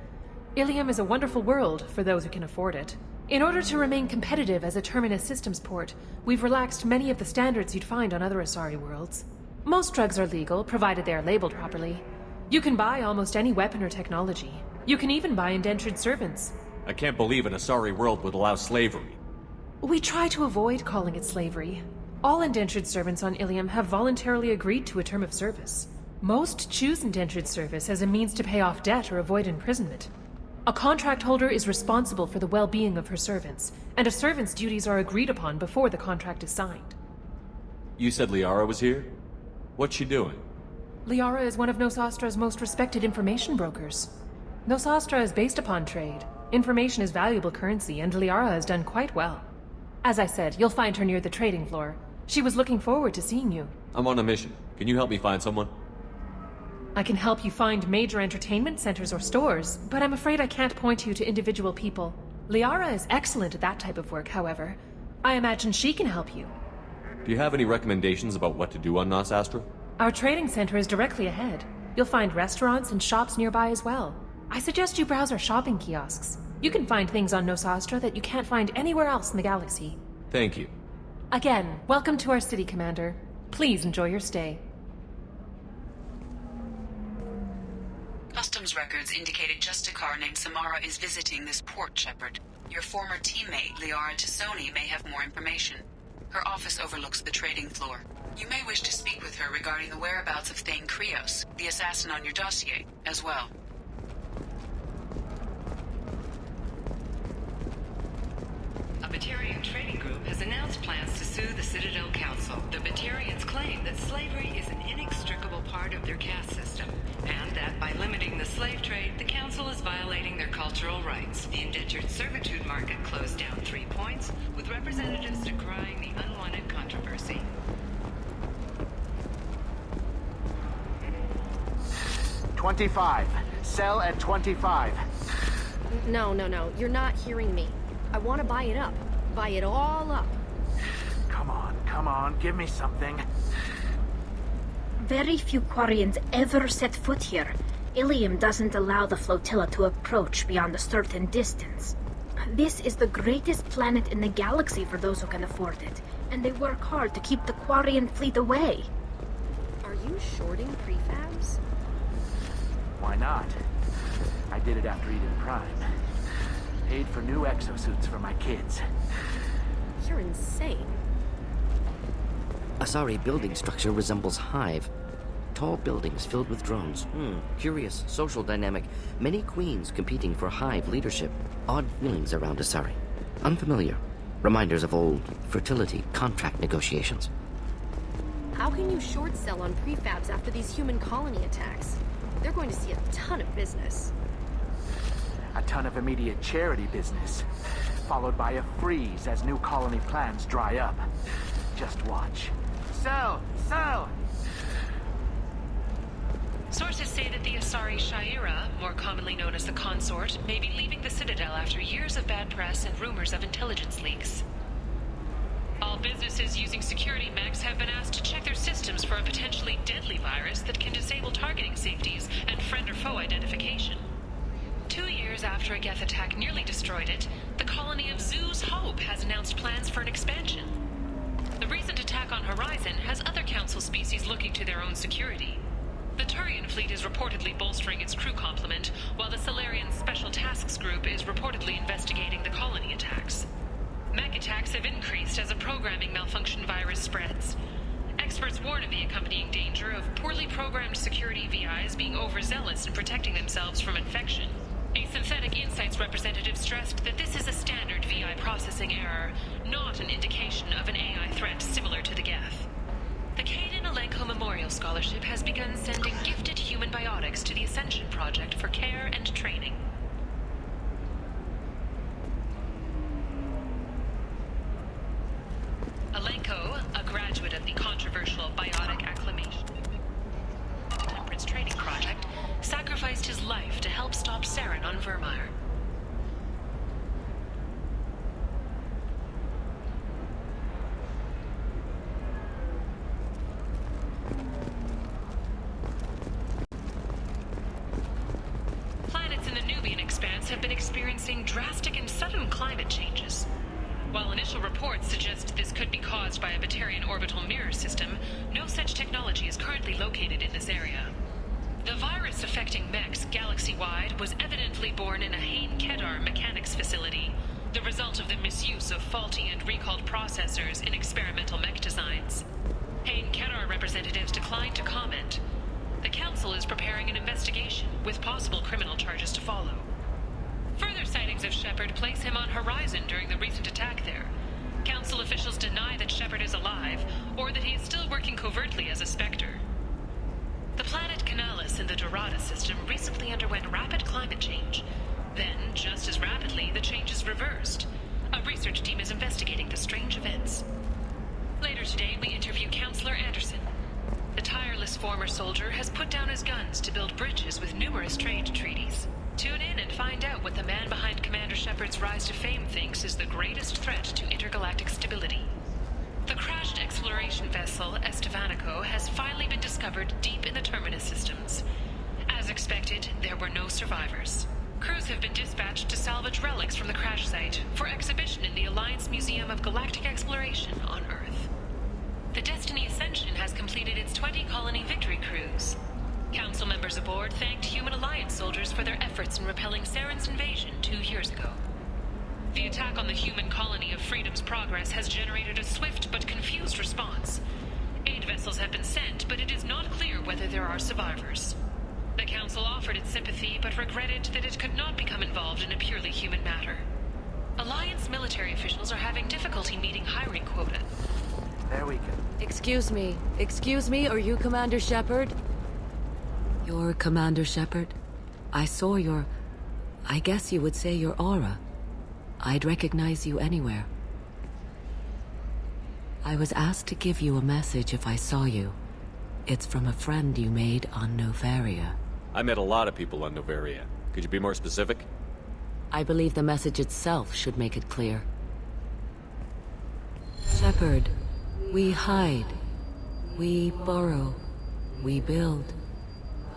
Speaker 3: Ilium is a wonderful world for those who can afford it. In order to remain competitive as a Terminus systems port, we've relaxed many of the standards you'd find on other Asari worlds. Most drugs are legal, provided they are labeled properly. You can buy almost any weapon or technology. You can even buy indentured servants.
Speaker 2: I can't believe an Asari world would allow slavery.
Speaker 3: We try to avoid calling it slavery. All indentured servants on Ilium have voluntarily agreed to a term of service. Most choose indentured service as a means to pay off debt or avoid imprisonment. A contract holder is responsible for the well-being of her servants, and a servant's duties are agreed upon before the contract is signed.
Speaker 2: You said Liara was here? What's she doing?
Speaker 3: Liara is one of Nosastra's most respected information brokers. Nosastra is based upon trade. Information is valuable currency, and Liara has done quite well. As I said, you'll find her near the trading floor. She was looking forward to seeing you.
Speaker 2: I'm on a mission. Can you help me find someone?
Speaker 3: I can help you find major entertainment centers or stores, but I'm afraid I can't point you to individual people. Liara is excellent at that type of work, however. I imagine she can help you.
Speaker 2: Do you have any recommendations about what to do on Nosastra?
Speaker 3: Our trading center is directly ahead. You'll find restaurants and shops nearby as well. I suggest you browse our shopping kiosks. You can find things on Nosastra that you can't find anywhere else in the galaxy.
Speaker 2: Thank you.
Speaker 3: Again, welcome to our city, Commander. Please enjoy your stay.
Speaker 12: Customs records indicated just a car named Samara is visiting this port, Shepard. Your former teammate, Liara Tassoni, may have more information. Her office overlooks the trading floor. You may wish to speak with her regarding the whereabouts of Thane Krios, the assassin on your dossier, as well.
Speaker 19: A Batarian trading group has announced plans to sue the Citadel Council. The Batarians claim that slavery is an inextricable part of their caste system, and that by limiting the slave trade, the Council is violating their cultural rights. The indentured servitude market closed down 3 points, with representatives decrying the unwanted controversy.
Speaker 21: $25. Sell at $25.
Speaker 7: No. You're not hearing me. I want to buy it up. Buy it all up.
Speaker 21: Come on. Give me something.
Speaker 15: Very few Quarians ever set foot here. Ilium doesn't allow the flotilla to approach beyond a certain distance. This is the greatest planet in the galaxy for those who can afford it, and they work hard to keep the Quarian fleet away.
Speaker 7: Are you shorting prefabs?
Speaker 21: Why not? I did it after Eden Prime. Paid for new exosuits for my kids.
Speaker 7: You're insane.
Speaker 14: Asari building structure resembles Hive. Tall buildings filled with drones. Curious social dynamic. Many queens competing for Hive leadership. Odd feelings around Asari. Unfamiliar. Reminders of old fertility contract negotiations.
Speaker 7: How can you short sell on prefabs after these human colony attacks? They're going to see a ton of business.
Speaker 21: A ton of immediate charity business, followed by a freeze as new colony plans dry up. Just watch. Sell!
Speaker 3: Sources say that the Asari Shaira, more commonly known as the Consort, may be leaving the Citadel after years of bad press and rumors of intelligence leaks. All businesses using security mechs have been asked to check their systems for a potentially deadly virus that can disable targeting safeties and friend or foe identification. 2 years after a Geth attack nearly destroyed it, the colony of Zoo's Hope has announced plans for an expansion. The recent attack on Horizon has other Council species looking to their own security. The Turian fleet is reportedly bolstering its crew complement, while the Solarian Special Tasks Group is reportedly investigating the colony attacks. Mech attacks have increased as a programming malfunction virus spreads. Experts warn of the accompanying danger of poorly programmed security VIs being overzealous in protecting themselves from infection. A Synthetic Insights representative stressed that this is a standard VI processing error, not an indication of an AI threat similar to the Geth. The Caden Alenko Memorial Scholarship has begun sending gifted human biotics to the Ascension Project for care and training. Alenko, a graduate of the controversial Biotic Acclimation Temperance Training Project, sacrificed his life to help stop Saren on Vermeer. Planets in the Nubian expanse have been experiencing drastic and sudden climate changes. While initial reports suggest this could be caused by a Batarian orbital mirror system, no such technology is currently located in this area. The virus affecting mechs galaxy-wide was evidently born in a Hain Kedar mechanics facility, the result of the misuse of faulty and recalled processors in experimental mech designs. Hain Kedar representatives declined to comment. The Council is preparing an investigation, with possible criminal charges to follow. Further sightings of Shepard place him on Horizon during the recent attack there. Council officials deny that Shepard is alive, or that he is still working covertly as a Spectre. The planet Canalis in the Dorada system recently underwent rapid climate change. Then, just as rapidly, the change is reversed. A research team is investigating the strange events. Later today, we interview Counselor Anderson. The tireless former soldier has put down his guns to build bridges with numerous trade treaties. Tune in and find out what the man behind Commander Shepard's rise to fame thinks is the greatest threat to intergalactic stability. The crashed exploration vessel Estevanico has finally been discovered deep in the Terminus systems. As expected, there were no survivors. Crews have been dispatched to salvage relics from the crash site for exhibition in the Alliance Museum of Galactic Exploration on Earth. The Destiny Ascension has completed its 20-colony victory cruise. Council members aboard thanked Human Alliance soldiers for their efforts in repelling Saren's invasion 2 years ago. The attack on the human colony of Freedom's Progress has generated a swift but confused response. Aid vessels have been sent, but it is not clear whether there are survivors. The Council offered its sympathy, but regretted that it could not become involved in a purely human matter. Alliance military officials are having difficulty meeting hiring quota.
Speaker 21: There we go.
Speaker 5: Excuse me, are you Commander Shepard? You're Commander Shepard? I saw I guess you would say your aura. I'd recognize you anywhere. I was asked to give you a message if I saw you. It's from a friend you made on Novaria.
Speaker 2: I met a lot of people on Novaria. Could you be more specific?
Speaker 5: I believe the message itself should make it clear. Shepard, we hide. We borrow. We build.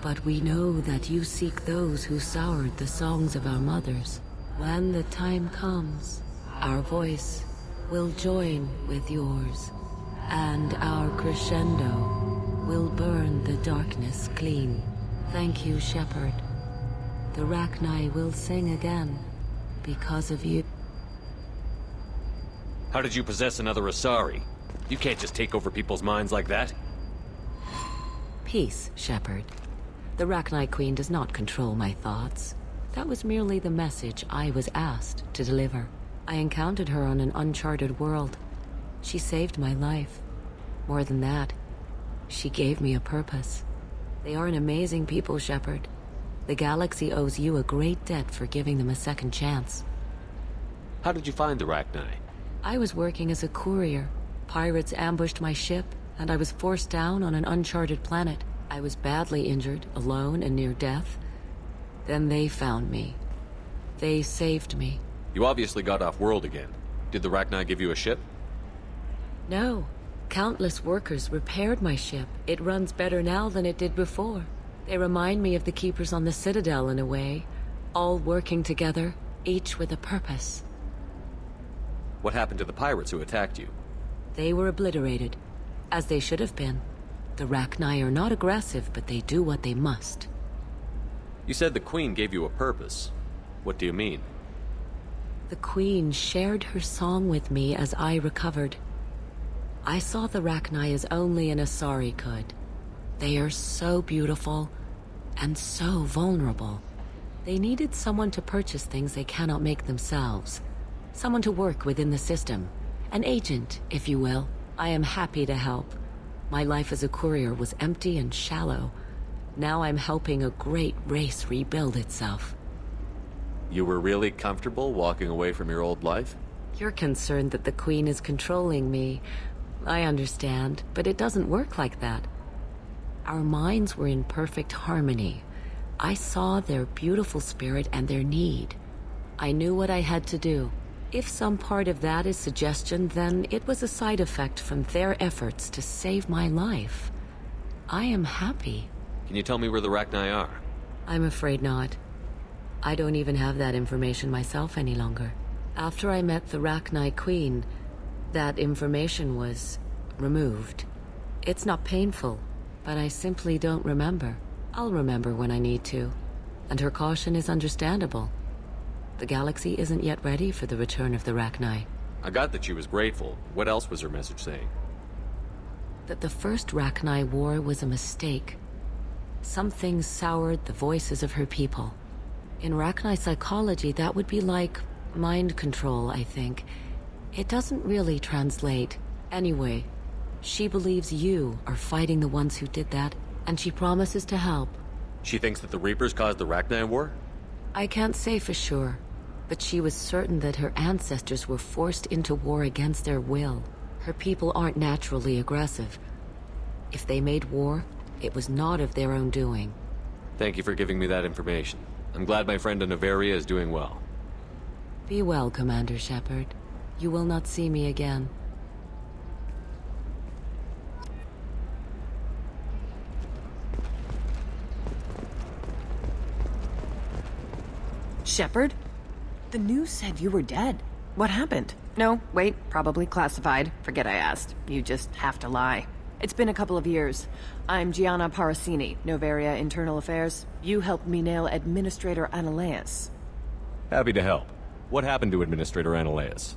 Speaker 5: But we know that you seek those who soured the songs of our mothers. When the time comes, our voice will join with yours, and our crescendo will burn the darkness clean. Thank you, Shepard. The Rachni will sing again, because of you.
Speaker 2: How did you possess another Asari? You can't just take over people's minds like that.
Speaker 5: Peace, Shepard. The Rachni Queen does not control my thoughts. That was merely the message I was asked to deliver. I encountered her on an uncharted world. She saved my life. More than that, she gave me a purpose. They are an amazing people, Shepard. The galaxy owes you a great debt for giving them a second chance.
Speaker 2: How did you find the Rachni?
Speaker 5: I was working as a courier. Pirates ambushed my ship, and I was forced down on an uncharted planet. I was badly injured, alone and near death. Then they found me. They saved me.
Speaker 2: You obviously got off world again. Did the Rachni give you a ship?
Speaker 5: No. Countless workers repaired my ship. It runs better now than it did before. They remind me of the Keepers on the Citadel in a way. All working together, each with a purpose.
Speaker 2: What happened to the pirates who attacked you?
Speaker 5: They were obliterated, as they should have been. The Rachni are not aggressive, but they do what they must.
Speaker 2: You said the Queen gave you a purpose. What do you mean?
Speaker 5: The Queen shared her song with me as I recovered. I saw the Rachni as only an Asari could. They are so beautiful and so vulnerable. They needed someone to purchase things they cannot make themselves. Someone to work within the system. An agent, if you will. I am happy to help. My life as a courier was empty and shallow. Now I'm helping a great race rebuild itself.
Speaker 2: You were really comfortable walking away from your old life?
Speaker 5: You're concerned that the Queen is controlling me. I understand, but it doesn't work like that. Our minds were in perfect harmony. I saw their beautiful spirit and their need. I knew what I had to do. If some part of that is suggestion, then it was a side effect from their efforts to save my life. I am happy.
Speaker 2: Can you tell me where the Rachni are?
Speaker 5: I'm afraid not. I don't even have that information myself any longer. After I met the Rachni Queen, that information was removed. It's not painful, but I simply don't remember. I'll remember when I need to, and her caution is understandable. The galaxy isn't yet ready for the return of the Rachni.
Speaker 2: I got that she was grateful. What else was her message saying?
Speaker 5: That the first Rachni war was a mistake. Something soured the voices of her people. In Rachni psychology, that would be like mind control, I think. It doesn't really translate. Anyway, she believes you are fighting the ones who did that, and she promises to help.
Speaker 2: She thinks that the Reapers caused the Rachni war?
Speaker 5: I can't say for sure, but she was certain that her ancestors were forced into war against their will. Her people aren't naturally aggressive. If they made war, it was not of their own doing.
Speaker 2: Thank you for giving me that information. I'm glad my friend in Noveria is doing well.
Speaker 5: Be well, Commander Shepard. You will not see me again.
Speaker 1: Shepard? The news said you were dead. What happened? No, wait, probably classified. Forget I asked. You just have to lie. It's been a couple of years. I'm Gianna Parasini, Noveria Internal Affairs. You helped me nail Administrator Analeas.
Speaker 2: Happy to help. What happened to Administrator Analeas?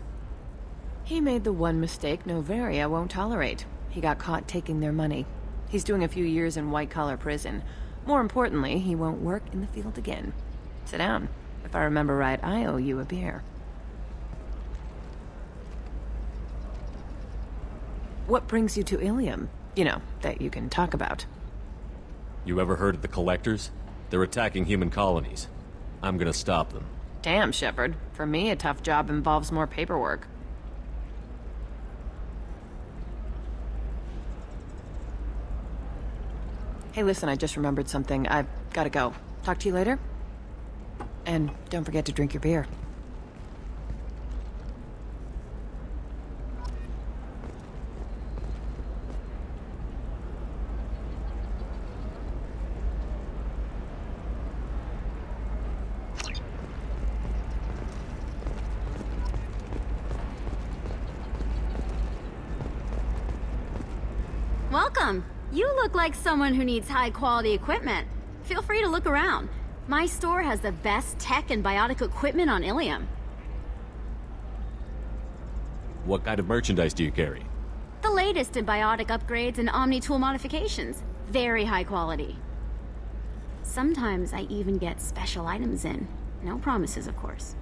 Speaker 1: He made the one mistake Noveria won't tolerate. He got caught taking their money. He's doing a few years in white-collar prison. More importantly, he won't work in the field again. Sit down. If I remember right, I owe you a beer. What brings you to Ilium? You know, that you can talk about.
Speaker 2: You ever heard of the Collectors? They're attacking human colonies. I'm gonna stop them.
Speaker 1: Damn, Shepard. For me, a tough job involves more paperwork. Hey, listen, I just remembered something. I've gotta go. Talk to you later? And don't forget to drink your beer.
Speaker 9: Welcome. You look like someone who needs high-quality equipment. Feel free to look around. My store has the best tech and biotic equipment on Ilium.
Speaker 2: What kind of merchandise do you carry?
Speaker 9: The latest in biotic upgrades and omni-tool modifications. Very high quality. Sometimes I even get special items in. No promises, of course.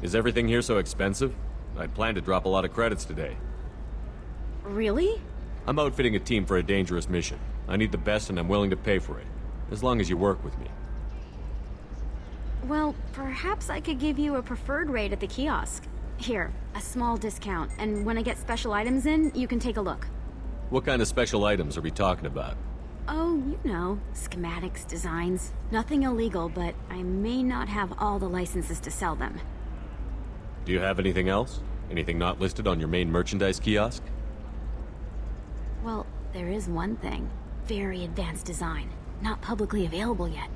Speaker 2: Is everything here so expensive? I'd planned to drop a lot of credits today.
Speaker 9: Really?
Speaker 2: I'm outfitting a team for a dangerous mission. I need the best and I'm willing to pay for it. As long as you work with me.
Speaker 9: Well, perhaps I could give you a preferred rate at the kiosk. Here, a small discount, and when I get special items in, you can take a look.
Speaker 2: What kind of special items are we talking about?
Speaker 9: Oh, you know, schematics, designs. Nothing illegal, but I may not have all the licenses to sell them.
Speaker 2: Do you have anything else? Anything not listed on your main merchandise kiosk?
Speaker 9: Well, there is one thing. Very advanced design. Not publicly available yet.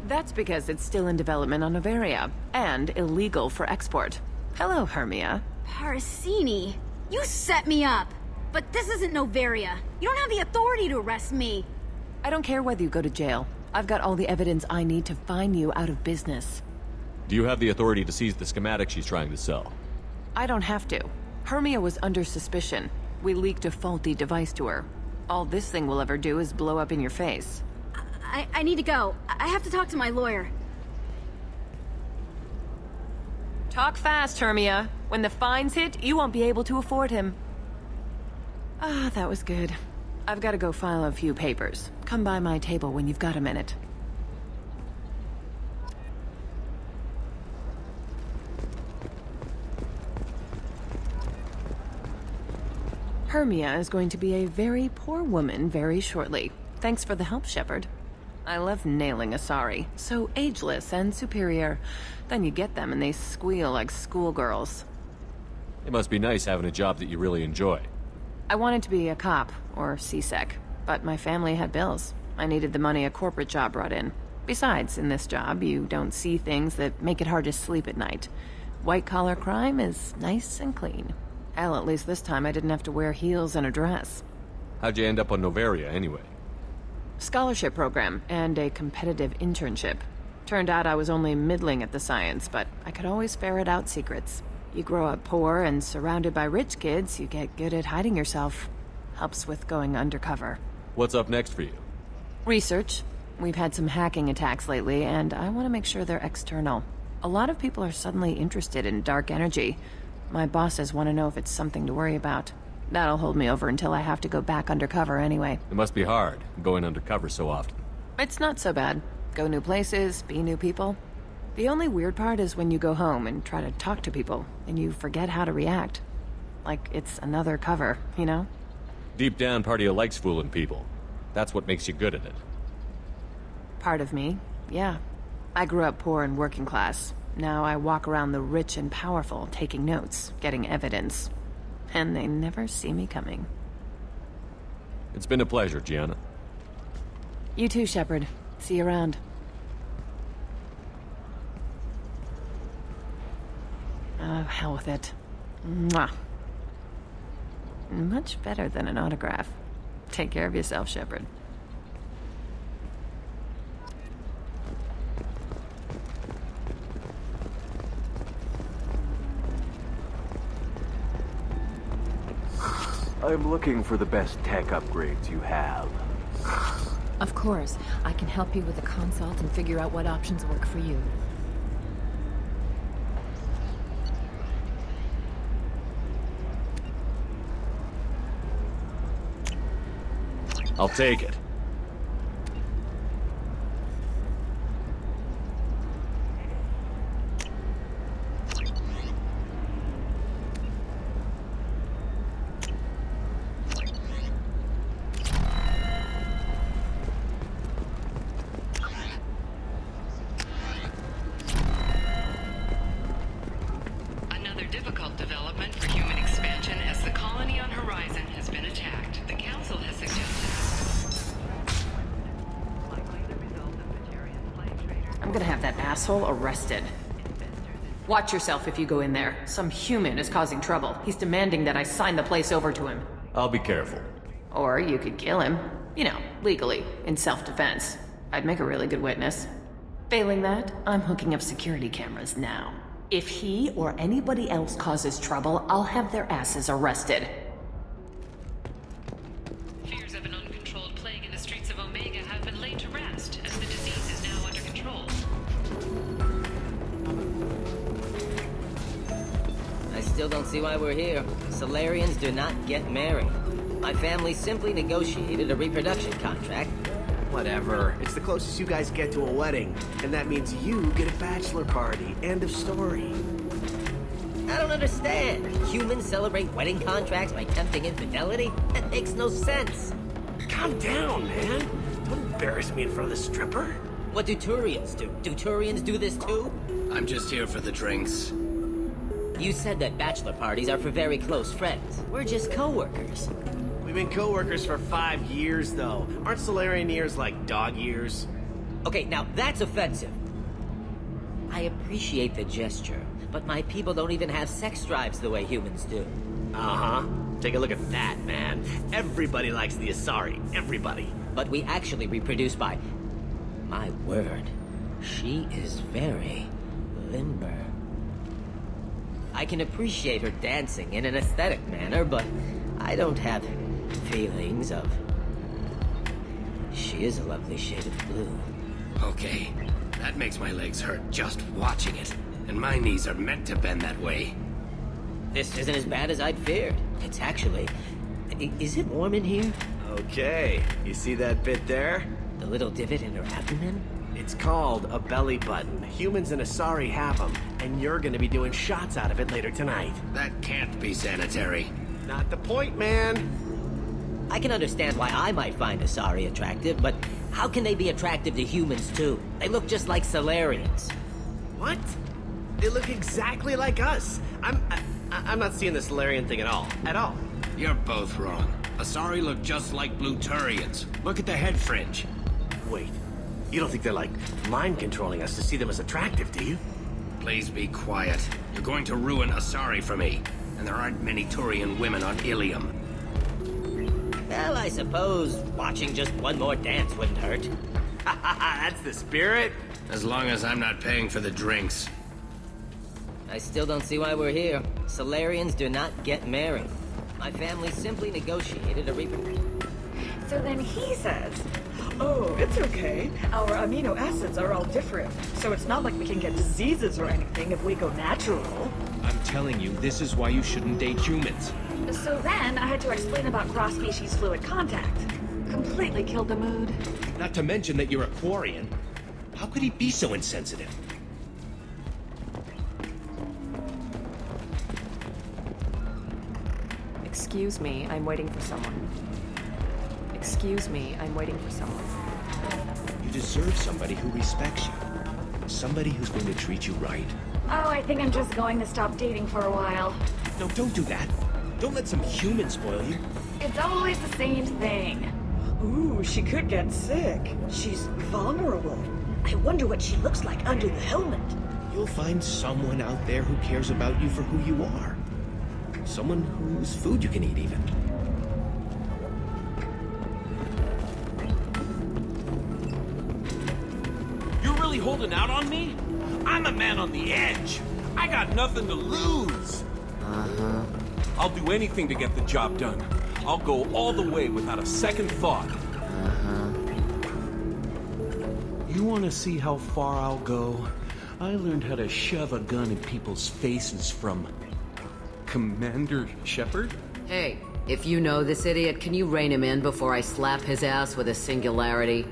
Speaker 1: That's because it's still in development on Noveria, and illegal for export. Hello, Hermia.
Speaker 9: Parasini! You set me up! But this isn't Noveria. You don't have the authority to arrest me.
Speaker 1: I don't care whether you go to jail. I've got all the evidence I need to fine you out of business.
Speaker 2: Do you have the authority to seize the schematic she's trying to sell?
Speaker 1: I don't have to. Hermia was under suspicion. We leaked a faulty device to her. All this thing will ever do is blow up in your face.
Speaker 9: I need to go. I have to talk to my lawyer.
Speaker 1: Talk fast, Hermia. When the fines hit, you won't be able to afford him. Ah, that was good. I've got to go file a few papers. Come by my table when you've got a minute. Hermia is going to be a very poor woman very shortly. Thanks for the help, Shepard. I love nailing Asari. So ageless and superior. Then you get them and they squeal like schoolgirls.
Speaker 2: It must be nice having a job that you really enjoy.
Speaker 1: I wanted to be a cop, or CSEC, but my family had bills. I needed the money a corporate job brought in. Besides, in this job, you don't see things that make it hard to sleep at night. White-collar crime is nice and clean. Hell, at least this time I didn't have to wear heels and a dress.
Speaker 2: How'd you end up on Noveria, anyway?
Speaker 1: Scholarship program and a competitive internship. Turned out I was only middling at the science, but I could always ferret out secrets. You grow up poor and surrounded by rich kids, you get good at hiding yourself. Helps with going undercover.
Speaker 2: What's up next for you?
Speaker 1: Research. We've had some hacking attacks lately, and I want to make sure they're external. A lot of people are suddenly interested in dark energy. My bosses want to know if it's something to worry about. That'll hold me over until I have to go back undercover anyway.
Speaker 2: It must be hard, going undercover so often.
Speaker 1: It's not so bad. Go new places, be new people. The only weird part is when you go home and try to talk to people, and you forget how to react. Like it's another cover, you know?
Speaker 2: Deep down, part of you likes fooling people. That's what makes you good at it.
Speaker 1: Part of me, yeah. I grew up poor and working class. Now I walk around the rich and powerful, taking notes, getting evidence. And they never see me coming.
Speaker 2: It's been a pleasure, Gianna.
Speaker 1: You too, Shepard. See you around. Oh, hell with it. Mwah. Much better than an autograph. Take care of yourself, Shepard.
Speaker 21: I'm looking for the best tech upgrades you have.
Speaker 4: Of course. I can help you with a consult and figure out what options work for you.
Speaker 2: I'll take it.
Speaker 19: Another difficult development for human expansion as the colony on Horizon has been attacked. The Council has suggested...
Speaker 1: I'm gonna have that asshole arrested. Watch yourself if you go in there. Some human is causing trouble. He's demanding that I sign the place over to him.
Speaker 2: I'll be careful.
Speaker 1: Or you could kill him. You know, legally, in self-defense. I'd make a really good witness. Failing that, I'm hooking up security cameras now. If he or anybody else causes trouble, I'll have their asses arrested.
Speaker 3: Fears of an uncontrolled plague in the streets of Omega have been laid to rest, as the disease is now under control.
Speaker 11: I still don't see why we're here. Solarians do not get married. My family simply negotiated a reproduction contract.
Speaker 13: Whatever. It's the closest you guys get to a wedding. And that means you get a bachelor party. End of story.
Speaker 11: I don't understand. Humans celebrate wedding contracts by tempting infidelity? That makes no sense.
Speaker 13: Calm down, man. Don't embarrass me in front of the stripper.
Speaker 11: What do Turians do? Do Turians do this too?
Speaker 13: I'm just here for the drinks.
Speaker 11: You said that bachelor parties are for very close friends. We're just co-workers.
Speaker 13: We've been co-workers for 5 years, though. Aren't Solarian years like dog years?
Speaker 11: Okay, now that's offensive. I appreciate the gesture, but my people don't even have sex drives the way humans do.
Speaker 13: Uh-huh. Take a look at that, man. Everybody likes the Asari. Everybody.
Speaker 11: But we actually reproduce by... My word. She is very limber. I can appreciate her dancing in an aesthetic manner, but I don't have feelings of... She is a lovely shade of blue.
Speaker 6: Okay, that makes my legs hurt just watching it. And my knees are meant to bend that way.
Speaker 11: This isn't as bad as I'd feared. It's actually... Is it warm in here?
Speaker 13: Okay, you see that bit there?
Speaker 11: The little divot in her abdomen?
Speaker 13: It's called a belly button. Humans and Asari have them, and you're gonna be doing shots out of it later tonight.
Speaker 6: That can't be sanitary.
Speaker 13: Not the point, man.
Speaker 11: I can understand why I might find Asari attractive, but how can they be attractive to humans too? They look just like Solarians.
Speaker 13: What? They look exactly like us. I'm not seeing the Solarian thing at all. At all.
Speaker 6: You're both wrong. Asari look just like Blue Turians. Look at the head fringe.
Speaker 13: Wait. You don't think they're, like, mind-controlling us to see them as attractive, do you?
Speaker 6: Please be quiet. You're going to ruin Asari for me. And there aren't many Turian women on Ilium.
Speaker 11: Well, I suppose watching just one more dance wouldn't hurt.
Speaker 13: That's the spirit.
Speaker 6: As long as I'm not paying for the drinks.
Speaker 11: I still don't see why we're here. Solarians do not get married. My family simply negotiated a reproduction.
Speaker 8: So then he says, oh, it's okay. Our amino acids are all different, so it's not like we can get diseases or anything if we go natural.
Speaker 17: I'm telling you, this is why you shouldn't date humans.
Speaker 8: So then I had to explain about cross-species fluid contact. Completely killed the mood.
Speaker 17: Not to mention that you're a Quarian. How could he be so insensitive?
Speaker 1: Excuse me, I'm waiting for someone. Excuse me, I'm waiting for someone.
Speaker 17: You deserve somebody who respects you. Somebody who's going to treat you right.
Speaker 8: Oh, I think I'm just going to stop dating for a while.
Speaker 17: No, don't do that. Don't let some human spoil you.
Speaker 8: It's always the same thing. Ooh, she could get sick. She's vulnerable. I wonder what she looks like under the helmet.
Speaker 17: You'll find someone out there who cares about you for who you are. Someone whose food you can eat, even.
Speaker 22: You're really holding out on me? I'm a man on the edge. I got nothing to lose.
Speaker 2: Uh-huh.
Speaker 22: I'll do anything to get the job done. I'll go all the way without a second thought.
Speaker 2: Uh-huh.
Speaker 22: You want to see how far I'll go? I learned how to shove a gun in people's faces from... Commander Shepard?
Speaker 5: Hey, if you know this idiot, can you rein him in before I slap his ass with a singularity?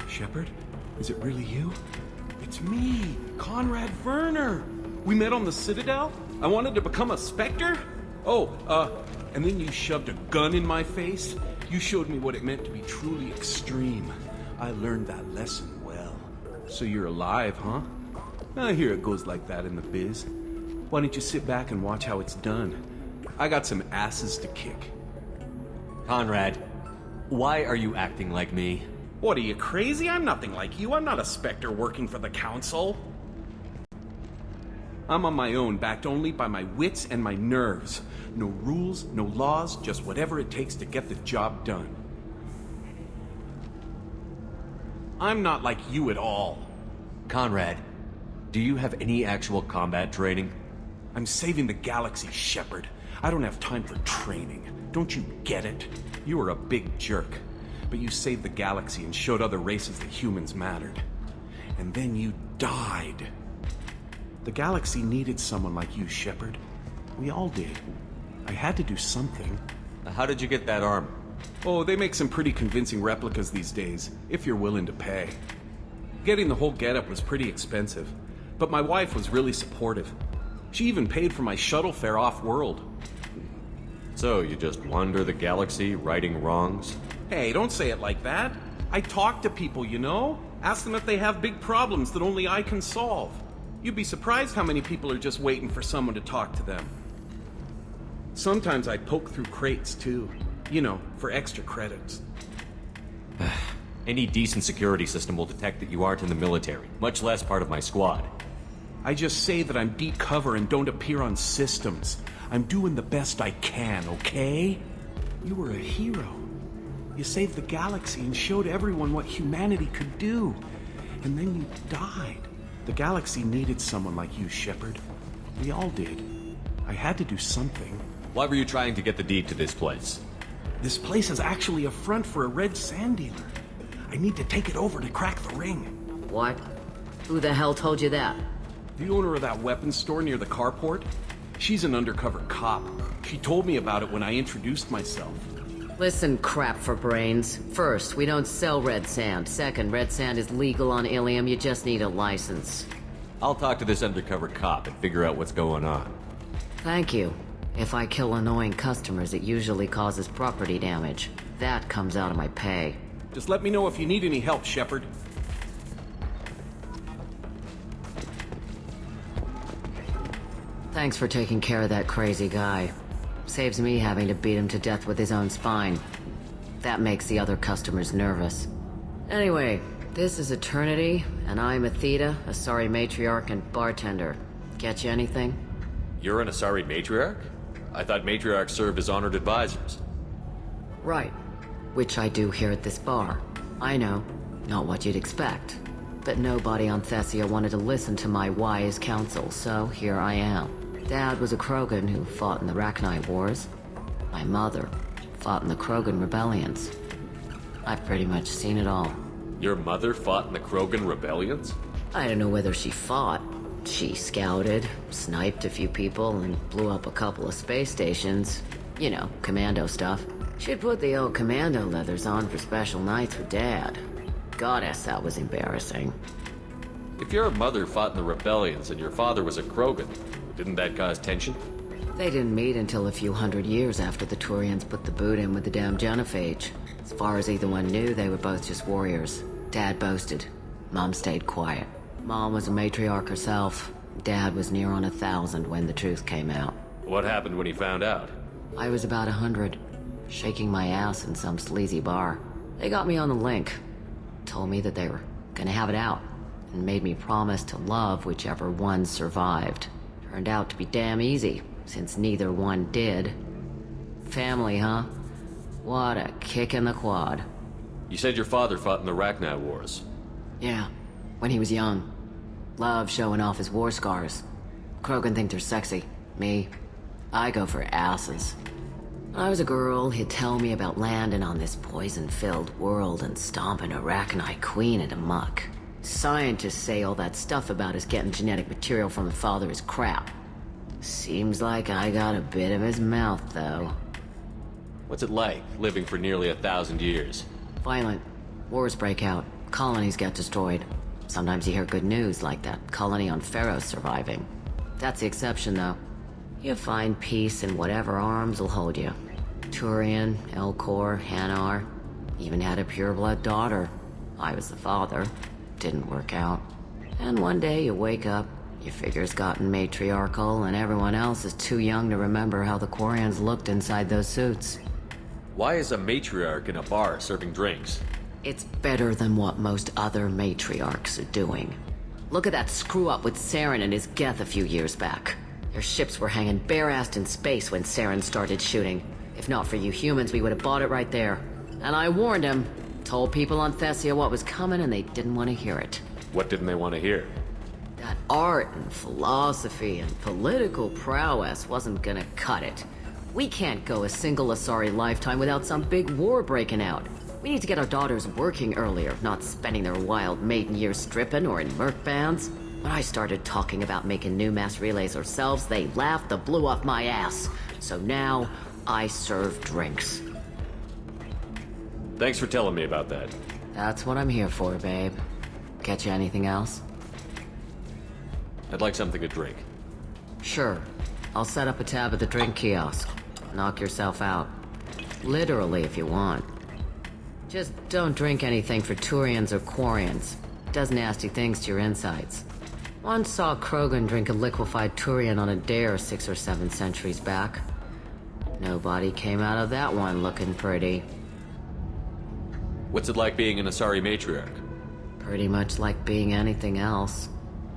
Speaker 22: Shepard? Is it really you? It's me, Conrad Werner. We met on the Citadel? I wanted to become a Spectre? And then you shoved a gun in my face? You showed me what it meant to be truly extreme. I learned that lesson well. So you're alive, huh? I hear it goes like that in the biz. Why don't you sit back and watch how it's done? I got some asses to kick.
Speaker 2: Conrad, why are you acting like me?
Speaker 22: What, are you crazy? I'm nothing like you. I'm not a Spectre working for the Council. I'm on my own, backed only by my wits and my nerves. No rules, no laws, just whatever it takes to get the job done. I'm not like you at all.
Speaker 2: Conrad, do you have any actual combat training?
Speaker 22: I'm saving the galaxy, Shepard. I don't have time for training. Don't you get it? You were a big jerk, but you saved the galaxy and showed other races that humans mattered. And then you died. The galaxy needed someone like you, Shepard. We all did. I had to do something.
Speaker 2: How did you get that armor?
Speaker 22: Oh, they make some pretty convincing replicas these days, if you're willing to pay. Getting the whole getup was pretty expensive, but my wife was really supportive. She even paid for my shuttle fare off-world.
Speaker 2: So, you just wander the galaxy, righting wrongs?
Speaker 22: Hey, don't say it like that. I talk to people, you know? Ask them if they have big problems that only I can solve. You'd be surprised how many people are just waiting for someone to talk to them. Sometimes I poke through crates, too. You know, for extra credits.
Speaker 2: Any decent security system will detect that you aren't in the military, much less part of my squad.
Speaker 22: I just say that I'm deep cover and don't appear on systems. I'm doing the best I can, okay? You were a hero. You saved the galaxy and showed everyone what humanity could do. And then you died. The galaxy needed someone like you, Shepard. We all did. I had to do something.
Speaker 2: Why were you trying to get the deed to this place?
Speaker 22: This place is actually a front for a red sand dealer. I need to take it over to crack the ring.
Speaker 5: What? Who the hell told you that?
Speaker 22: The owner of that weapons store near the carport. She's an undercover cop. She told me about it when I introduced myself.
Speaker 5: Listen, crap for brains. First, we don't sell red sand. Second, red sand is legal on Ilium, you just need a license.
Speaker 2: I'll talk to this undercover cop and figure out what's going on.
Speaker 5: Thank you. If I kill annoying customers, it usually causes property damage. That comes out of my pay.
Speaker 22: Just let me know if you need any help, Shepard.
Speaker 5: Thanks for taking care of that crazy guy. Saves me having to beat him to death with his own spine. That makes the other customers nervous. Anyway, this is Eternity, and I'm Athena, Asari matriarch and bartender. Get you anything?
Speaker 2: You're an Asari matriarch? I thought matriarchs served as honored advisors.
Speaker 5: Right. Which I do here at this bar. I know, not what you'd expect. But nobody on Thessia wanted to listen to my wise counsel, so here I am. Dad was a Krogan who fought in the Rachni Wars. My mother fought in the Krogan rebellions. I've pretty much seen it all.
Speaker 2: Your mother fought in the Krogan rebellions?
Speaker 5: I don't know whether she fought. She scouted, sniped a few people, and blew up a couple of space stations. You know, commando stuff. She'd put the old commando leathers on for special nights with Dad. Goddess, that was embarrassing.
Speaker 2: If your mother fought in the rebellions and your father was a Krogan, didn't that cause tension?
Speaker 5: They didn't meet until a few hundred years after the Turians put the boot in with the damn genophage. As far as either one knew, they were both just warriors. Dad boasted. Mom stayed quiet. Mom was a matriarch herself. Dad was near on 1,000 when the truth came out.
Speaker 2: What happened when he found out?
Speaker 5: I was about 100, shaking my ass in some sleazy bar. They got me on the link. Told me that they were gonna have it out, and made me promise to love whichever one survived. Turned out to be damn easy, since neither one did. Family, huh? What a kick in the quad.
Speaker 2: You said your father fought in the Rachni Wars.
Speaker 5: Yeah, when he was young. Loved showing off his war scars. Krogan think they're sexy. Me, I go for asses. When I was a girl, he'd tell me about landing on this poison-filled world and stomping a Rachni queen into muck. Scientists say all that stuff about us getting genetic material from the father is crap. Seems like I got a bit of his mouth, though.
Speaker 2: What's it like, living for nearly 1,000 years?
Speaker 5: Violent. Wars break out. Colonies get destroyed. Sometimes you hear good news, like that colony on Pharaoh surviving. That's the exception, though. You find peace in whatever arms will hold you. Turian, Elcor, Hanar. Even had a pureblood daughter. I was the father. Didn't work out. And one day you wake up, your figure's gotten matriarchal, and everyone else is too young to remember how the Quarians looked inside those suits.
Speaker 2: Why is a matriarch in a bar serving drinks?
Speaker 5: It's better than what most other matriarchs are doing. Look at that screw-up with Saren and his Geth a few years back. Their ships were hanging bare-assed in space when Saren started shooting. If not for you humans, we would have bought it right there. And I warned him. Told people on Thessia what was coming, and they didn't want to hear it.
Speaker 2: What didn't they want to hear?
Speaker 5: That art and philosophy and political prowess wasn't gonna cut it. We can't go a single Asari lifetime without some big war breaking out. We need to get our daughters working earlier, not spending their wild maiden years stripping or in merc bands. When I started talking about making new mass relays ourselves, they laughed the blue off my ass. So now, I serve drinks.
Speaker 2: Thanks for telling me about that.
Speaker 5: That's what I'm here for, babe. Get you anything else?
Speaker 2: I'd like something to drink.
Speaker 5: Sure. I'll set up a tab at the drink kiosk. Knock yourself out. Literally, if you want. Just don't drink anything for Turians or Quarians. Does nasty things to your insides. Once saw Krogan drink a liquefied Turian on a dare 6 or 7 centuries back. Nobody came out of that one looking pretty.
Speaker 2: What's it like being an Asari matriarch?
Speaker 5: Pretty much like being anything else.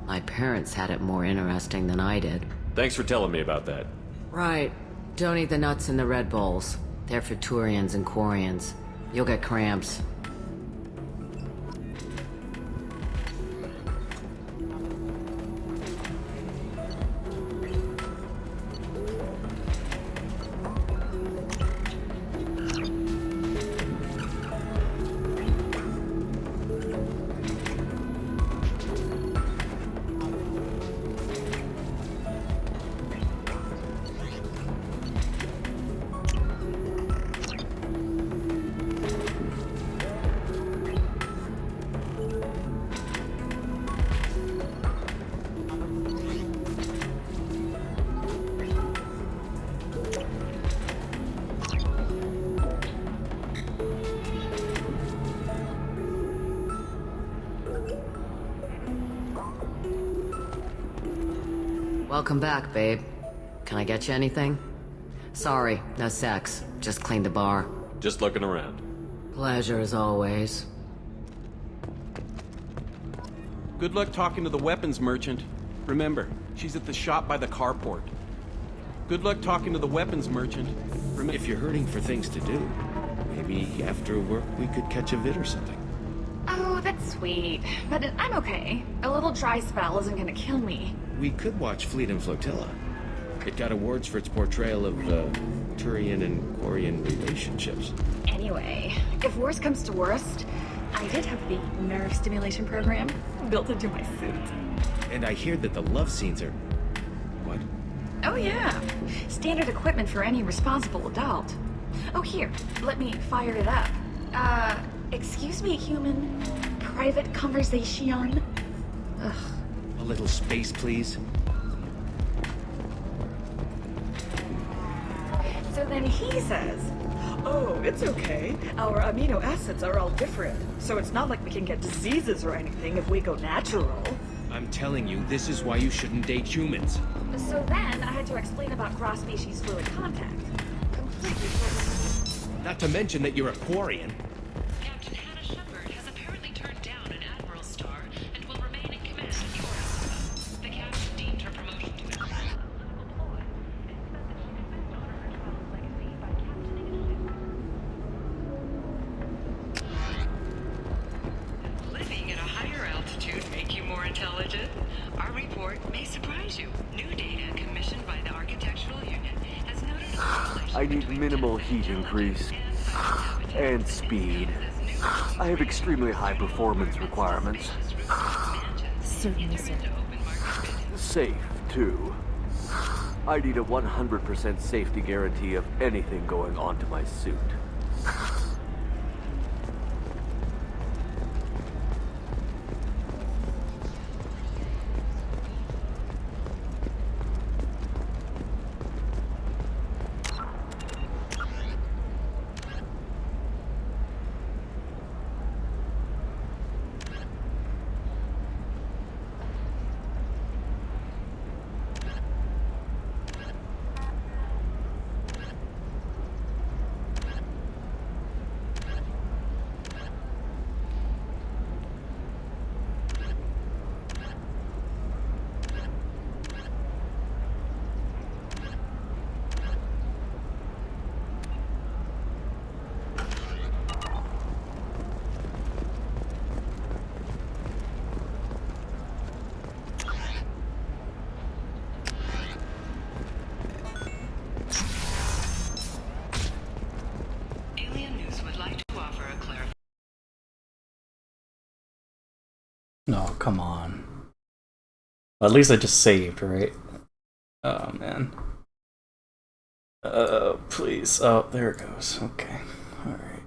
Speaker 5: My parents had it more interesting than I did.
Speaker 2: Thanks for telling me about that.
Speaker 5: Right. Don't eat the nuts in the Red Bulls. They're for Turians and Quarians. You'll get cramps. Welcome back, babe. Can I get you anything? Sorry, no sex. Just cleaned the bar.
Speaker 2: Just looking around.
Speaker 5: Pleasure as always.
Speaker 22: Good luck talking to the weapons merchant. Remember, she's at the shop by the carport. Good luck talking to the weapons merchant.
Speaker 17: If you're hurting for things to do, maybe after work we could catch a vid or something.
Speaker 8: Oh, that's sweet. But I'm okay. A little dry spell isn't gonna kill me.
Speaker 17: We could watch Fleet and Flotilla. It got awards for its portrayal of Turian and Quarian relationships.
Speaker 8: Anyway, if worst comes to worst, I did have the nerve stimulation program built into my suit.
Speaker 17: And I hear that the love scenes are... What?
Speaker 8: Oh yeah, standard equipment for any responsible adult. Oh here, let me fire it up. Excuse me, human. Private conversation? Ugh.
Speaker 17: A little space, please.
Speaker 8: So then he says, oh, it's okay. Our amino acids are all different, so it's not like we can get diseases or anything if we go natural.
Speaker 17: I'm telling you, this is why you shouldn't date humans.
Speaker 8: So then I had to explain about cross-species fluid contact. Completely.
Speaker 17: Not to mention that you're a Quarian.
Speaker 3: Captain Hannah Shepard has apparently turned down an Admiral star and will remain in command of the Orus. The captain deemed her promotion to living at a higher altitude make you more intelligent? Our report may surprise you. New data commissioned by the Architectural Unit has noted a correlation
Speaker 10: I need minimal heat increase. And speed. I have extremely high performance requirements.
Speaker 4: Certainly, sir.
Speaker 10: Safe, too. I need a 100% safety guarantee of anything going onto my suit.
Speaker 16: No, come on. Well, at least I just saved, right? Oh, man. Please. Oh, there it goes. Okay. Alright.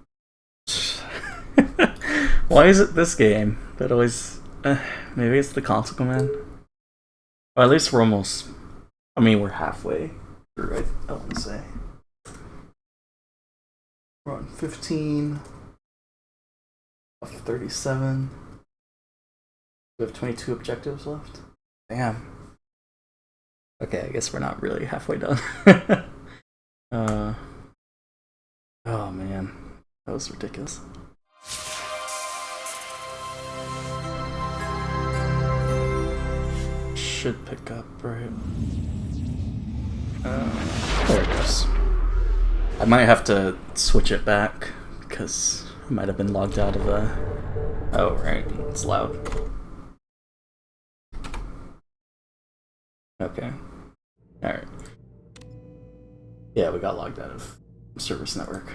Speaker 16: Why is it this game that always... maybe it's the console command? Well, at least we're almost... I mean, we're halfway through, I want to say. We're on 15 of 37. We have 22 objectives left. Damn. Okay, I guess we're not really halfway done. Oh man, that was ridiculous. Should pick up, right? There it goes. I might have to switch it back because I might have been logged out of the. Oh, right. It's loud. Okay. Alright. Yeah, we got logged out of service network.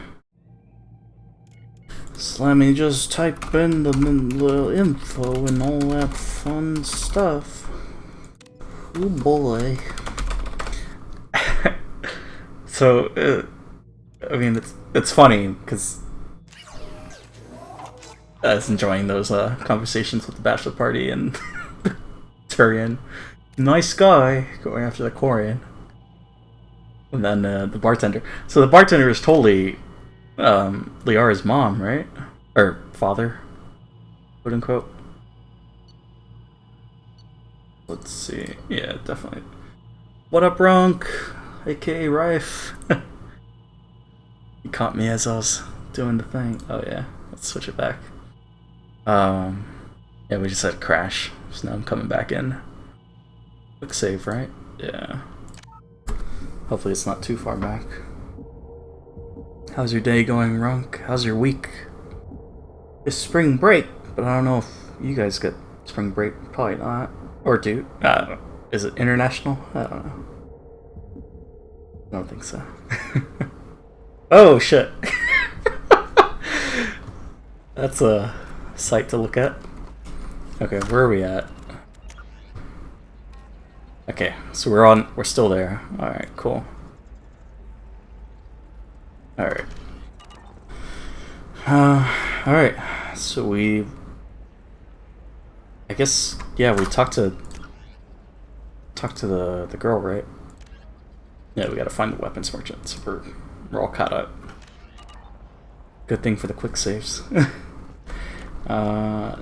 Speaker 16: So let me just type in the info and all that fun stuff. Oh boy. So, I mean, it's funny because I was enjoying those conversations with the bachelor party and Turian. Nice guy going after the Quarian. And then the bartender. So the bartender is totally Liara's mom, right? Or father, quote unquote. Let's see. Yeah, definitely. What up, Runk? AKA Rife. You caught me as I was doing the thing. Oh yeah, let's switch it back. Yeah, we just had a crash, so now I'm coming back in. Quick save, right? Yeah. Hopefully it's not too far back. How's your day going, Runk? How's your week? It's spring break, but I don't know if you guys get spring break. Probably not. Or do. I don't know. Is it international? I don't know. I don't think so. Oh, shit. That's a sight to look at. Okay, where are we at? Okay, so we're still there. Alright, cool. Alright. Alright, so I guess, yeah, we talked to the girl, right? Yeah, we gotta find the weapons merchant, so we're all caught up. Good thing for the quick saves. In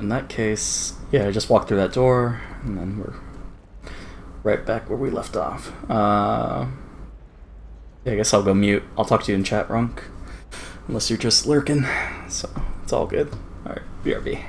Speaker 16: that case, yeah, I just walked through that door, and then we're right back where we left off. Yeah, I guess I'll go mute. I'll talk to you in chat, Runk. Unless you're just lurking. So, it's all good. Alright, BRB.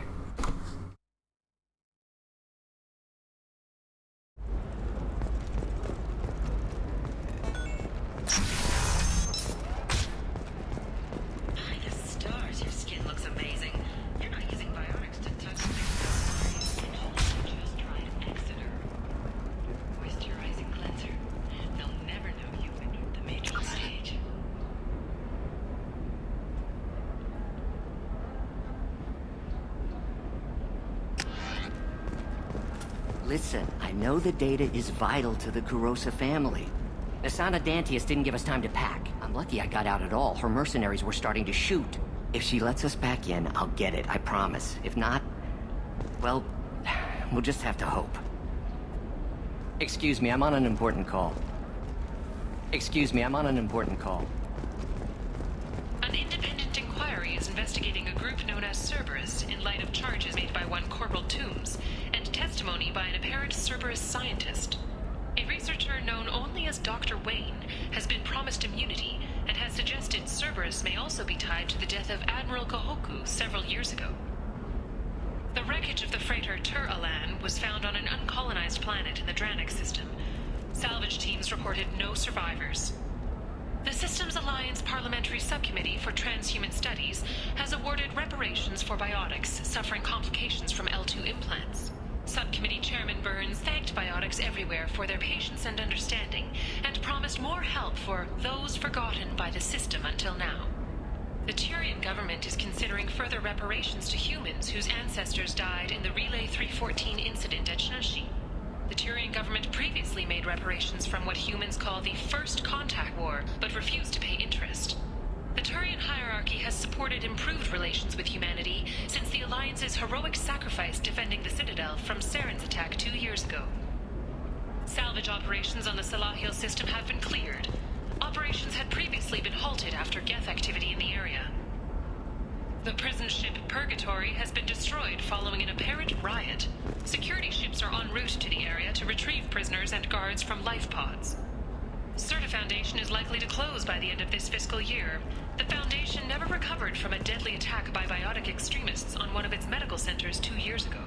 Speaker 14: Listen, I know the data is vital to the Kurosa family. Asana Dantius didn't give us time to pack. I'm lucky I got out at all. Her mercenaries were starting to shoot. If she lets us back in, I'll get it, I promise. If not, well, we'll just have to hope. Excuse me, I'm on an important call. Excuse me, I'm on an important call.
Speaker 3: An independent inquiry is investigating a group known as Cerberus in light of charges made by one Corporal Toombs and testimony by an apparent Cerberus scientist. A researcher known only as Dr. Wayne has been promised immunity and has suggested Cerberus may also be tied to the death of Admiral Kohoku several years ago. The wreckage of the freighter Tur-Alan was found on an uncolonized planet in the Dranik system. Salvage teams reported no survivors. The Systems Alliance Parliamentary Subcommittee for Transhuman Studies has awarded reparations for biotics suffering complications from L2 implants. Subcommittee Chairman Burns thanked biotics everywhere for their patience and understanding, and promised more help for those forgotten by the system until now. The Turian government is considering further reparations to humans whose ancestors died in the Relay 314 incident at Shnashi. The Turian government previously made reparations from what humans call the First Contact War, but refused to pay interest. The Turian hierarchy has supported improved relations with humanity since the Alliance's heroic sacrifice defending the Citadel from Saren's attack 2 years ago. Salvage operations on the Salahil system have been cleared. Operations had previously been halted after Geth activity in the area. The prison ship Purgatory has been destroyed following an apparent riot. Security ships are en route to the area to retrieve prisoners and guards from life pods. Certa Foundation is likely to close by the end of this fiscal year. The Foundation never recovered from a deadly attack by biotic extremists on one of its medical centers 2 years ago.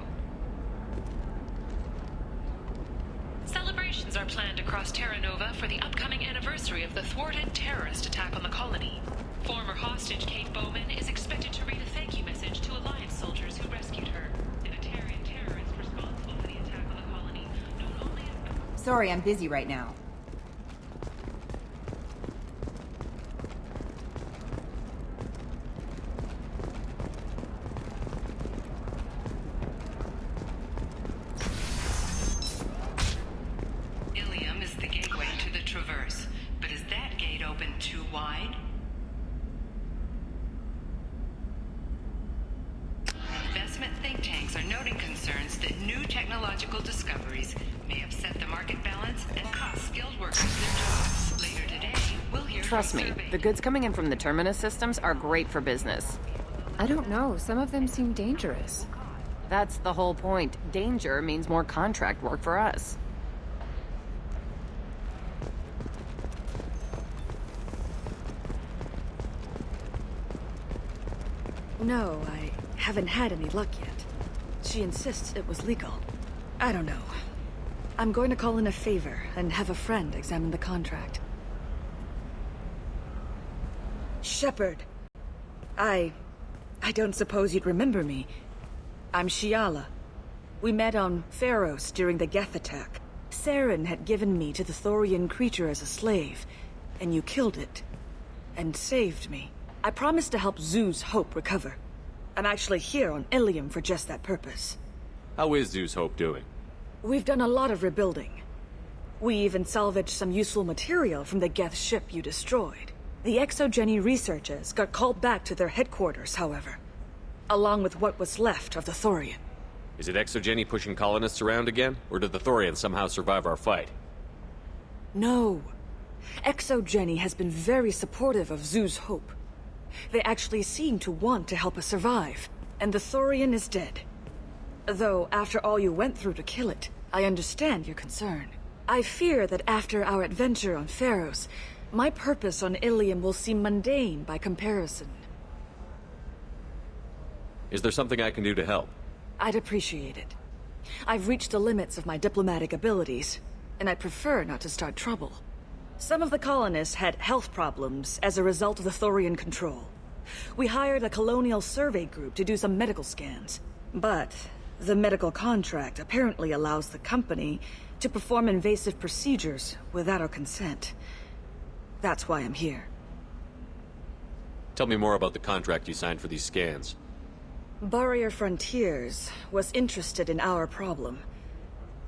Speaker 3: Celebrations operations are planned across Terra Nova for the upcoming anniversary of the thwarted terrorist attack on the colony. Former hostage Kate Bowman is expected to read a thank you message to Alliance soldiers who rescued her. The Batarian terrorist responsible for the attack on the colony, known only as...
Speaker 18: Sorry, I'm busy right now.
Speaker 19: Ilium is the gateway to the Traverse, but is that gate open too wide? Investment think tanks are noting concerns that new technological discoveries may upset the market balance and cost skilled workers their jobs. Later today, we'll hear
Speaker 1: Trust
Speaker 19: from
Speaker 1: me,
Speaker 19: survey-
Speaker 1: the goods coming in from the Terminus systems are great for business.
Speaker 4: I don't know, some of them seem dangerous.
Speaker 1: That's the whole point. Danger means more contract work for us.
Speaker 20: No, I haven't had any luck yet. She insists it was legal. I don't know. I'm going to call in a favor and have a friend examine the contract. Shepard. I don't suppose you'd remember me. I'm Shiala. We met on Pharos during the Geth attack. Saren had given me to the Thorian creature as a slave, and you killed it. And saved me. I promised to help Zoo's Hope recover. I'm actually here on Ilium for just that purpose.
Speaker 2: How is Zeus Hope doing?
Speaker 20: We've done a lot of rebuilding. We even salvaged some useful material from the Geth ship you destroyed. The Exogeny researchers got called back to their headquarters, however, along with what was left of the Thorian.
Speaker 2: Is it Exogeny pushing colonists around again? Or did the Thorians somehow survive our fight?
Speaker 20: No. Exogeny has been very supportive of Zoo's Hope. They actually seem to want to help us survive, and the Thorian is dead. Though, after all you went through to kill it, I understand your concern. I fear that after our adventure on Pharos, my purpose on Ilium will seem mundane by comparison.
Speaker 2: Is there something I can do to help?
Speaker 20: I'd appreciate it. I've reached the limits of my diplomatic abilities, and I prefer not to start trouble. Some of the colonists had health problems as a result of the Thorian control. We hired a colonial survey group to do some medical scans, but the medical contract apparently allows the company to perform invasive procedures without our consent. That's why I'm here.
Speaker 2: Tell me more about the contract you signed for these scans.
Speaker 20: Barrier Frontiers was interested in our problem.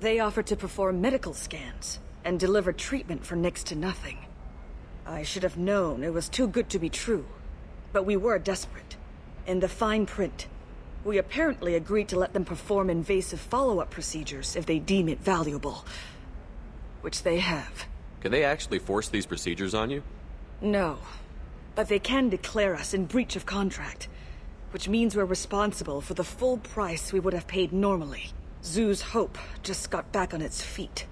Speaker 20: They offered to perform medical scans and deliver treatment for next to nothing. I should have known it was too good to be true, but we were desperate. In the fine print, we apparently agreed to let them perform invasive follow-up procedures if they deem it valuable. Which they have.
Speaker 2: Can they actually force these procedures on you?
Speaker 20: No, but they can declare us in breach of contract, which means we're responsible for the full price we would have paid normally. Zoo's Hope just got back on its feet.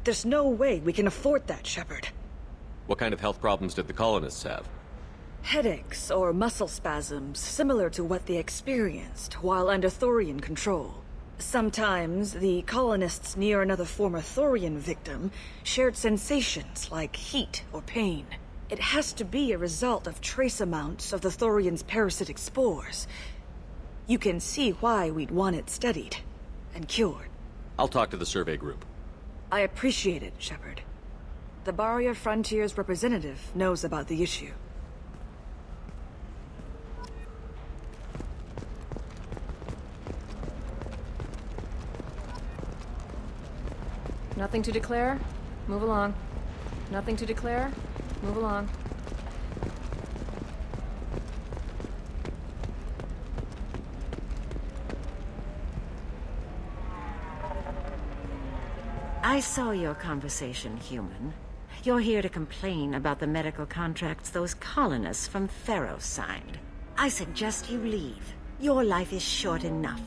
Speaker 20: There's no way we can afford that, Shepard.
Speaker 2: What kind of health problems did the colonists have?
Speaker 20: Headaches or muscle spasms similar to what they experienced while under Thorian control. Sometimes the colonists near another former Thorian victim shared sensations like heat or pain. It has to be a result of trace amounts of the Thorian's parasitic spores. You can see why we'd want it studied and cured.
Speaker 2: I'll talk to the survey group.
Speaker 20: I appreciate it, Shepard. The Barrier Frontiers representative knows about the issue.
Speaker 4: Nothing to declare? Move along. Nothing to declare? Move along.
Speaker 23: I saw your conversation, human. You're here to complain about the medical contracts those colonists from Pharos signed. I suggest you leave. Your life is short enough.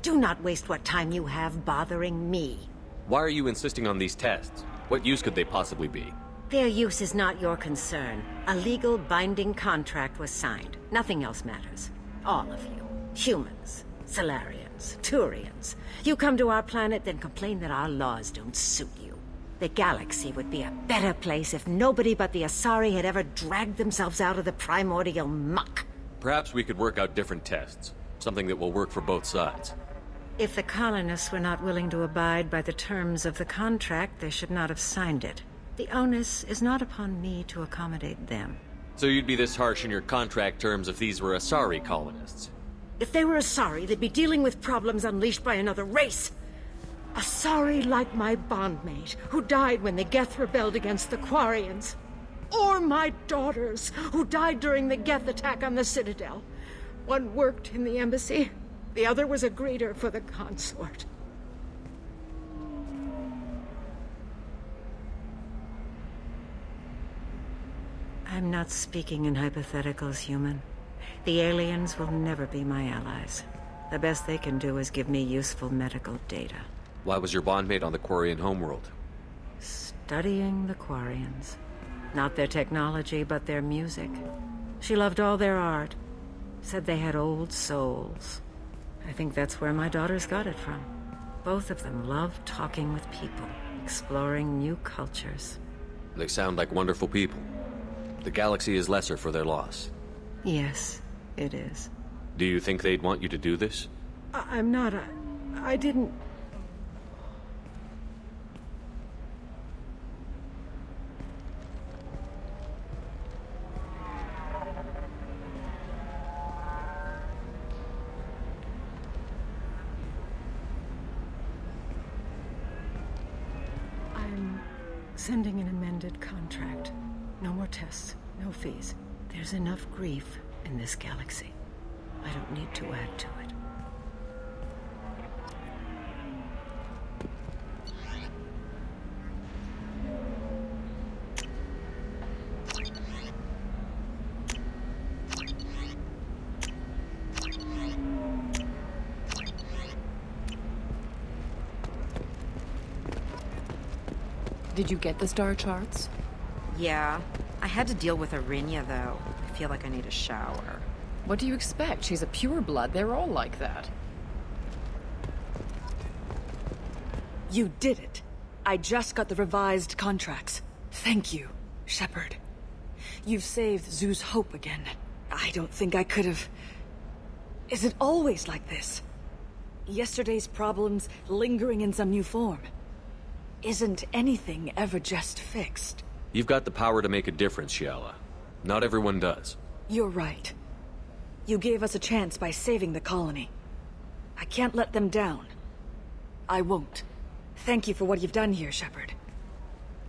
Speaker 23: Do not waste what time you have bothering me.
Speaker 2: Why are you insisting on these tests? What use could they possibly be?
Speaker 23: Their use is not your concern. A legal binding contract was signed. Nothing else matters. All of you. Humans, Solarians, Turians. You come to our planet, then complain that our laws don't suit you. The galaxy would be a better place if nobody but the Asari had ever dragged themselves out of the primordial muck.
Speaker 2: Perhaps we could work out different tests. Something that will work for both sides.
Speaker 23: If the colonists were not willing to abide by the terms of the contract, they should not have signed it. The onus is not upon me to accommodate them.
Speaker 2: So you'd be this harsh in your contract terms if these were Asari colonists?
Speaker 23: If they were Asari, they'd be dealing with problems unleashed by another race. Asari like my bondmate, who died when the Geth rebelled against the Quarians. Or my daughters, who died during the Geth attack on the Citadel. One worked in the embassy, the other was a greeter for the consort. I'm not speaking in hypotheticals, human. The aliens will never be my allies. The best they can do is give me useful medical data.
Speaker 2: Why was your bondmate on the Quarian homeworld?
Speaker 23: Studying the Quarians. Not their technology, but their music. She loved all their art. Said they had old souls. I think that's where my daughters got it from. Both of them love talking with people, exploring new cultures.
Speaker 2: They sound like wonderful people. The galaxy is lesser for their loss.
Speaker 23: Yes, it is.
Speaker 2: Do you think they'd want you to do this?
Speaker 23: I'm not. I didn't. I'm sending an amended contract. No more tests, no fees. There's enough grief in this galaxy. I don't need to add to it.
Speaker 4: Did you get the star charts?
Speaker 12: Yeah. I had to deal with Arinya, though. I feel like I need a shower.
Speaker 4: What do you expect? She's a pureblood. They're all like that.
Speaker 20: You did it. I just got the revised contracts. Thank you, Shepard. You've saved Zoo's hope again. I don't think I could have... Is it always like this? Yesterday's problems lingering in some new form. Isn't anything ever just fixed?
Speaker 2: You've got the power to make a difference, Shiala. Not everyone does.
Speaker 20: You're right. You gave us a chance by saving the colony. I can't let them down. I won't. Thank you for what you've done here, Shepard.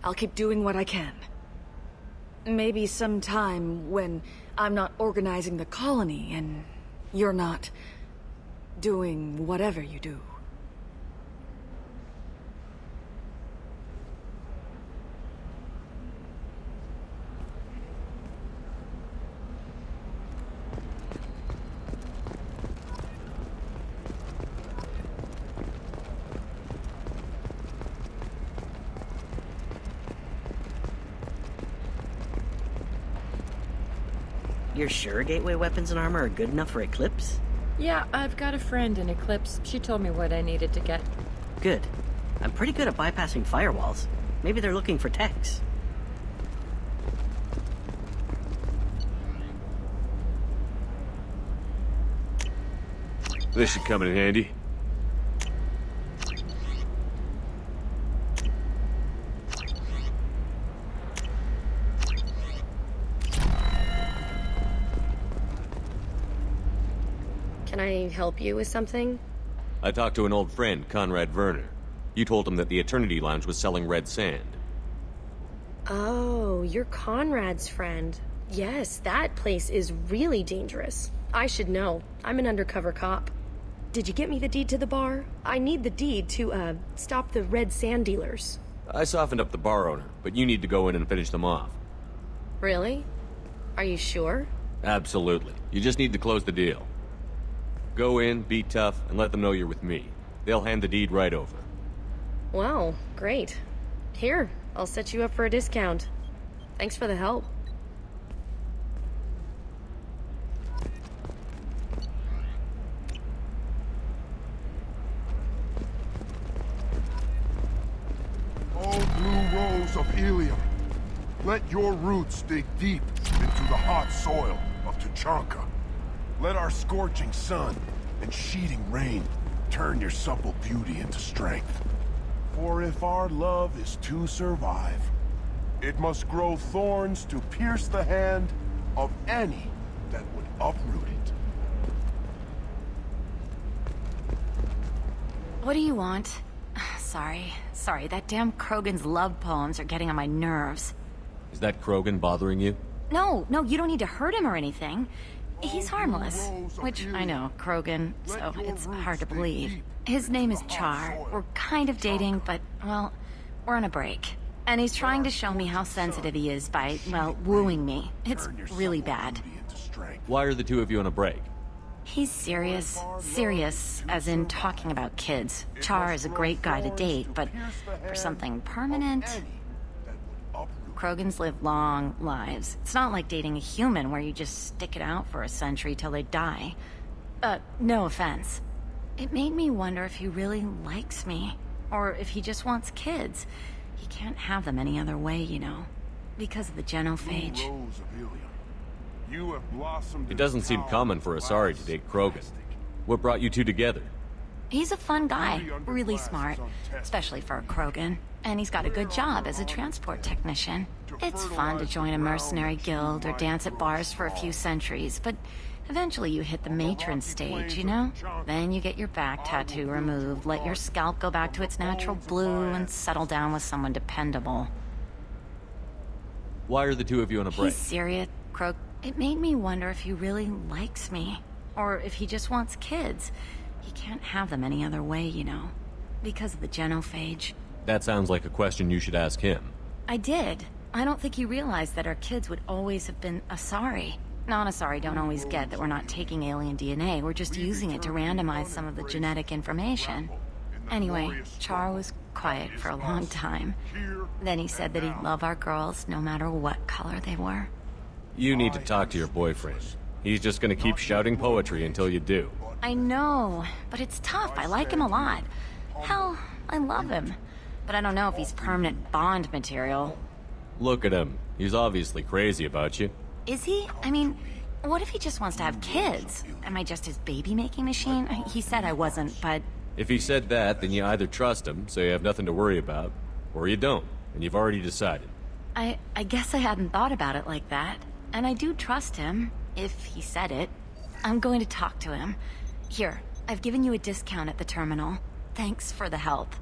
Speaker 20: I'll keep doing what I can. Maybe sometime when I'm not organizing the colony and you're not doing whatever you do.
Speaker 15: You're sure gateway weapons and armor are good enough for Eclipse?
Speaker 4: Yeah, I've got a friend in Eclipse. She told me what I needed to get.
Speaker 15: Good. I'm pretty good at bypassing firewalls. Maybe they're looking for techs.
Speaker 2: This should come in handy.
Speaker 7: Can I help you with something?
Speaker 2: I talked to an old friend, Conrad Werner. You told him that the Eternity Lounge was selling red sand.
Speaker 7: Oh, you're Conrad's friend. Yes, that place is really dangerous. I should know. I'm an undercover cop. Did you get me the deed to the bar? I need the deed to, stop the red sand dealers.
Speaker 2: I softened up the bar owner, but you need to go in and finish them off.
Speaker 7: Really? Are you sure?
Speaker 2: Absolutely. You just need to close the deal. Go in, be tough, and let them know you're with me. They'll hand the deed right over.
Speaker 7: Wow, great. Here, I'll set you up for a discount. Thanks for the help.
Speaker 18: All through
Speaker 9: rose of Ilium, let your roots dig deep into the hot soil of Tuchanka. Let our scorching sun and sheeting rain turn your supple beauty into strength. For if our love is to survive, it must grow thorns to pierce the hand of any that would uproot it.
Speaker 8: What do you want? Sorry, that damn Krogan's love poems are getting on my nerves.
Speaker 2: Is that Krogan bothering you?
Speaker 8: No, you don't need to hurt him or anything. He's harmless. Which, I know, Krogan, so it's hard to believe. His name is Char. We're kind of dating, but, well, we're on a break. And he's trying to show me how sensitive he is by, well, wooing me. It's really bad.
Speaker 2: Why are the two of you on a break?
Speaker 8: He's serious. Serious, as in talking about kids. Char is a great guy to date, but for something permanent... Krogans live long lives. It's not like dating a human where you just stick it out for a century till they die. No offense. It made me wonder if he really likes me, or if he just wants kids. He can't have them any other way, you know, because of the genophage.
Speaker 2: It doesn't seem common for Asari to date Krogan. What brought you two together?
Speaker 8: He's a fun guy, really smart, especially for a Krogan. And he's got a good job as a transport technician. It's fun to join a mercenary guild or dance at bars for a few centuries, but eventually you hit the matron stage, you know? Then you get your back tattoo removed, let your scalp go back to its natural blue, and settle down with someone dependable.
Speaker 2: Why are the two of you on a break?
Speaker 8: He's serious, Krog. It made me wonder if he really likes me, or if he just wants kids. He can't have them any other way, you know, because of the genophage.
Speaker 2: That sounds like a question you should ask him.
Speaker 8: I did. I don't think he realized that our kids would always have been Asari. Non-Asari don't always get that we're not taking alien DNA, we're just using it to randomize some of the genetic information. Anyway, Char was quiet for a long time. Then he said that he'd love our girls no matter what color they were.
Speaker 2: You need to talk to your boyfriend. He's just gonna keep shouting poetry until you do.
Speaker 8: I know, but it's tough. I like him a lot. Hell, I love him. But I don't know if he's permanent Bond material.
Speaker 2: Look at him. He's obviously crazy about you.
Speaker 8: Is he? I mean, what if he just wants to have kids? Am I just his baby-making machine? He said I wasn't, but...
Speaker 2: If he said that, then you either trust him, so you have nothing to worry about, or you don't, and you've already decided.
Speaker 8: I guess I hadn't thought about it like that. And I do trust him, if he said it. I'm going to talk to him. Here, I've given you a discount at the terminal. Thanks for the help.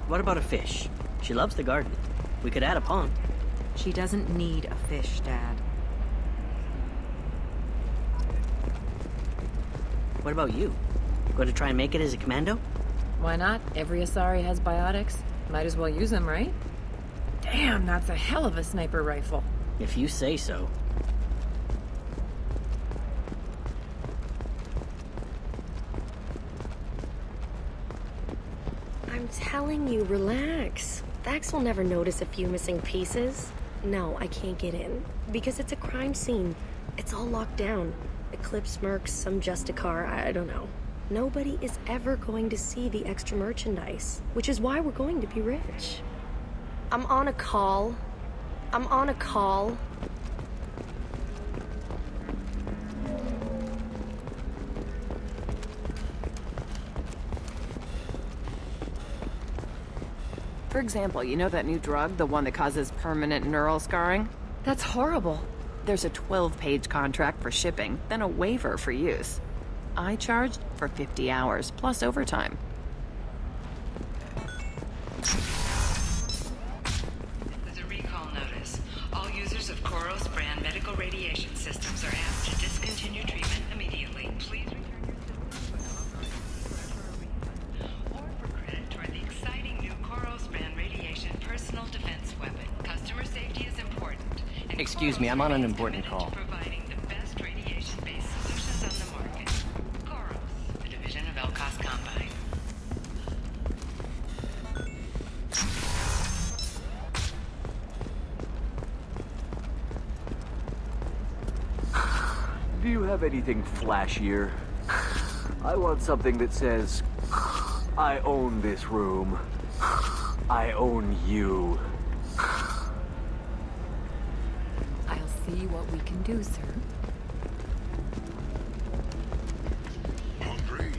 Speaker 15: What about a fish? She loves the garden. We could add a pond.
Speaker 12: She doesn't need a fish, Dad.
Speaker 15: What about you? Going to try and make it as a commando?
Speaker 4: Why not? Every Asari has biotics. Might as well use them, right? Damn, that's a hell of a sniper rifle.
Speaker 15: If you say so.
Speaker 7: I'm telling you, relax. Vax will never notice a few missing pieces. No, I can't get in. Because it's a crime scene. It's all locked down. Eclipse mercs, some Justicar, I don't know. Nobody is ever going to see the extra merchandise. Which is why we're going to be rich. I'm on a call.
Speaker 1: For example, you know that new drug, the one that causes permanent neural scarring? That's horrible. There's a 12-page contract for shipping, then a waiver for use. I charged for 50 hours, plus overtime.
Speaker 19: There's a recall notice. All users of Koros brand medical radiation systems are asked to discontinue treatment immediately. Please return your systems or for credit toward the exciting new Koros brand radiation personal defense weapon. Customer safety is important.
Speaker 15: Excuse me, I'm on an important call.
Speaker 19: Providing the best radiation-based solutions on the market. Koros, a division of Elkos Combine.
Speaker 10: Do you have anything flashier? I want something that says, I own this room. I own you.
Speaker 4: I'll see what we can do, sir.
Speaker 9: Hungry?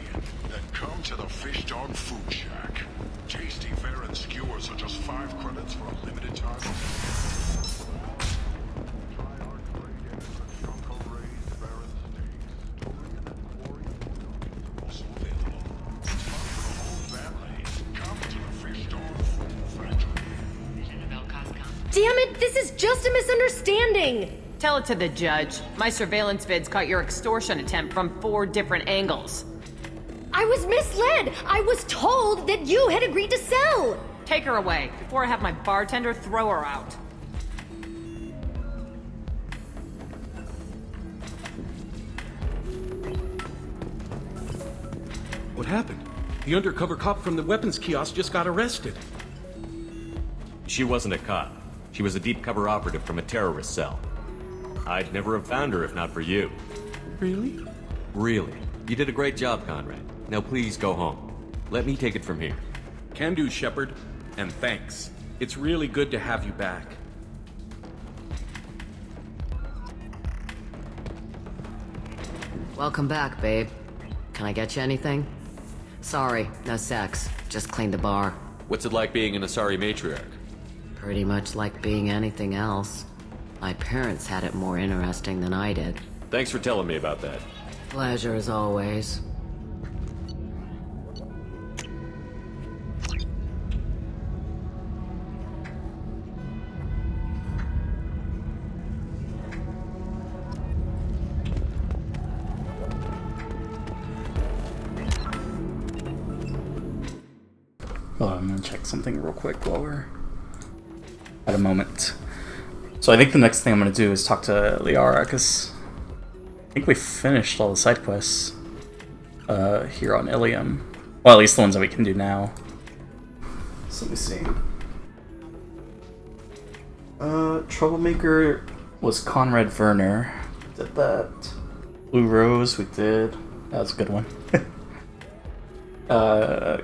Speaker 9: Then come to the Fish Dog Food Shack. Tasty fare and skewers are just 5 credits for a limited time only. Try our great innocent Chunko-raised Baron steaks. Dorian and Quarian noodles are also available. It's fun for the whole family. Come to the Fish Dog Food Factory.
Speaker 19: Division of Elkos Combine.
Speaker 7: Damn it, this is just a misunderstanding!
Speaker 1: Tell it to the judge. My surveillance vids caught your extortion attempt from 4 different angles.
Speaker 7: I was misled! I was told that you had agreed to sell!
Speaker 1: Take her away, before I have my bartender throw her out.
Speaker 22: What happened? The undercover cop from the weapons kiosk just got arrested.
Speaker 2: She wasn't a cop. She was a deep cover operative from a terrorist cell. I'd never have found her if not for you.
Speaker 22: Really?
Speaker 2: Really. You did a great job, Conrad. Now please go home. Let me take it from here.
Speaker 22: Can do, Shepard. And thanks. It's really good to have you back.
Speaker 5: Welcome back, babe. Can I get you anything? Sorry, no sex. Just cleaned the bar.
Speaker 2: What's it like being an Asari matriarch?
Speaker 5: Pretty much like being anything else. My parents had it more interesting than I did.
Speaker 2: Thanks for telling me about that.
Speaker 5: Pleasure as always.
Speaker 16: Hold on, I'm gonna check something real quick while we're at a moment. So I think the next thing I'm gonna do is talk to Liara, because I think we finished all the side quests here on Ilium. Well, at least the ones that we can do now. So let me see. Troublemaker was Conrad Werner. Did that. Blue Rose, we did. That was a good one.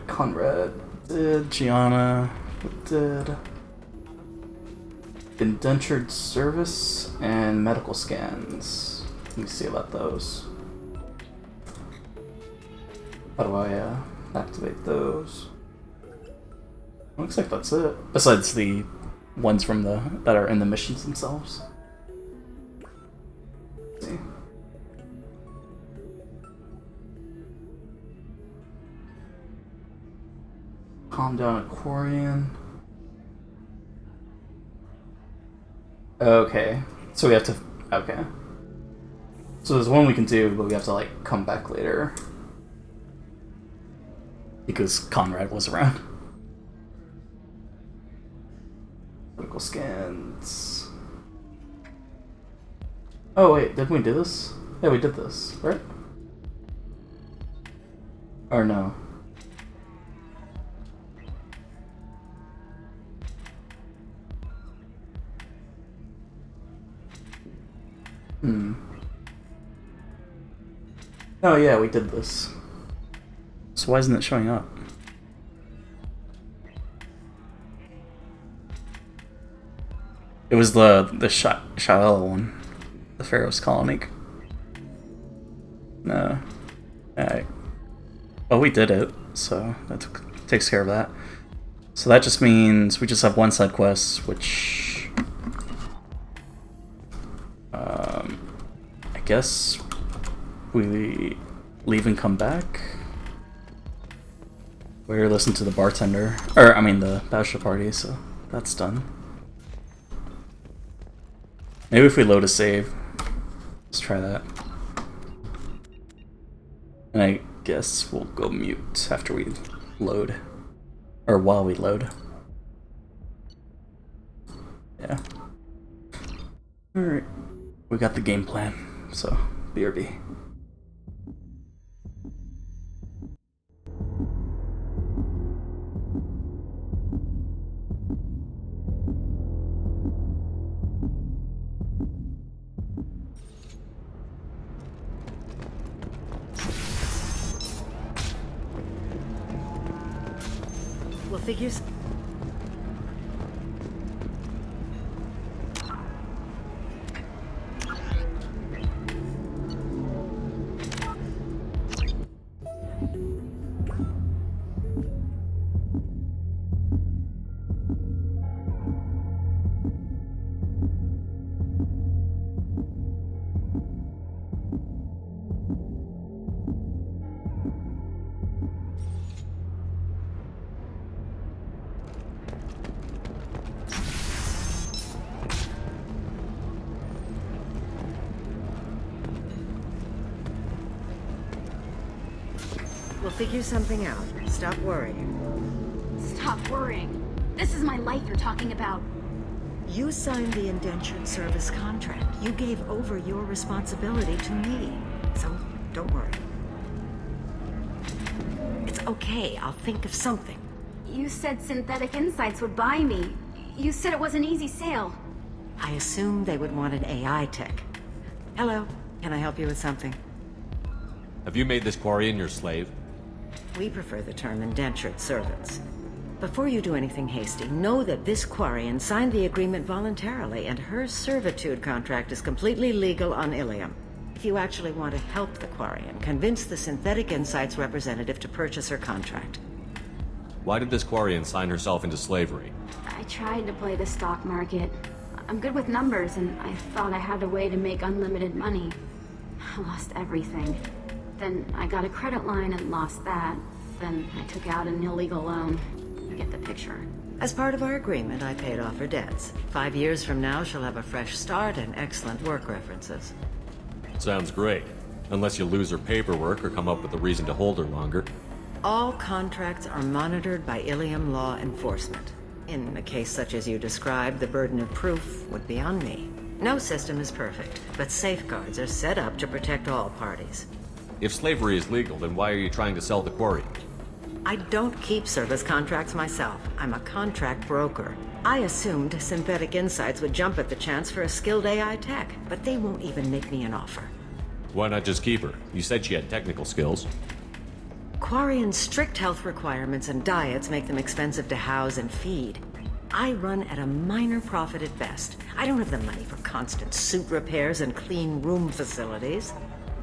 Speaker 16: Conrad did. Gianna, we did. Indentured service and medical scans. Let me see about those. How do I activate those? Looks like that's it. Besides the ones from that are in the missions themselves. Let's see. Calm down Aquarian. Okay. So we have to... Okay. So there's one we can do, but we have to, like, come back later. Because Conrad was around. Medical scans. Oh, wait. Didn't we do this? Yeah, we did this, right? Or no? Oh yeah, we did this. So why isn't it showing up? It was the Shael one. The Pharaoh's colony. No. Alright. Well, we did it, so that takes care of that. So that just means we just have one side quest, which guess we leave and come back. We're listening to the bartender, or I mean the bachelor party, so that's done. Maybe if we load a save, let's try that. And I guess we'll go mute after we load, or while we load. Yeah. Alright, we got the game plan, so BRB.
Speaker 23: Well, figures. We'll figure something out. Stop worrying.
Speaker 8: Stop worrying. This is my life you're talking about.
Speaker 23: You signed the indentured service contract. You gave over your responsibility to me. So, don't worry. It's okay. I'll think of something.
Speaker 8: You said Synthetic Insights would buy me. You said it was an easy sale.
Speaker 23: I assumed they would want an AI tech. Hello. Can I help you with something?
Speaker 2: Have you made this Quarian your slave?
Speaker 23: We prefer the term indentured servants. Before you do anything hasty, know that this Quarian signed the agreement voluntarily, and her servitude contract is completely legal on Ilium. If you actually want to help the Quarian, convince the Synthetic Insights representative to purchase her contract.
Speaker 2: Why did this Quarian sign herself into slavery?
Speaker 8: I tried to play the stock market. I'm good with numbers, and I thought I had a way to make unlimited money. I lost everything. Then I got a credit line and lost that. Then I took out an illegal loan. You get the picture.
Speaker 23: As part of our agreement, I paid off her debts. 5 years from now, she'll have a fresh start and excellent work references.
Speaker 2: Sounds great. Unless you lose her paperwork or come up with a reason to hold her longer.
Speaker 23: All contracts are monitored by Ilium law enforcement. In a case such as you described, the burden of proof would be on me. No system is perfect, but safeguards are set up to protect all parties.
Speaker 2: If slavery is legal, then why are you trying to sell the Quarian?
Speaker 23: I don't keep service contracts myself. I'm a contract broker. I assumed Synthetic Insights would jump at the chance for a skilled AI tech, but they won't even make me an offer.
Speaker 2: Why not just keep her? You said she had technical skills.
Speaker 23: Quarian's strict health requirements and diets make them expensive to house and feed. I run at a minor profit at best. I don't have the money for constant suit repairs and clean room facilities.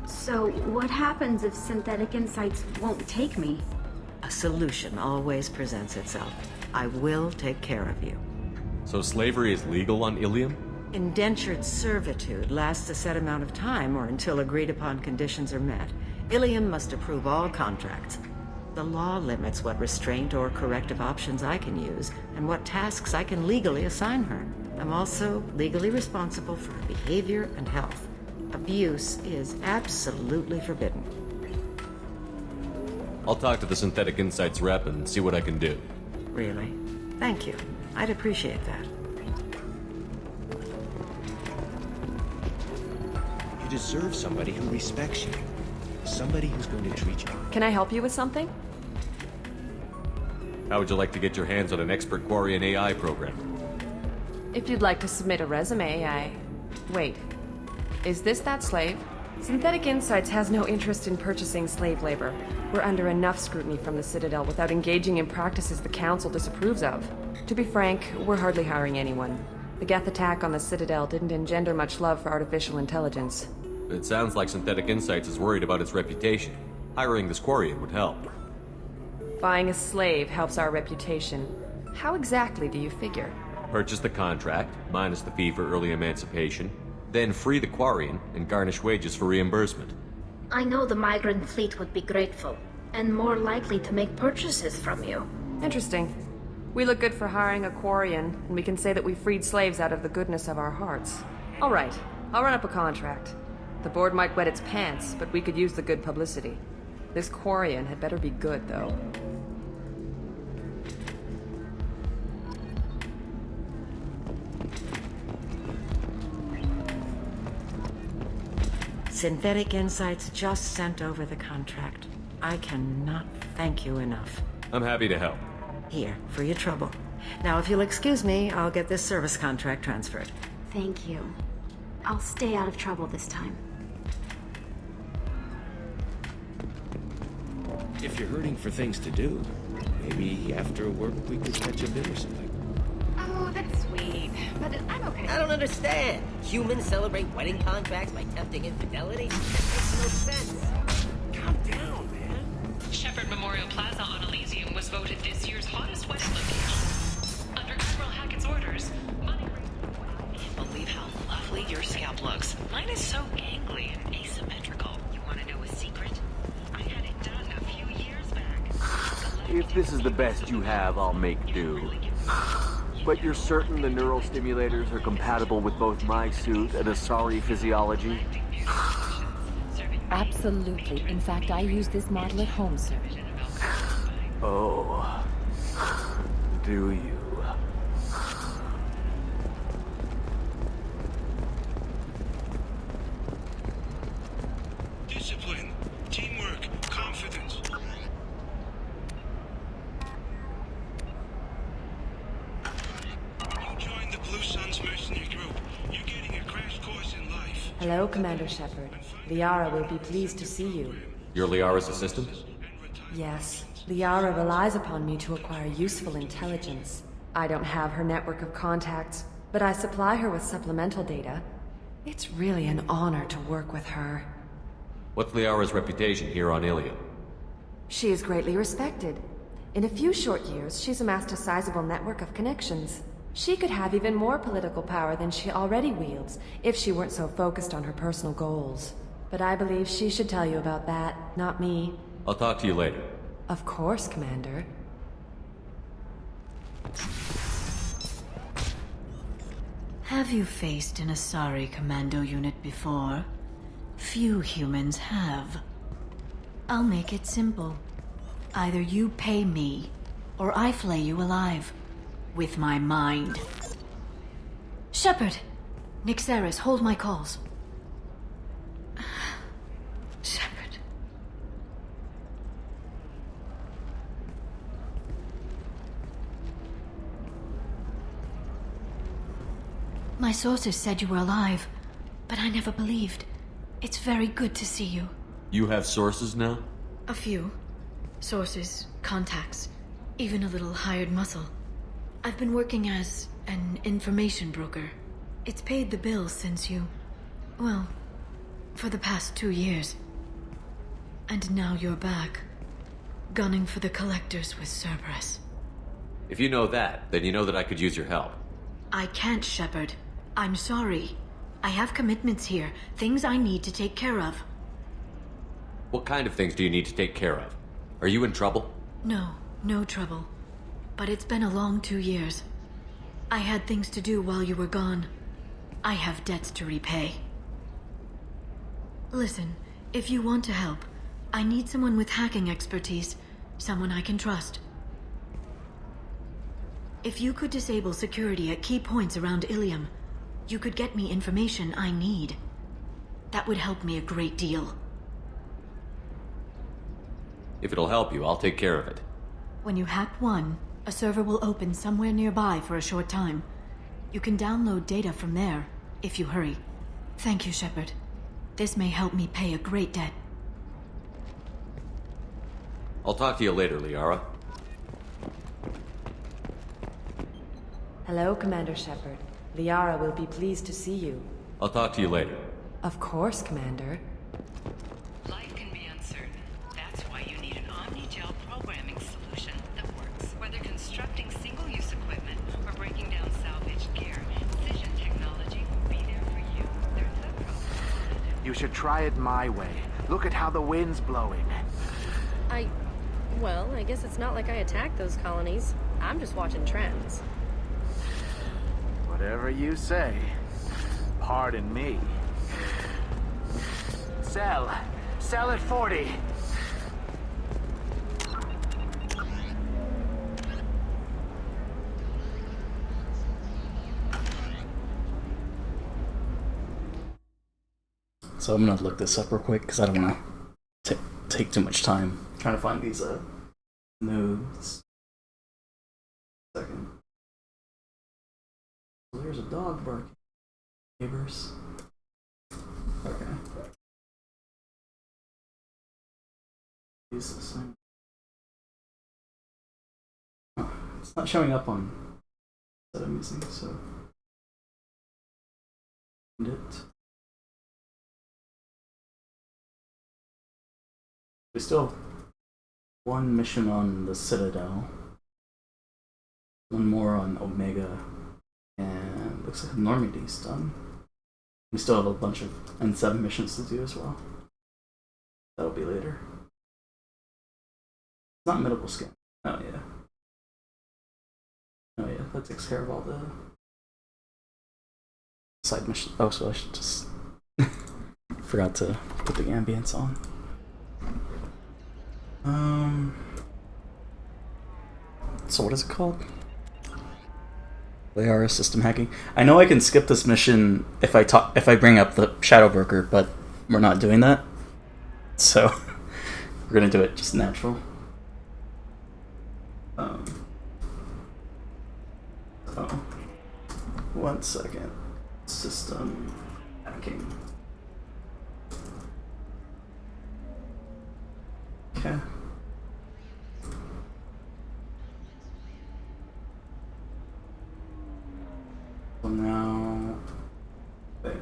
Speaker 8: So, what happens if Synthetic Insights won't take me?
Speaker 23: A solution always presents itself. I will take care of you.
Speaker 2: So slavery is legal on Ilium?
Speaker 23: Indentured servitude lasts a set amount of time or until agreed-upon conditions are met. Ilium must approve all contracts. The law limits what restraint or corrective options I can use and what tasks I can legally assign her. I'm also legally responsible for her behavior and health. Abuse is absolutely forbidden.
Speaker 2: I'll talk to the Synthetic Insights rep and see what I can do.
Speaker 23: Really? Thank you. I'd appreciate that.
Speaker 17: You deserve somebody who respects you. Somebody who's going to treat you.
Speaker 1: Can I help you with something?
Speaker 2: How would you like to get your hands on an expert Quarian AI program?
Speaker 1: If you'd like to submit a resume, Wait. Is this that slave? Synthetic Insights has no interest in purchasing slave labor. We're under enough scrutiny from the Citadel without engaging in practices the Council disapproves of. To be frank, we're hardly hiring anyone. The Geth attack on the Citadel didn't engender much love for artificial intelligence.
Speaker 2: It sounds like Synthetic Insights is worried about its reputation. Hiring this Quarian would help.
Speaker 1: Buying a slave helps our reputation. How exactly do you figure?
Speaker 2: Purchase the contract, minus the fee for early emancipation. Then free the Quarian and garnish wages for reimbursement.
Speaker 13: I know the migrant fleet would be grateful, and more likely to make purchases from you.
Speaker 4: Interesting. We look good for hiring a Quarian, and we can say that we freed slaves out of the goodness of our hearts. All right, I'll run up a contract. The board might wet its pants, but we could use the good publicity. This Quarian had better be good, though.
Speaker 23: Synthetic Insights just sent over the contract. I cannot thank you enough.
Speaker 2: I'm happy to help.
Speaker 23: Here, for your trouble. Now, if you'll excuse me, I'll get this service contract transferred.
Speaker 13: Thank you. I'll stay out of trouble this time.
Speaker 17: If you're hurting for things to do, maybe after work we could catch a bit or something.
Speaker 8: Oh, that's sweet. But I'm okay.
Speaker 11: I don't understand. Humans celebrate wedding contracts by tempting infidelity? That makes no sense.
Speaker 3: Calm down, man. Shepherd Memorial Plaza on Elysium was voted this year's hottest wedding location. Under Admiral Hackett's orders, money... I can't believe how lovely your scalp looks. Mine is so gangly and asymmetrical. You want to know a secret? I had it done a few years back.
Speaker 10: If this is the best you have, I'll make do. But you're certain the neural stimulators are compatible with both my suit and Asari physiology?
Speaker 4: Absolutely. In fact, I use this model at home, sir.
Speaker 10: Oh. Do you?
Speaker 18: Discipline, teamwork, confidence. When you join the Blue Suns mercenary group, you're getting a crash course in life.
Speaker 4: Hello, Commander Shepard. Liara will be pleased to see you.
Speaker 2: You're Liara's assistant?
Speaker 4: Yes. Liara relies upon me to acquire useful intelligence. I don't have her network of contacts, but I supply her with supplemental data. It's really an honor to work with her.
Speaker 2: What's Liara's reputation here on Ilium?
Speaker 4: She is greatly respected. In a few short years, she's amassed a sizable network of connections. She could have even more political power than she already wields if she weren't so focused on her personal goals. But I believe she should tell you about that, not me.
Speaker 2: I'll talk to you later.
Speaker 4: Of course, Commander.
Speaker 5: Have you faced an Asari commando unit before? Few humans have. I'll make it simple. Either you pay me, or I flay you alive. With my mind. Shepard! Nixeris, hold my calls. Shepard. My sources said you were alive, but I never believed. It's very good to see you.
Speaker 2: You have sources now?
Speaker 5: A few. Sources, contacts, even a little hired muscle. I've been working as an information broker. It's paid the bills since you... well, for the past 2 years. And now you're back, gunning for the collectors with Cerberus.
Speaker 2: If you know that, then you know that I could use your help.
Speaker 5: I can't, Shepard. I'm sorry. I have commitments here, things I need to take care of.
Speaker 2: What kind of things do you need to take care of? Are you in trouble?
Speaker 5: No, no trouble. But it's been a long 2 years. I had things to do while you were gone. I have debts to repay. Listen, if you want to help, I need someone with hacking expertise. Someone I can trust. If you could disable security at key points around Ilium, you could get me information I need. That would help me a great deal.
Speaker 2: If it'll help you, I'll take care of it.
Speaker 5: When you hack one, a server will open somewhere nearby for a short time. You can download data from there, if you hurry. Thank you, Shepard. This may help me pay a great debt.
Speaker 2: I'll talk to you later, Liara.
Speaker 4: Hello, Commander Shepard. Liara will be pleased to see you.
Speaker 2: I'll talk to you later.
Speaker 4: Of course, Commander.
Speaker 19: Life can be uncertain. That's why you need an Omni-Gel programming solution that works. Whether constructing single-use equipment or breaking down salvaged gear, Cision technology will be there for you. Their
Speaker 6: You should try it my way. Look at how the wind's blowing.
Speaker 7: Well, I guess it's not like I attacked those colonies. I'm just watching trends.
Speaker 6: Whatever you say. Pardon me. Sell. Sell at 40.
Speaker 16: So I'm gonna look this up real quick because I don't want to take too much time trying to find these nodes. Second. So there's a dog barking. Neighbors. Okay. Use this thing. Oh, it's not showing up on that I'm using, so it. We still have one mission on the Citadel, one more on Omega, and looks like Normandy's done. We still have a bunch of N7 missions to do as well. That'll be later. It's not medical scan. Oh yeah. Oh yeah, that takes care of all the side missions. Oh, so I should just forgot to put the ambience on. So what is it called? AR system hacking. I know I can skip this mission if I bring up the Shadow Broker, but we're not doing that. So we're gonna do it just natural. Oh, 1 second. System hacking. Okay. So now, wait.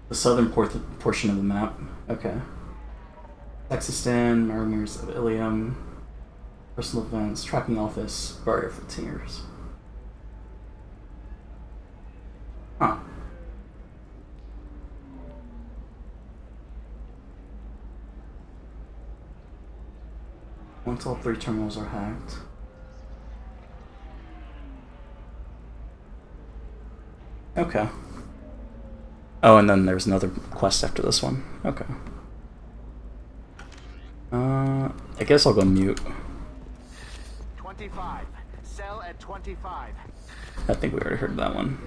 Speaker 16: The southern portion of the map. Okay. Taxistan, Mariners of Ilium, personal events, tracking office, barrier for tingers. Huh. Once all 3 terminals are hacked. Okay. Oh, and then there's another quest after this one. Okay. I guess I'll go mute.
Speaker 6: 25. Sell at 25.
Speaker 16: I think we already heard that one.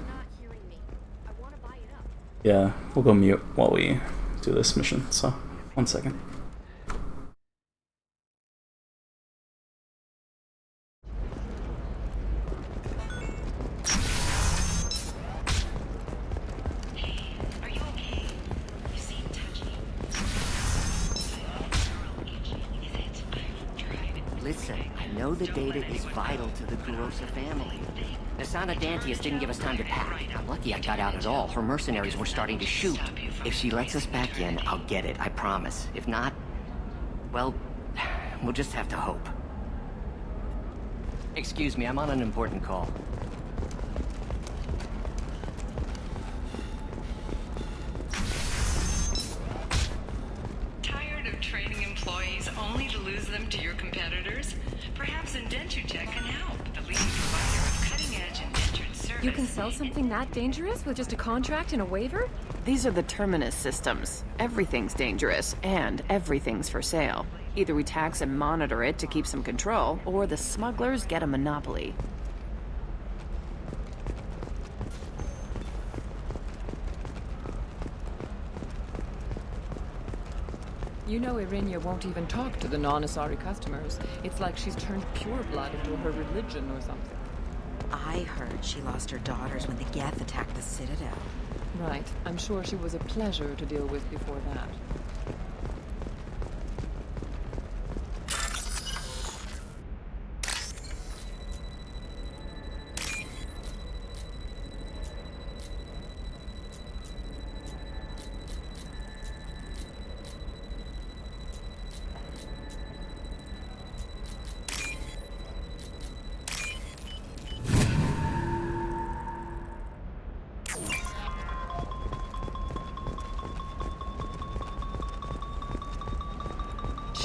Speaker 16: Yeah, we'll go mute while we do this mission. So, 1 second.
Speaker 11: Listen, I know the data is vital to the Kurosa family. Asana Dantius didn't give us time to pack. I'm lucky I got out at all. Her mercenaries were starting to shoot. If she lets us back in, I'll get it, I promise. If not, well, we'll just have to hope. Excuse me, I'm on an important call.
Speaker 19: Tired of training employees only to lose them to your competitors? Perhaps Indenture-Tech can help. The leading provider of cutting-edge indentured service.
Speaker 1: You can sell something that dangerous with just a contract and a waiver? These are the Terminus systems. Everything's dangerous, and everything's for sale. Either we tax and monitor it to keep some control, or the smugglers get a monopoly.
Speaker 14: You know Irinia won't even talk to the non-Asari customers. It's like she's turned pureblood into her religion or something.
Speaker 12: I heard she lost her daughters when the Geth attacked the Citadel.
Speaker 14: Right. I'm sure she was a pleasure to deal with before that.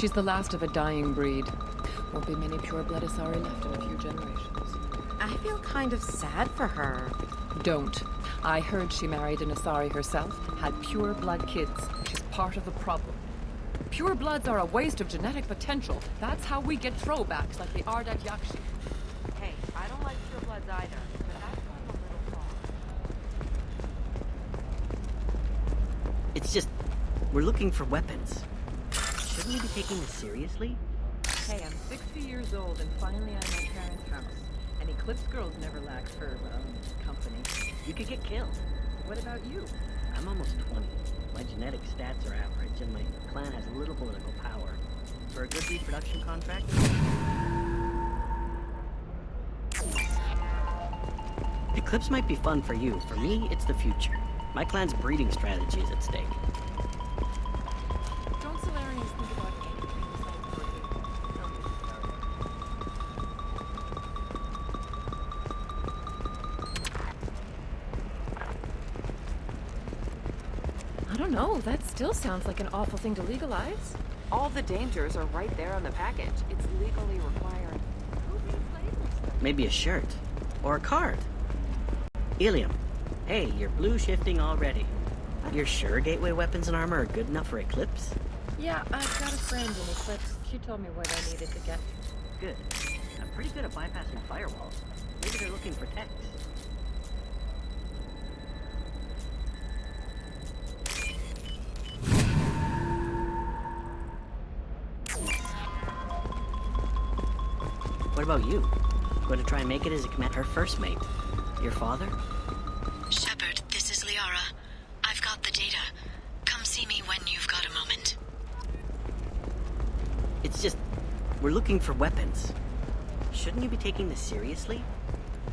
Speaker 14: She's the last of a dying breed. Won't be many pure-blood Asari left in a few generations.
Speaker 12: I feel kind of sad for her.
Speaker 14: Don't. I heard she married an Asari herself, had pure-blood kids. She's part of the problem. Pure bloods are a waste of genetic potential. That's how we get throwbacks like the Ardat Yakshi.
Speaker 12: Hey, I don't like pure bloods either, but that's going a little far.
Speaker 15: It's just, we're looking for weapons. Shouldn't we be taking this seriously?
Speaker 14: Hey, I'm 60 years old and finally I'm at my parents' house. And Eclipse Girls never lack for, company.
Speaker 15: You could get killed.
Speaker 14: What about you?
Speaker 15: I'm almost 20. My genetic stats are average, and my clan has a little political power. For a good reproduction contract... Eclipse might be fun for you. For me, it's the future. My clan's breeding strategy is at stake.
Speaker 14: Don't Solarians think about anything besides breeding?
Speaker 1: I don't know, that still sounds like an awful thing to legalize. All the dangers are right there on the package. It's legally required. Who needs labels?
Speaker 15: Maybe a shirt. Or a card. Ilium. Hey, you're blue shifting already. You're sure gateway weapons and armor are good enough for Eclipse?
Speaker 14: Yeah, I've got a friend in Eclipse. She told me what I needed to get.
Speaker 15: Good. I'm pretty good at bypassing firewalls. Maybe they're looking for techs. What about you? Going to try and make it as her first mate? Your father?
Speaker 5: Shepard, this is Liara. I've got the data. Come see me when you've got a moment.
Speaker 15: It's just, we're looking for weapons. Shouldn't you be taking this seriously?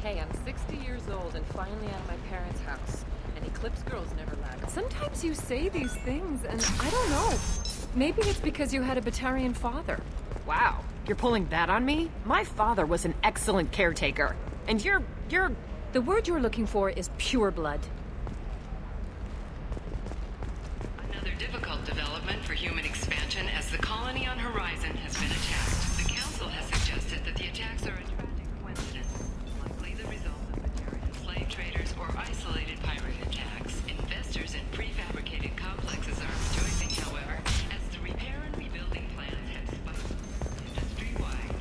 Speaker 14: Hey, I'm 60 years old and finally at my parents' house. And Eclipse Girls never lack.
Speaker 1: Sometimes you say these things, and I don't know. Maybe it's because you had a Batarian father. Wow, you're pulling that on me? My father was an excellent caretaker. And you're...
Speaker 7: The word you're looking for is pure blood.
Speaker 19: Another difficult development for human expansion as the colony on Horizon has been attacked. The Council has suggested that the attacks are a tragic coincidence, likely the result of Batarian slave traders or isolated pirate attacks. Investors in prefabricated complexes are rejoicing, however, as the repair and rebuilding plans have spiked industry-wide.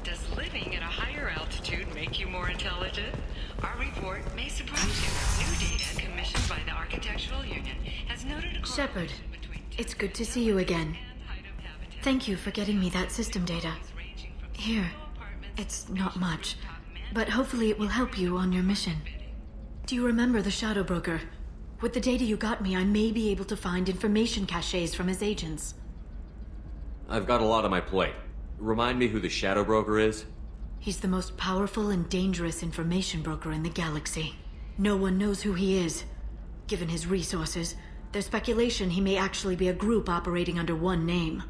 Speaker 19: Does living at a higher altitude make you more intelligent? Our report may surprise you. New data commissioned by the Architectural Union has noted a
Speaker 20: Shepard, it's good to see you again. Thank you for getting me that system data. Here, it's not much, but hopefully it will help you on your mission. Do you remember the Shadow Broker? With the data you got me, I may be able to find information caches from his agents.
Speaker 2: I've got a lot on my plate. Remind me who the Shadow Broker is?
Speaker 20: He's the most powerful and dangerous information broker in the galaxy. No one knows who he is. Given his resources, there's speculation he may actually be a group operating under one name.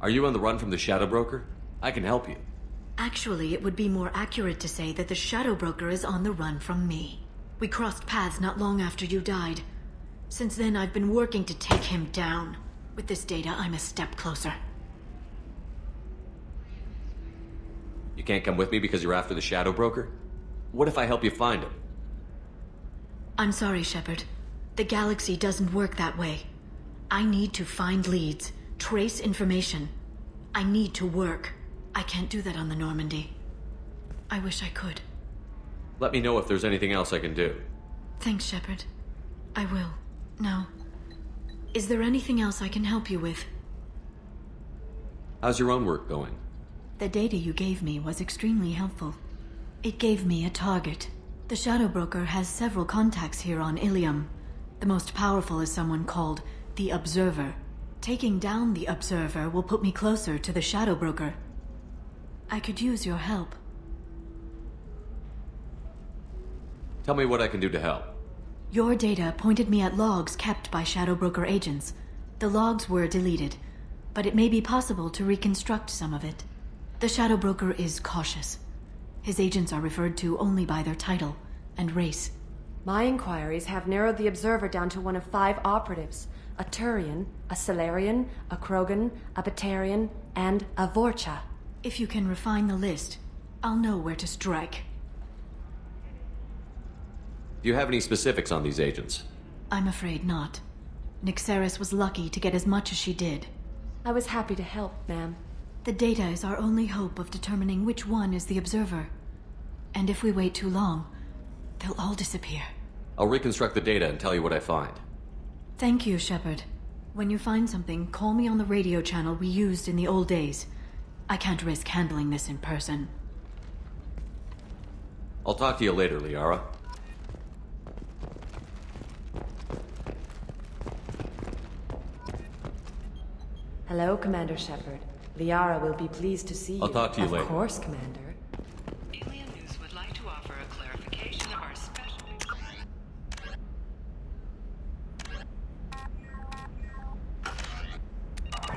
Speaker 2: Are you on the run from the Shadow Broker? I can help you.
Speaker 20: Actually, it would be more accurate to say that the Shadow Broker is on the run from me. We crossed paths not long after you died. Since then, I've been working to take him down. With this data, I'm a step closer.
Speaker 2: You can't come with me because you're after the Shadow Broker? What if I help you find him?
Speaker 20: I'm sorry, Shepard. The galaxy doesn't work that way. I need to find leads, trace information. I need to work. I can't do that on the Normandy. I wish I could.
Speaker 2: Let me know if there's anything else I can do.
Speaker 20: Thanks, Shepard. I will. Now, is there anything else I can help you with?
Speaker 2: How's your own work going?
Speaker 20: The data you gave me was extremely helpful. It gave me a target. The Shadow Broker has several contacts here on Ilium. The most powerful is someone called the Observer. Taking down the Observer will put me closer to the Shadow Broker. I could use your help.
Speaker 2: Tell me what I can do to help.
Speaker 20: Your data pointed me at logs kept by Shadow Broker agents. The logs were deleted, but it may be possible to reconstruct some of it. The Shadow Broker is cautious. His agents are referred to only by their title and race.
Speaker 4: My inquiries have narrowed the Observer down to one of 5 operatives. A Turian, a Solarian, a Krogan, a Batarian, and a Vorcha.
Speaker 20: If you can refine the list, I'll know where to strike.
Speaker 2: Do you have any specifics on these agents?
Speaker 20: I'm afraid not. Nyxeris was lucky to get as much as she did.
Speaker 4: I was happy to help, ma'am.
Speaker 20: The data is our only hope of determining which one is the Observer. And if we wait too long, they'll all disappear.
Speaker 2: I'll reconstruct the data and tell you what I find.
Speaker 20: Thank you, Shepard. When you find something, call me on the radio channel we used in the old days. I can't risk handling this in person.
Speaker 2: I'll talk to you later, Liara.
Speaker 4: Hello, Commander Shepard. Liara will be pleased to see you.
Speaker 2: I'll talk to you later.
Speaker 4: Of course, Commander.
Speaker 19: Alien News would like to offer a clarification of our special...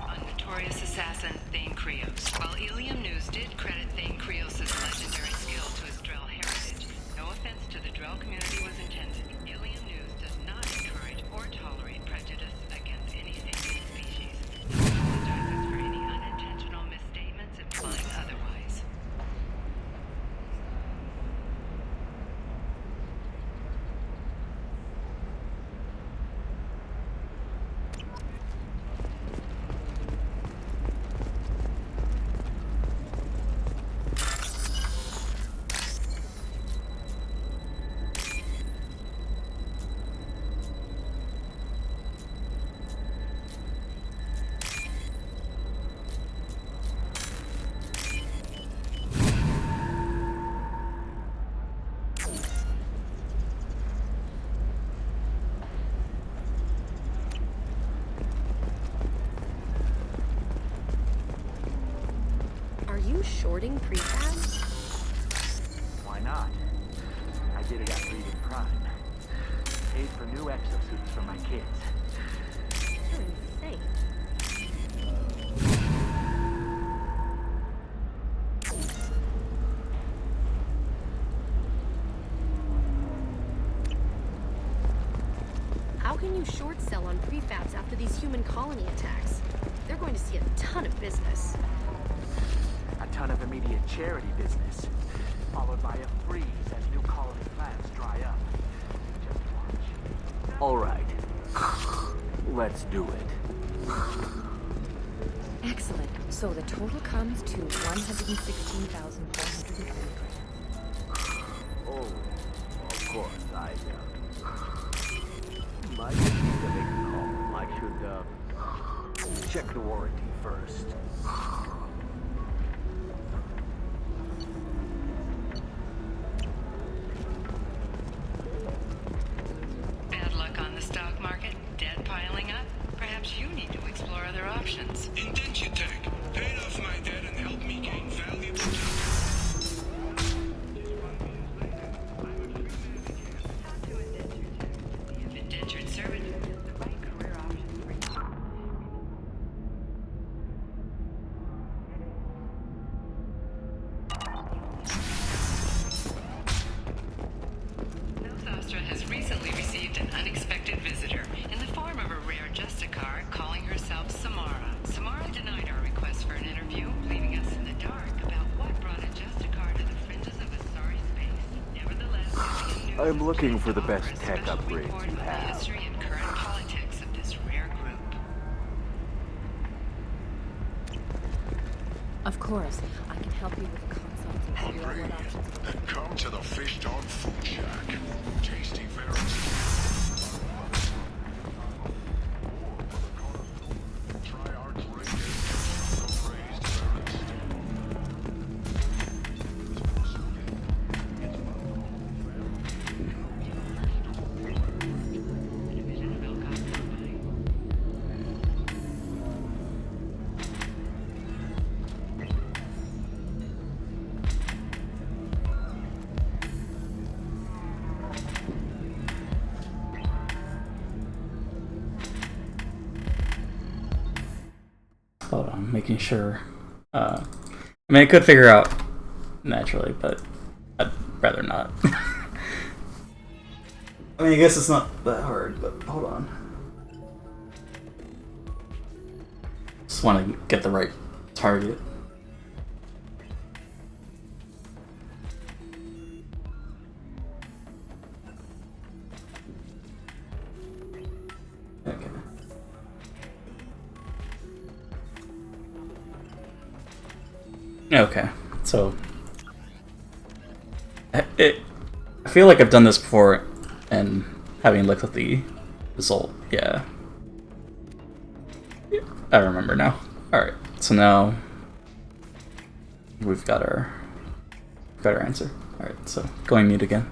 Speaker 19: on notorious assassin Thane Krios. While Ilium News did credit Thane Krios' legendary skill to his Drell heritage, no offense to the Drell community was intended. Ilium News does not encourage or tolerate prejudice against any sentient species. It apologizes for any unintentional misstatements implying otherwise.
Speaker 7: Are you shorting prefabs?
Speaker 6: Why not? I did it after eating Prime. Paid for new exosuits for my kids.
Speaker 7: You're insane. How can you short sell on prefabs after these human colony attacks? They're going to see a ton of business.
Speaker 6: A ton of immediate charity business, followed by a freeze as new colony plans dry up. Just watch.
Speaker 10: All right. Let's do it.
Speaker 1: Excellent. So the total comes to 116,403.
Speaker 10: Oh, of course, I might need to make a call. I should, check the warranty first.
Speaker 19: Bad luck on the stock market? Debt piling up? Perhaps you need to explore other options.
Speaker 18: Indentutech paid off my debt and helped me gain valuable
Speaker 19: indentured servitude is the right career option for you. Nostra has recently received an unexpected visitor in the form of a rare Justicar calling herself Samara. Samara denied our request for an interview, leaving us in the dark about what brought a Justicar to the fringes of Asari space. Nevertheless,
Speaker 10: I'm looking for the best tech upgrades
Speaker 19: report
Speaker 10: you
Speaker 19: on the
Speaker 10: have.
Speaker 19: history and current politics of this rare group.
Speaker 1: Of course, I can help you with the consults and figure out
Speaker 18: hungry.
Speaker 1: what options.
Speaker 18: Then come to the Fish Dog Food Shack. Tasty ferrets. Try our great raised ferrets.
Speaker 16: Hold on, making sure. I mean, I could figure out naturally, but I'd rather not. I mean, I guess it's not that hard, but hold on. Just want to get the right target. Okay. Okay, so I feel like I've done this before, and having looked at the result, yeah, I remember now. All right, so now we've got our answer. All right, so going mute again.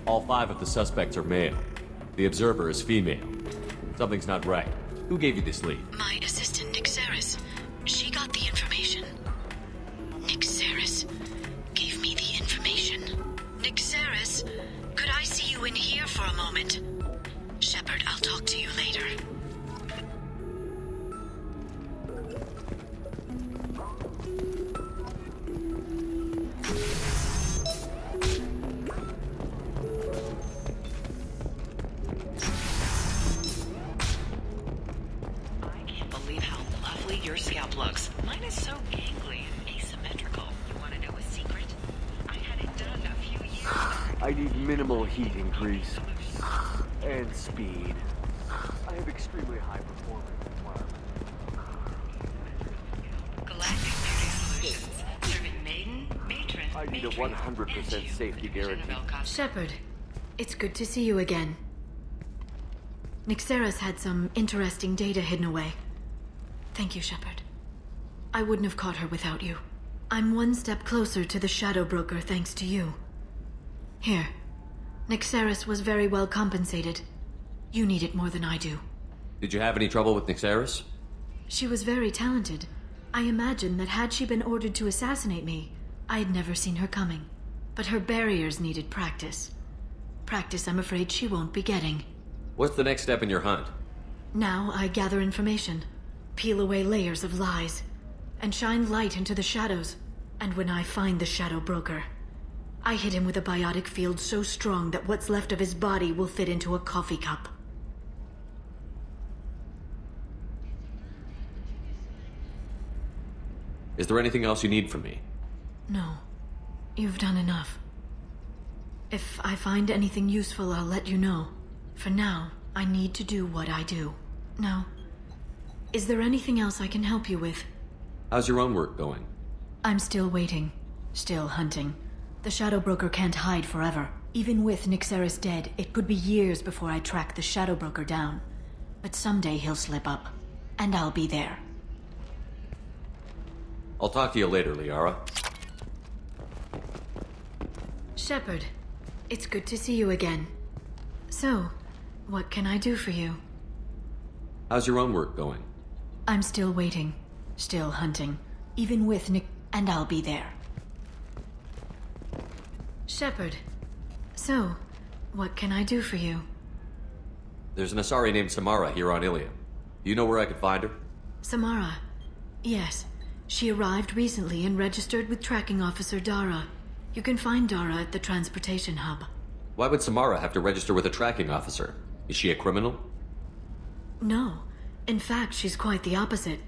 Speaker 2: All 5 of the suspects are male. The observer is female. Something's not right. Who gave you this lead?
Speaker 20: My assistant, Nixeris. She got the information. Nixeris gave me the information. Nixeris, could I see you in here for a moment? Shepard, I'll talk to you later.
Speaker 19: Your scalp looks. Mine is so gangly and asymmetrical. You want to know a secret? I had it done a few years back.
Speaker 10: I need minimal heat increase and speed. I have extremely high performance requirements.
Speaker 19: Galactic Beauty Solutions, serving maiden, matron,
Speaker 10: I need a 100% safety guarantee.
Speaker 20: Shepard, it's good to see you again. Nixeris had some interesting data hidden away. Thank you, Shepard. I wouldn't have caught her without you. I'm one step closer to the Shadow Broker thanks to you. Here. Nixeris was very well compensated. You need it more than I do.
Speaker 2: Did you have any trouble with Nixeris?
Speaker 20: She was very talented. I imagine that had she been ordered to assassinate me, I had never seen her coming. But her barriers needed practice. Practice I'm afraid she won't be getting.
Speaker 2: What's the next step in your hunt?
Speaker 20: Now I gather information. Peel away layers of lies, and shine light into the shadows. And when I find the Shadow Broker, I hit him with a biotic field so strong that what's left of his body will fit into a coffee cup.
Speaker 2: Is there anything else you need from me?
Speaker 20: No. You've done enough. If I find anything useful, I'll let you know. For now, I need to do what I do. Now, is there anything else I can help you with?
Speaker 2: How's your own work going?
Speaker 20: I'm still waiting. Still hunting. The Shadow Broker can't hide forever. Even with Nixeris dead, it could be years before I track the Shadow Broker down. But someday he'll slip up. And I'll be there.
Speaker 2: I'll talk to you later, Liara.
Speaker 20: Shepard, it's good to see you again. So, what can I do for you?
Speaker 2: How's your own work going?
Speaker 20: I'm still waiting. Still hunting. Even with Nick... And I'll be there. Shepard, so, what can I do for you?
Speaker 2: There's an Asari named Samara here on Ilium. Do you know where I could find her?
Speaker 20: Samara. Yes. She arrived recently and registered with Tracking Officer Dara. You can find Dara at the transportation hub.
Speaker 2: Why would Samara have to register with a tracking officer? Is she a criminal?
Speaker 20: No. In fact, she's quite the opposite.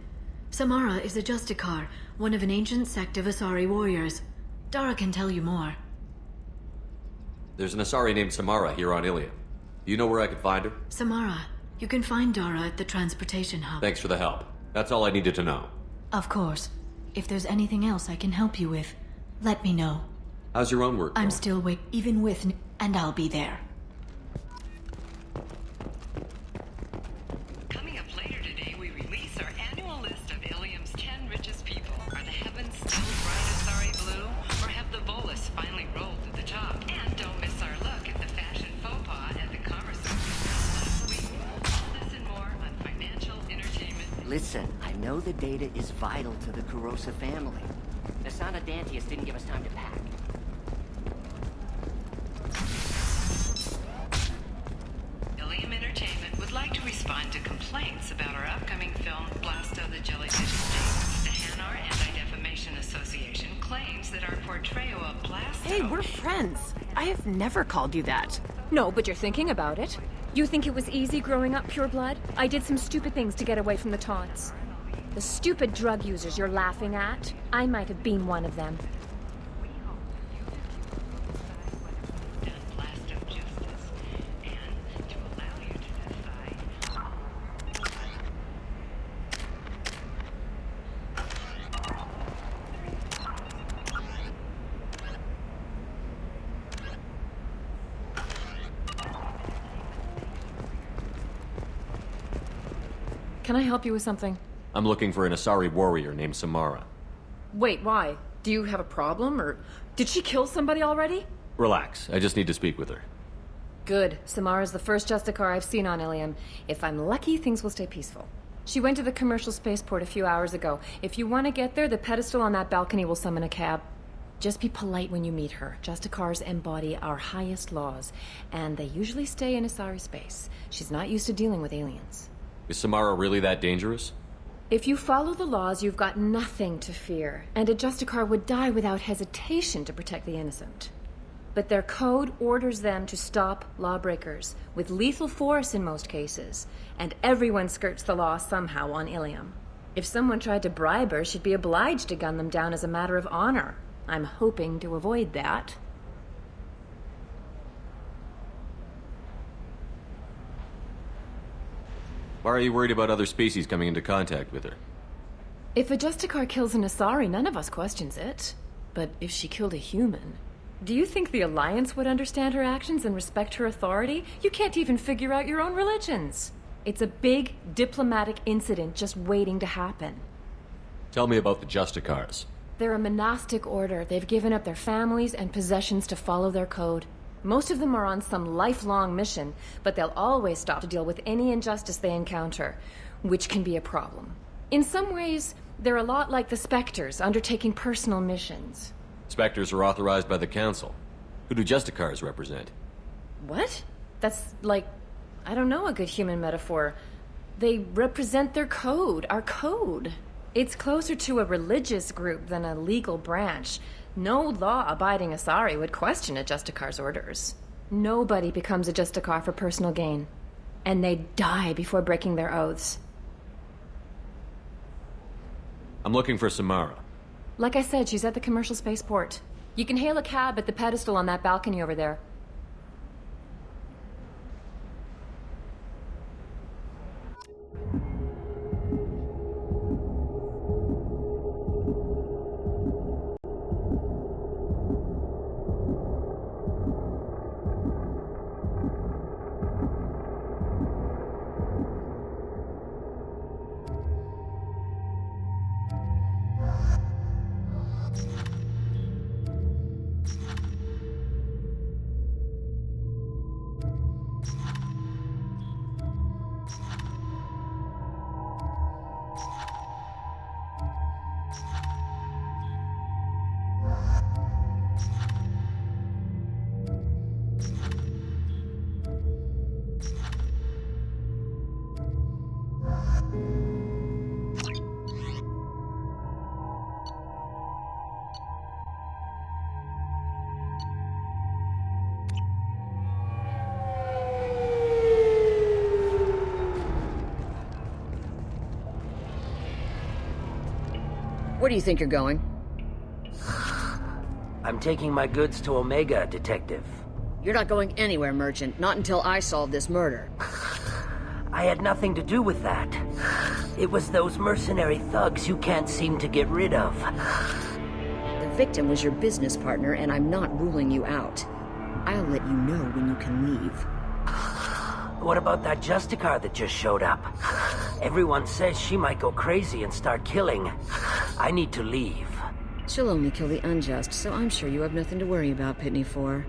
Speaker 20: Samara is a Justicar, one of an ancient sect of Asari warriors. Dara can tell you more.
Speaker 2: There's an Asari named Samara here on Ilium. Do you know where I could find her?
Speaker 20: Samara, you can find Dara at the transportation hub.
Speaker 2: Thanks for the help. That's all I needed to know.
Speaker 20: Of course. If there's anything else I can help you with, let me know.
Speaker 2: How's your own work going?
Speaker 20: I'm still even with, and I'll be there.
Speaker 19: Coming up later today, we release our annual list of Ilium's 10 richest people. Are the heavens still bright Asari blue, or have the Volus finally rolled to the top? And don't miss our look at the fashion faux pas at the Commerce last week. All this and more on Financial Entertainment.
Speaker 9: Listen, I know the data is vital to the Kurosa family. Asana Dantius didn't give us time to pack.
Speaker 19: Ilium Entertainment would like to respond to complaints about our upcoming film, Blasto the Jellyfish State. The Hanar Anti-Defamation Association claims that our portrayal of Blasto...
Speaker 1: Hey, we're friends. I have never called you that.
Speaker 21: No, but you're thinking about it. You think it was easy growing up pure blood? I did some stupid things to get away from the taunts. The stupid drug users you're laughing at, I might have been one of them.
Speaker 14: Can I help you with something?
Speaker 2: I'm looking for an Asari warrior named Samara.
Speaker 14: Wait, why? Do you have a problem, or did she kill somebody already?
Speaker 2: Relax, I just need to speak with her.
Speaker 21: Good. Samara's the first Justicar I've seen on Ilium. If I'm lucky, things will stay peaceful. She went to the commercial spaceport a few hours ago. If you want to get there, the pedestal on that balcony will summon a cab. Just be polite when you meet her. Justicars embody our highest laws, and they usually stay in Asari space. She's not used to dealing with aliens.
Speaker 2: Is Samara really that dangerous?
Speaker 21: If you follow the laws, you've got nothing to fear, and a Justicar would die without hesitation to protect the innocent. But their code orders them to stop lawbreakers, with lethal force in most cases, and everyone skirts the law somehow on Ilium. If someone tried to bribe her, she'd be obliged to gun them down as a matter of honor. I'm hoping to avoid that.
Speaker 2: Why are you worried about other species coming into contact with her?
Speaker 21: If a Justicar kills an Asari, none of us questions it. But if she killed a human... Do you think the Alliance would understand her actions and respect her authority? You can't even figure out your own religions. It's a big diplomatic incident just waiting to happen.
Speaker 2: Tell me about the Justicars.
Speaker 21: They're a monastic order. They've given up their families and possessions to follow their code. Most of them are on some lifelong mission, but they'll always stop to deal with any injustice they encounter, which can be a problem. In some ways, they're a lot like the Spectres, undertaking personal missions.
Speaker 2: Spectres are authorized by the Council. Who do Justicars represent?
Speaker 21: What? That's like, I don't know, a good human metaphor. They represent their code, our code. It's closer to a religious group than a legal branch. No law-abiding Asari would question a Justicar's orders. Nobody becomes a Justicar for personal gain. And they die before breaking their oaths.
Speaker 2: I'm looking for Samara.
Speaker 21: Like I said, she's at the commercial spaceport. You can hail a cab at the pedestal on that balcony over there.
Speaker 22: Where do you think you're going?
Speaker 9: I'm taking my goods to Omega, Detective.
Speaker 22: You're not going anywhere, Merchant. Not until I solve this murder.
Speaker 13: I had nothing to do with that. It was those mercenary thugs you can't seem to get rid of.
Speaker 22: The victim was your business partner, and I'm not ruling you out. I'll let you know when you can leave.
Speaker 13: What about that Justicar that just showed up? Everyone says she might go crazy and start killing. I need to leave.
Speaker 22: She'll only kill the unjust, so I'm sure you have nothing to worry about, Pitney 4.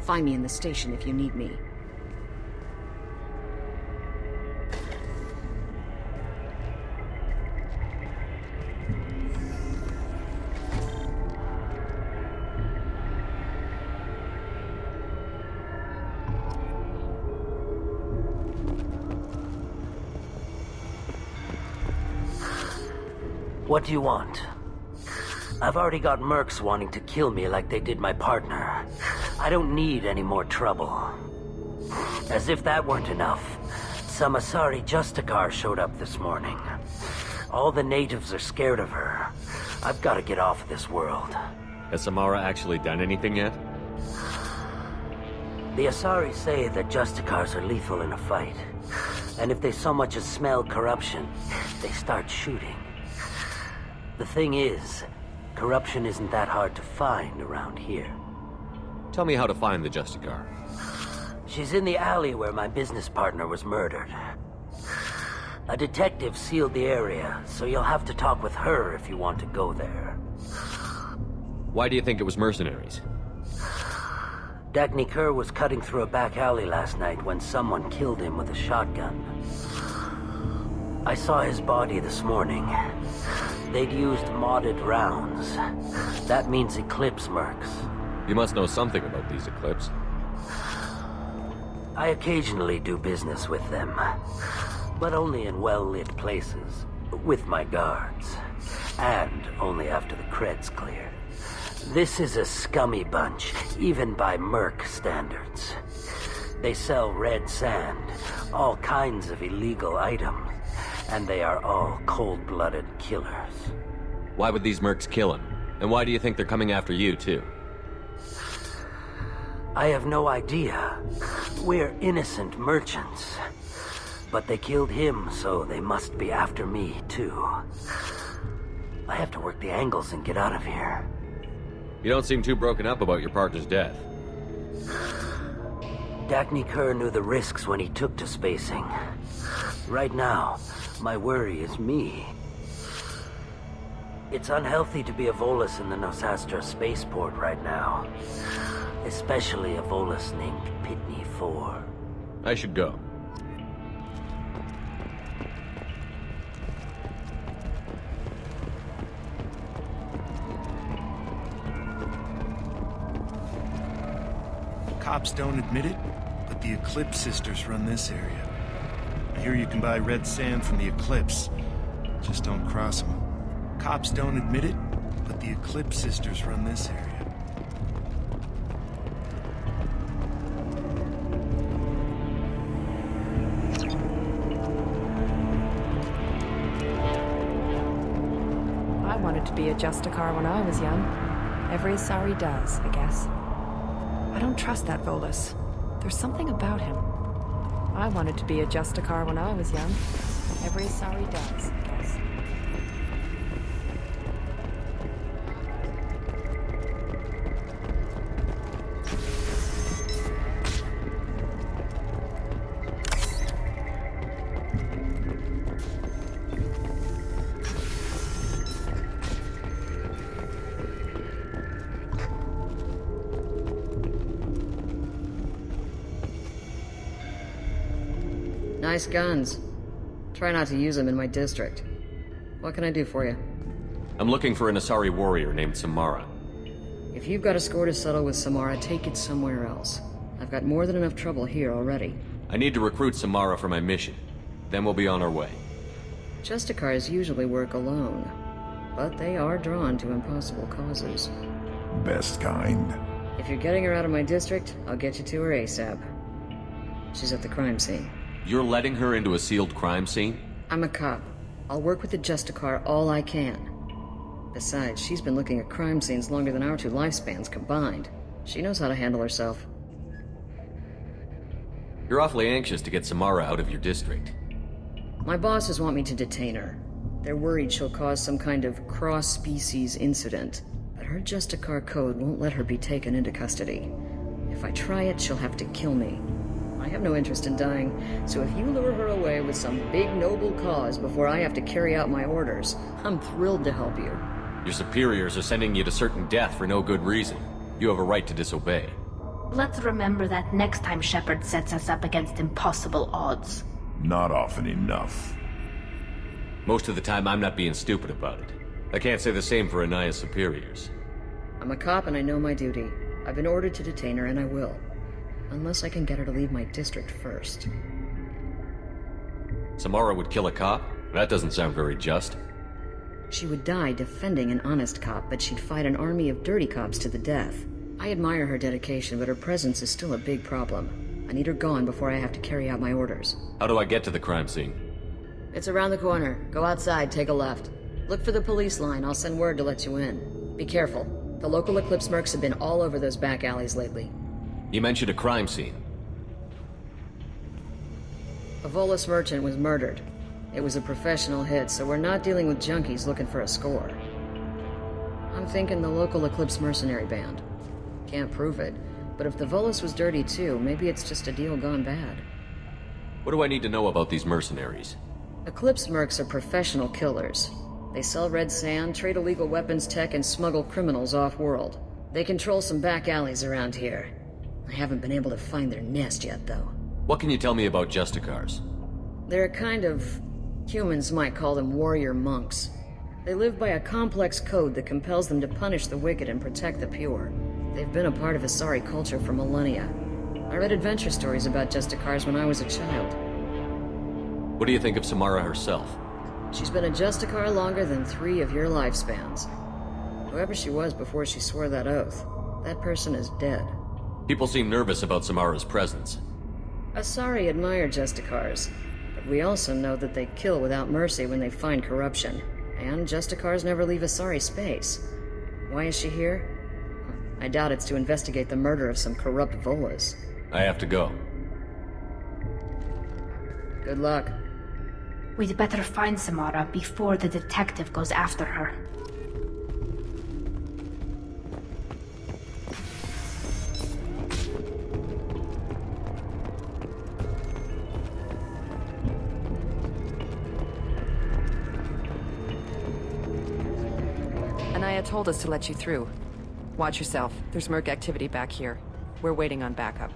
Speaker 22: Find me in the station if you need me.
Speaker 13: What do you want? I've already got mercs wanting to kill me like they did my partner. I don't need any more trouble. As if that weren't enough, some Asari Justicar showed up this morning. All the natives are scared of her. I've got to get off of this world.
Speaker 2: Has Samara actually done anything yet?
Speaker 13: The Asari say that Justicars are lethal in a fight. And if they so much as smell corruption, they start shooting. The thing is, corruption isn't that hard to find around here.
Speaker 2: Tell me how to find the Justicar.
Speaker 13: She's in the alley where my business partner was murdered. A detective sealed the area, so you'll have to talk with her if you want to go there.
Speaker 2: Why do you think it was mercenaries?
Speaker 13: Dagny Kerr was cutting through a back alley last night when someone killed him with a shotgun. I saw his body this morning. They'd used modded rounds. That means Eclipse mercs.
Speaker 2: You must know something about these Eclipse.
Speaker 13: I occasionally do business with them, but only in well-lit places, with my guards, and only after the cred's clear. This is a scummy bunch, even by merc standards. They sell red sand, all kinds of illegal items, and they are all cold-blooded killers.
Speaker 2: Why would these mercs kill him? And why do you think they're coming after you, too?
Speaker 13: I have no idea. We're innocent merchants. But they killed him, so they must be after me, too. I have to work the angles and get out of here.
Speaker 2: You don't seem too broken up about your partner's death.
Speaker 13: Dagny Kerr knew the risks when he took to spacing. Right now, my worry is me. It's unhealthy to be a Volus in the Nosastra spaceport right now. Especially a Volus named Pitney 4.
Speaker 2: I should go.
Speaker 18: Cops don't admit it, but the Eclipse sisters run this area. I hear you can buy red sand from the Eclipse. Just don't cross them. Cops don't admit it, but the Eclipse sisters run this area.
Speaker 4: I wanted to be a Justicar when I was young. Every Asari does, I guess. I don't trust that Volus. There's something about him. I wanted to be a Justicar when I was young. Every Asari does, I guess.
Speaker 22: Nice guns. Try not to use them in my district. What can I do for you?
Speaker 2: I'm looking for an Asari warrior named Samara.
Speaker 22: If you've got a score to settle with Samara, take it somewhere else. I've got more than enough trouble here already.
Speaker 2: I need to recruit Samara for my mission. Then we'll be on our way.
Speaker 22: Justicars usually work alone, but they are drawn to impossible causes.
Speaker 17: Best kind.
Speaker 22: If you're getting her out of my district, I'll get you to her ASAP. She's at the crime scene.
Speaker 2: You're letting her into a sealed crime scene?
Speaker 22: I'm a cop. I'll work with the Justicar all I can. Besides, she's been looking at crime scenes longer than our two lifespans combined. She knows how to handle herself.
Speaker 2: You're awfully anxious to get Samara out of your district.
Speaker 22: My bosses want me to detain her. They're worried she'll cause some kind of cross-species incident, but her Justicar code won't let her be taken into custody. If I try it, she'll have to kill me. I have no interest in dying, so if you lure her away with some big noble cause before I have to carry out my orders, I'm thrilled to help you.
Speaker 2: Your superiors are sending you to certain death for no good reason. You have a right to disobey.
Speaker 3: Let's remember that next time Shepard sets us up against impossible odds.
Speaker 17: Not often enough.
Speaker 2: Most of the time, I'm not being stupid about it. I can't say the same for Anaya's superiors.
Speaker 22: I'm a cop and I know my duty. I've been ordered to detain her and I will. Unless I can get her to leave my district first.
Speaker 2: Samara would kill a cop? That doesn't sound very just.
Speaker 22: She would die defending an honest cop, but she'd fight an army of dirty cops to the death. I admire her dedication, but her presence is still a big problem. I need her gone before I have to carry out my orders.
Speaker 2: How do I get to the crime scene?
Speaker 22: It's around the corner. Go outside, take a left. Look for the police line. I'll send word to let you in. Be careful. The local Eclipse mercs have been all over those back alleys lately.
Speaker 2: You mentioned a crime scene.
Speaker 22: A Volus merchant was murdered. It was a professional hit, so we're not dealing with junkies looking for a score. I'm thinking the local Eclipse mercenary band. Can't prove it, but if the Volus was dirty too, maybe it's just a deal gone bad.
Speaker 2: What do I need to know about these mercenaries?
Speaker 22: Eclipse mercs are professional killers. They sell red sand, trade illegal weapons tech, and smuggle criminals off-world. They control some back alleys around here. I haven't been able to find their nest yet, though.
Speaker 2: What can you tell me about Justicars?
Speaker 22: They're a kind of... humans might call them warrior monks. They live by a complex code that compels them to punish the wicked and protect the pure. They've been a part of Asari culture for millennia. I read adventure stories about Justicars when I was a child.
Speaker 2: What do you think of Samara herself?
Speaker 22: She's been a Justicar longer than 3 of your lifespans. Whoever she was before she swore that oath, that person is dead.
Speaker 2: People seem nervous about Samara's presence.
Speaker 22: Asari admire Justicars, but we also know that they kill without mercy when they find corruption. And Justicars never leave Asari space. Why is she here? I doubt it's to investigate the murder of some corrupt Volas.
Speaker 2: I have to go.
Speaker 22: Good luck.
Speaker 3: We'd better find Samara before the detective goes after her.
Speaker 8: Anaya told us to let you through. Watch yourself. There's merc activity back here. We're waiting on backup.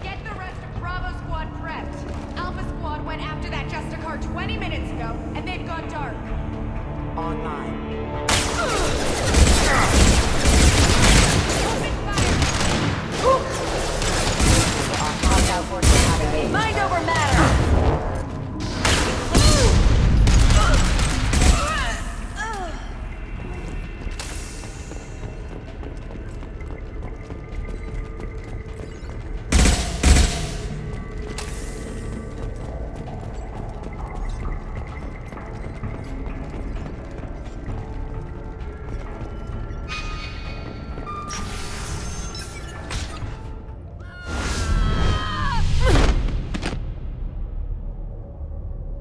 Speaker 23: Get the rest of Bravo Squad prepped. Alpha Squad went after that Justicar 20 minutes ago, and they've gone dark. Mind over matter!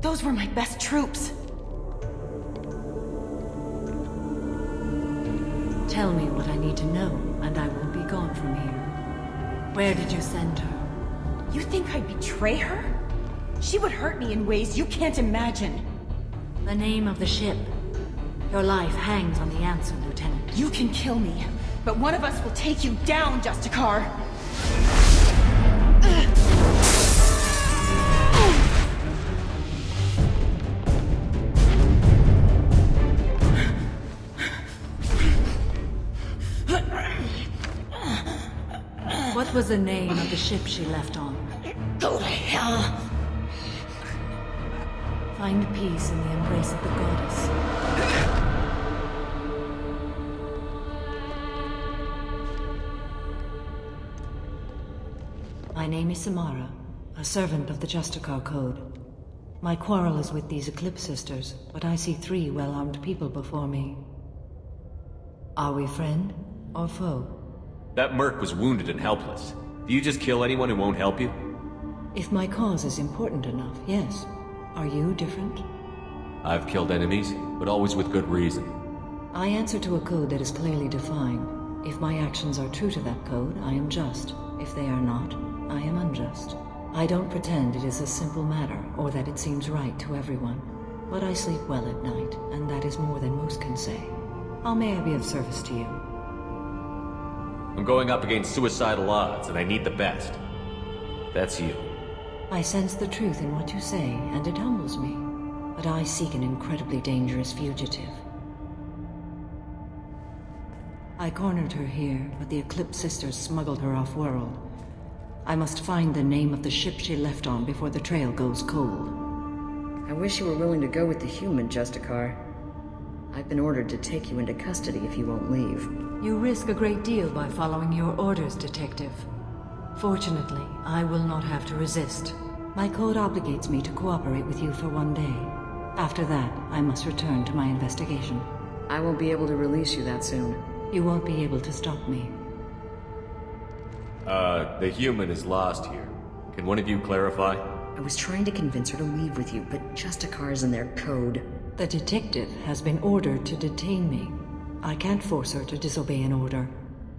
Speaker 20: Those were my best troops. Tell me what I need to know, and I won't be gone from here. Where did you send her?
Speaker 24: You think I'd betray her? She would hurt me in ways you can't imagine.
Speaker 20: The name of the ship. Your life hangs on the answer, Lieutenant.
Speaker 24: You can kill me, but one of us will take you down, Justicar.
Speaker 20: was the name of the ship she left on?
Speaker 22: Go to hell!
Speaker 20: Find peace in the embrace of the goddess. My name is Samara, a servant of the Justicar Code. My quarrel is with these Eclipse Sisters, but I see 3 well-armed people before me. Are we friend or foe?
Speaker 2: That merc was wounded and helpless. Do you just kill anyone who won't help you?
Speaker 20: If my cause is important enough, yes. Are you different?
Speaker 2: I've killed enemies, but always with good reason.
Speaker 20: I answer to a code that is clearly defined. If my actions are true to that code, I am just. If they are not, I am unjust. I don't pretend it is a simple matter, or that it seems right to everyone. But I sleep well at night, and that is more than most can say. How may I be of service to you?
Speaker 2: I'm going up against suicidal odds, and I need the best. That's you.
Speaker 20: I sense the truth in what you say, and it humbles me. But I seek an incredibly dangerous fugitive. I cornered her here, but the Eclipse Sisters smuggled her off-world. I must find the name of the ship she left on before the trail goes cold.
Speaker 22: I wish you were willing to go with the human, Justicar. I've been ordered to take you into custody if you won't leave.
Speaker 20: You risk a great deal by following your orders, Detective. Fortunately, I will not have to resist. My code obligates me to cooperate with you for 1 day. After that, I must return to my investigation.
Speaker 22: I won't be able to release you that soon.
Speaker 20: You won't be able to stop me.
Speaker 2: The human is lost here. Can one of you clarify?
Speaker 22: I was trying to convince her to leave with you, but Justicar's in their code.
Speaker 20: The detective has been ordered to detain me. I can't force her to disobey an order.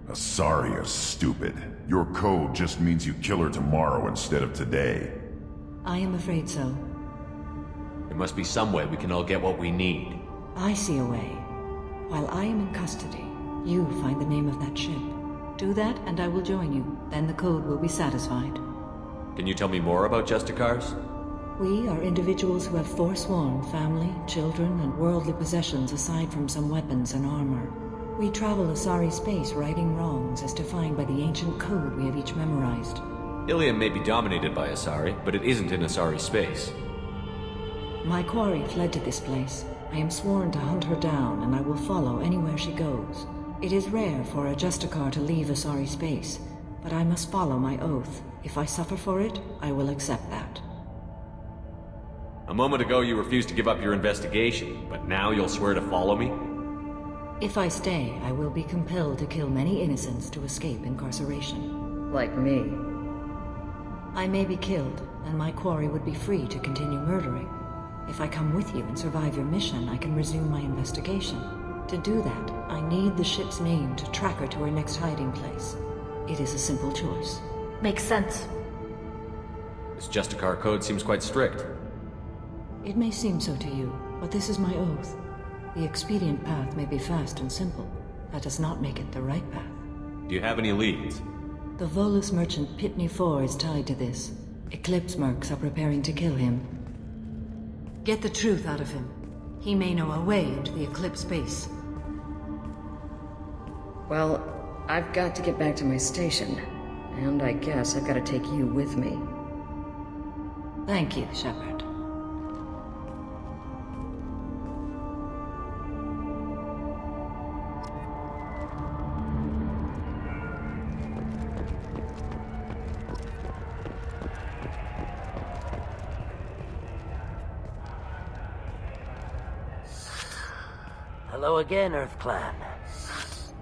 Speaker 17: Asari is stupid. Your code just means you kill her tomorrow instead of today.
Speaker 20: I am afraid so.
Speaker 2: There must be some way we can all get what we need.
Speaker 20: I see a way. While I am in custody, you find the name of that ship. Do that and I will join you. Then the code will be satisfied.
Speaker 2: Can you tell me more about Justicars?
Speaker 20: We are individuals who have forsworn family, children, and worldly possessions aside from some weapons and armor. We travel Asari space righting wrongs as defined by the ancient code we have each memorized.
Speaker 2: Ilium may be dominated by Asari, but it isn't in Asari space.
Speaker 20: My quarry fled to this place. I am sworn to hunt her down, and I will follow anywhere she goes. It is rare for a Justicar to leave Asari space, but I must follow my oath. If I suffer for it, I will accept that.
Speaker 2: A moment ago you refused to give up your investigation, but now you'll swear to follow me?
Speaker 20: If I stay, I will be compelled to kill many innocents to escape incarceration.
Speaker 22: Like me.
Speaker 20: I may be killed, and my quarry would be free to continue murdering. If I come with you and survive your mission, I can resume my investigation. To do that, I need the ship's name to track her to her next hiding place. It is a simple choice.
Speaker 3: Makes sense.
Speaker 2: This Justicar code seems quite strict.
Speaker 20: It may seem so to you, but this is my oath. The expedient path may be fast and simple. That does not make it the right path.
Speaker 2: Do you have any leads?
Speaker 20: The Volus merchant Pitney 4 is tied to this. Eclipse mercs are preparing to kill him. Get the truth out of him. He may know a way into the Eclipse base.
Speaker 22: Well, I've got to get back to my station. And I guess I've got to take you with me.
Speaker 20: Thank you, Shepard.
Speaker 13: Hello again, Earth Clan.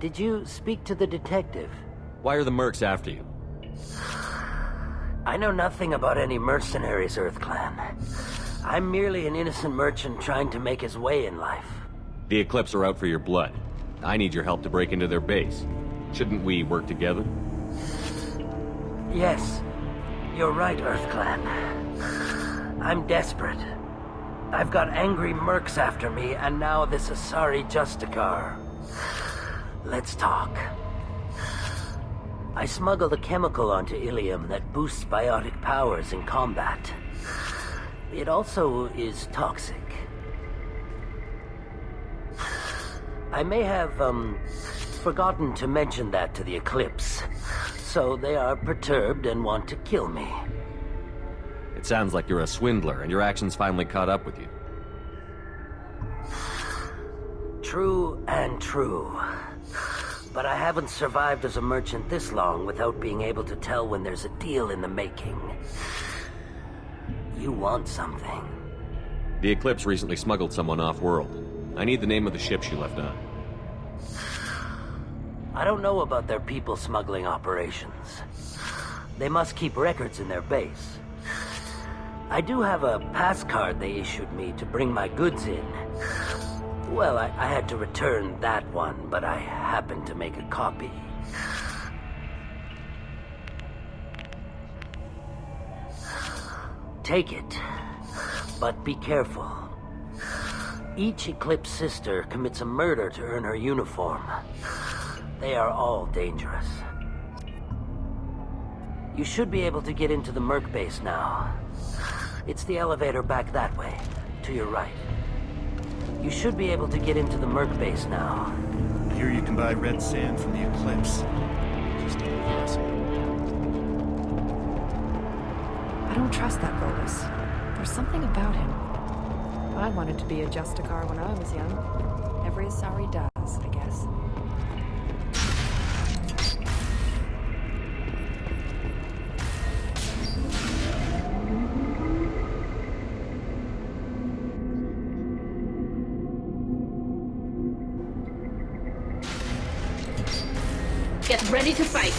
Speaker 13: Did you speak to the detective?
Speaker 2: Why are the mercs after you?
Speaker 13: I know nothing about any mercenaries, Earth Clan. I'm merely an innocent merchant trying to make his way in life.
Speaker 2: The Eclipse are out for your blood. I need your help to break into their base. Shouldn't we work together?
Speaker 13: Yes, you're right, Earth Clan. I'm desperate. I've got angry mercs after me, and now this Asari Justicar. Let's talk. I smuggled a chemical onto Ilium that boosts biotic powers in combat. It also is toxic. I may have, forgotten to mention that to the Eclipse. So they are perturbed and want to kill me.
Speaker 2: It sounds like you're a swindler, and your actions finally caught up with you.
Speaker 13: True and true. But I haven't survived as a merchant this long without being able to tell when there's a deal in the making. You want something.
Speaker 2: The Eclipse recently smuggled someone off-world. I need the name of the ship she left on.
Speaker 13: I don't know about their people smuggling operations. They must keep records in their base. I do have a pass card they issued me to bring my goods in. Well, I had to return that one, but I happened to make a copy. Take it, but be careful. Each Eclipse sister commits a murder to earn her uniform. They are all dangerous. You should be able to get into the Merc base now. It's the elevator back that way, to your right. You should be able to get into the Merc base now.
Speaker 18: Here you can buy red sand from the Eclipse. Just don't cross 'em.
Speaker 4: I don't trust that Volus. There's something about him.
Speaker 8: I wanted to be a Justicar when I was young. Every Asari does, I guess.
Speaker 3: Get ready to fight.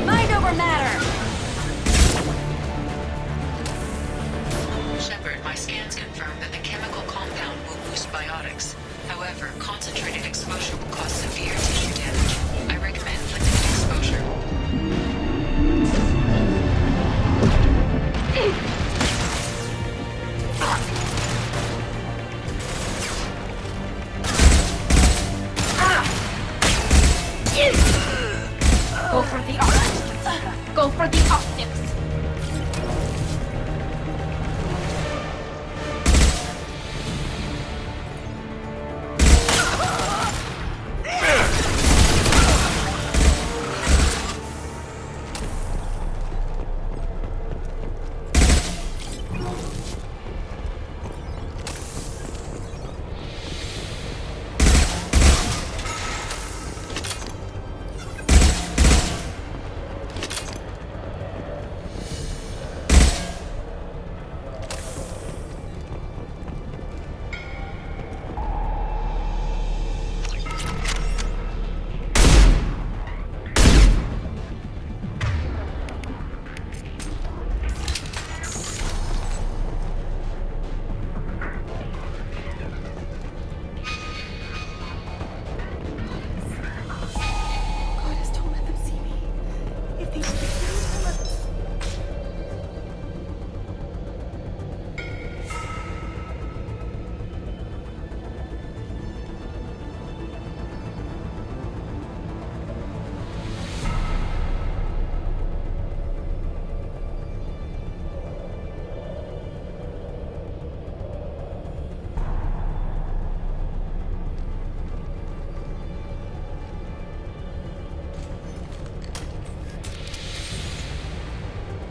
Speaker 23: Mind over matter!
Speaker 19: Shepard, my scans confirm that the chemical compound will boost biotics. However, concentrated exposure will cause severe tissue damage. I recommend limited exposure.
Speaker 3: Go for the optics. Go for the optics.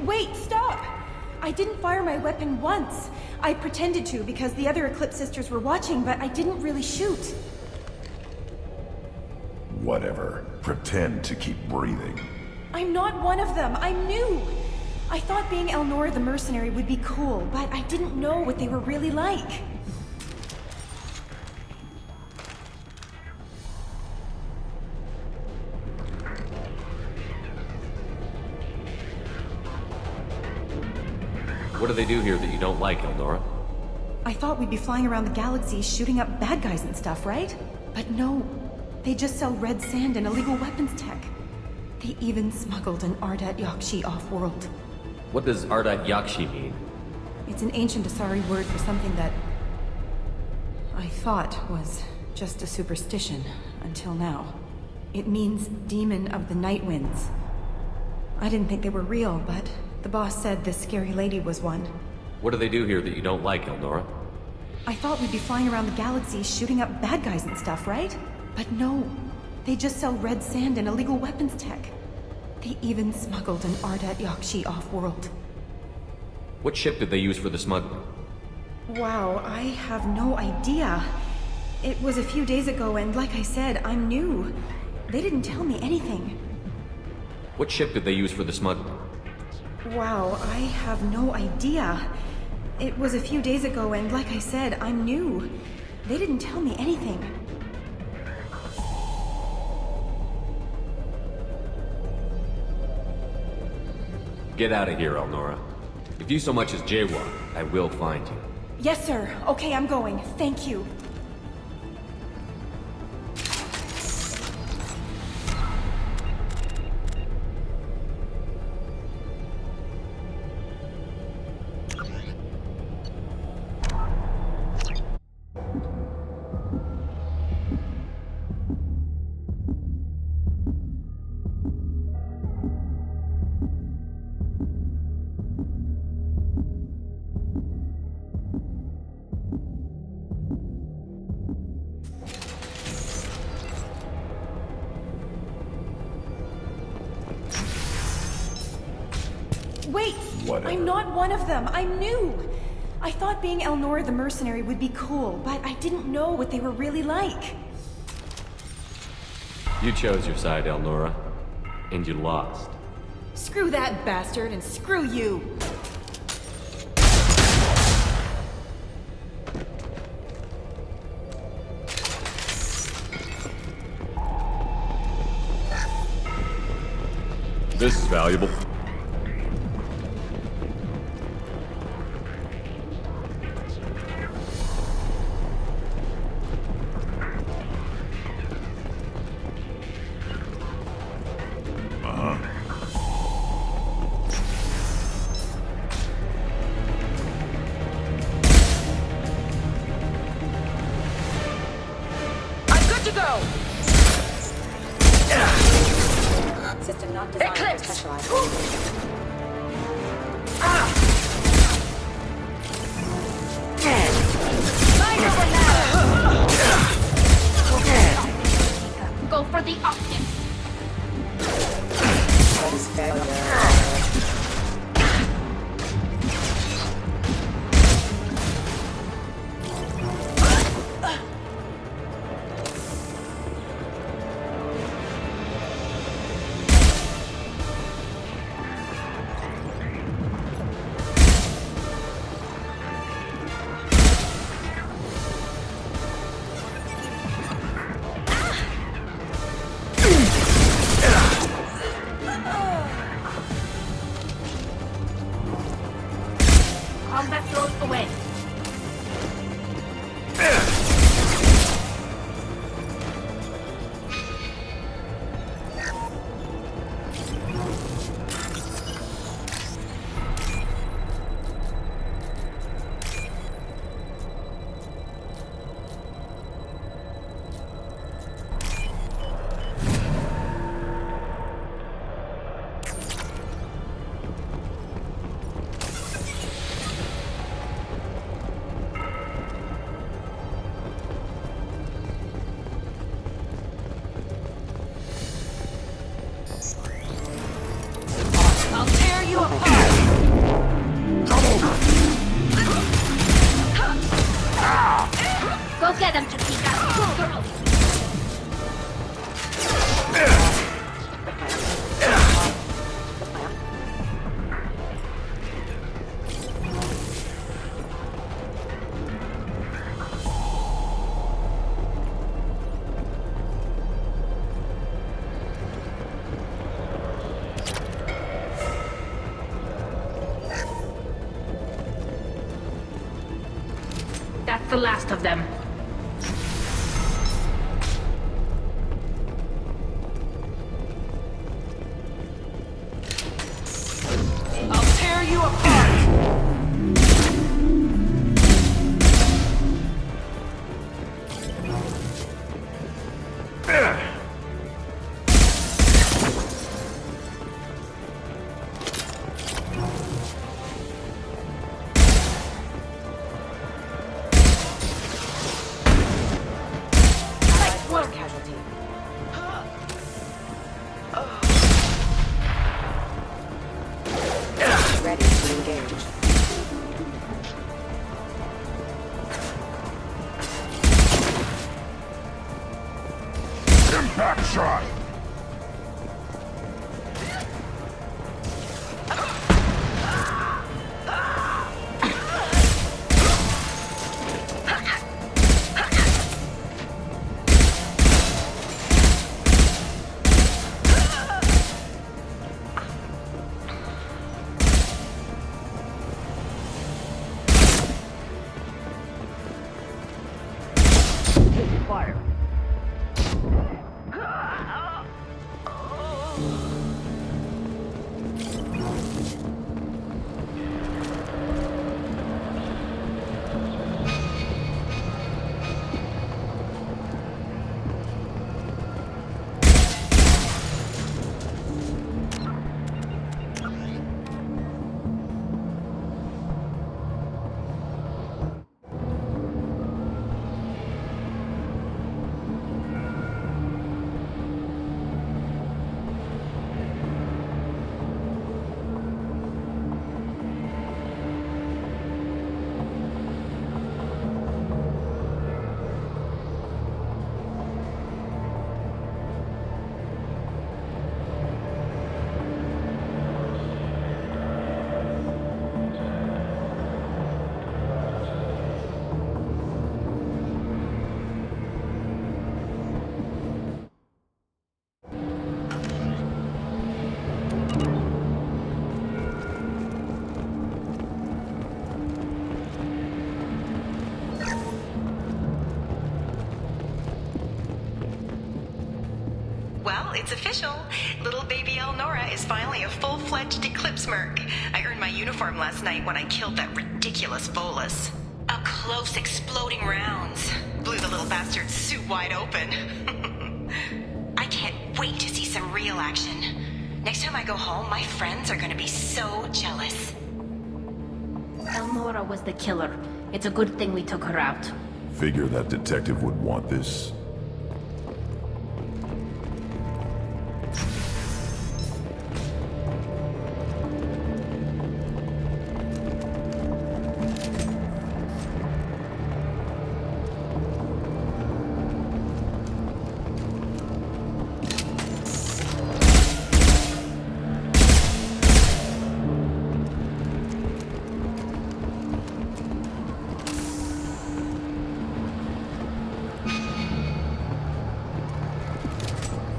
Speaker 24: Wait, stop! I didn't fire my weapon once. I pretended to because the other Eclipse sisters were watching, but I didn't really shoot.
Speaker 17: Whatever. Pretend to keep breathing.
Speaker 24: I'm not one of them. I'm new. I thought being Elnora the mercenary would be cool, but I didn't know what they were really like.
Speaker 2: What do they do here that you don't like, Elnora?
Speaker 24: I thought we'd be flying around the galaxy shooting up bad guys and stuff, right? But no. They just sell red sand and illegal weapons tech. They even smuggled an Ardat Yakshi off-world.
Speaker 2: What does Ardat Yakshi mean?
Speaker 24: It's an ancient Asari word for something that I thought was just a superstition until now. It means Demon of the Night Winds. I didn't think they were real, but the boss said this scary lady was one.
Speaker 2: What do they do here that you don't like, Elnora?
Speaker 24: I thought we'd be flying around the galaxy shooting up bad guys and stuff, right? But no. They just sell red sand and illegal weapons tech. They even smuggled an Ardat Yakshi off-world.
Speaker 2: What ship did they use for the smuggling?
Speaker 24: Wow, I have no idea. It was a few days ago, and like I said, I'm new. They didn't tell me anything.
Speaker 2: What ship did they use for the smuggling?
Speaker 24: Wow, I have no idea. It was a few days ago, and like I said, I'm new. They didn't tell me anything.
Speaker 2: Get out of here, Elnora. If you so much as jaywalk, I will find you.
Speaker 24: Yes, sir. Okay, I'm going. Thank you. Wait!
Speaker 17: Whatever.
Speaker 24: I'm not one of them. I'm new. I thought being Elnora the mercenary would be cool, but I didn't know what they were really like.
Speaker 2: You chose your side, Elnora, and you lost.
Speaker 24: Screw that bastard, and screw you!
Speaker 2: This is valuable.
Speaker 5: System not designed for specialized.
Speaker 3: Go for the optics. Combat throws away. I'll tear you apart! Go get him, Chiquita! Go, girl! That's the last of them. I'll tear you apart!
Speaker 17: Back shot!
Speaker 9: Fire!
Speaker 19: Well, it's official. Little baby Elnora is finally a full-fledged Eclipse merc. I earned my uniform last night when I killed that ridiculous bolus. Up close, exploding rounds. Blew the little bastard's suit wide open. I can't wait to see some real action. Next time I go home, my friends are gonna be so jealous.
Speaker 3: Elnora was the killer. It's a good thing we took her out.
Speaker 17: Figure that detective would want this.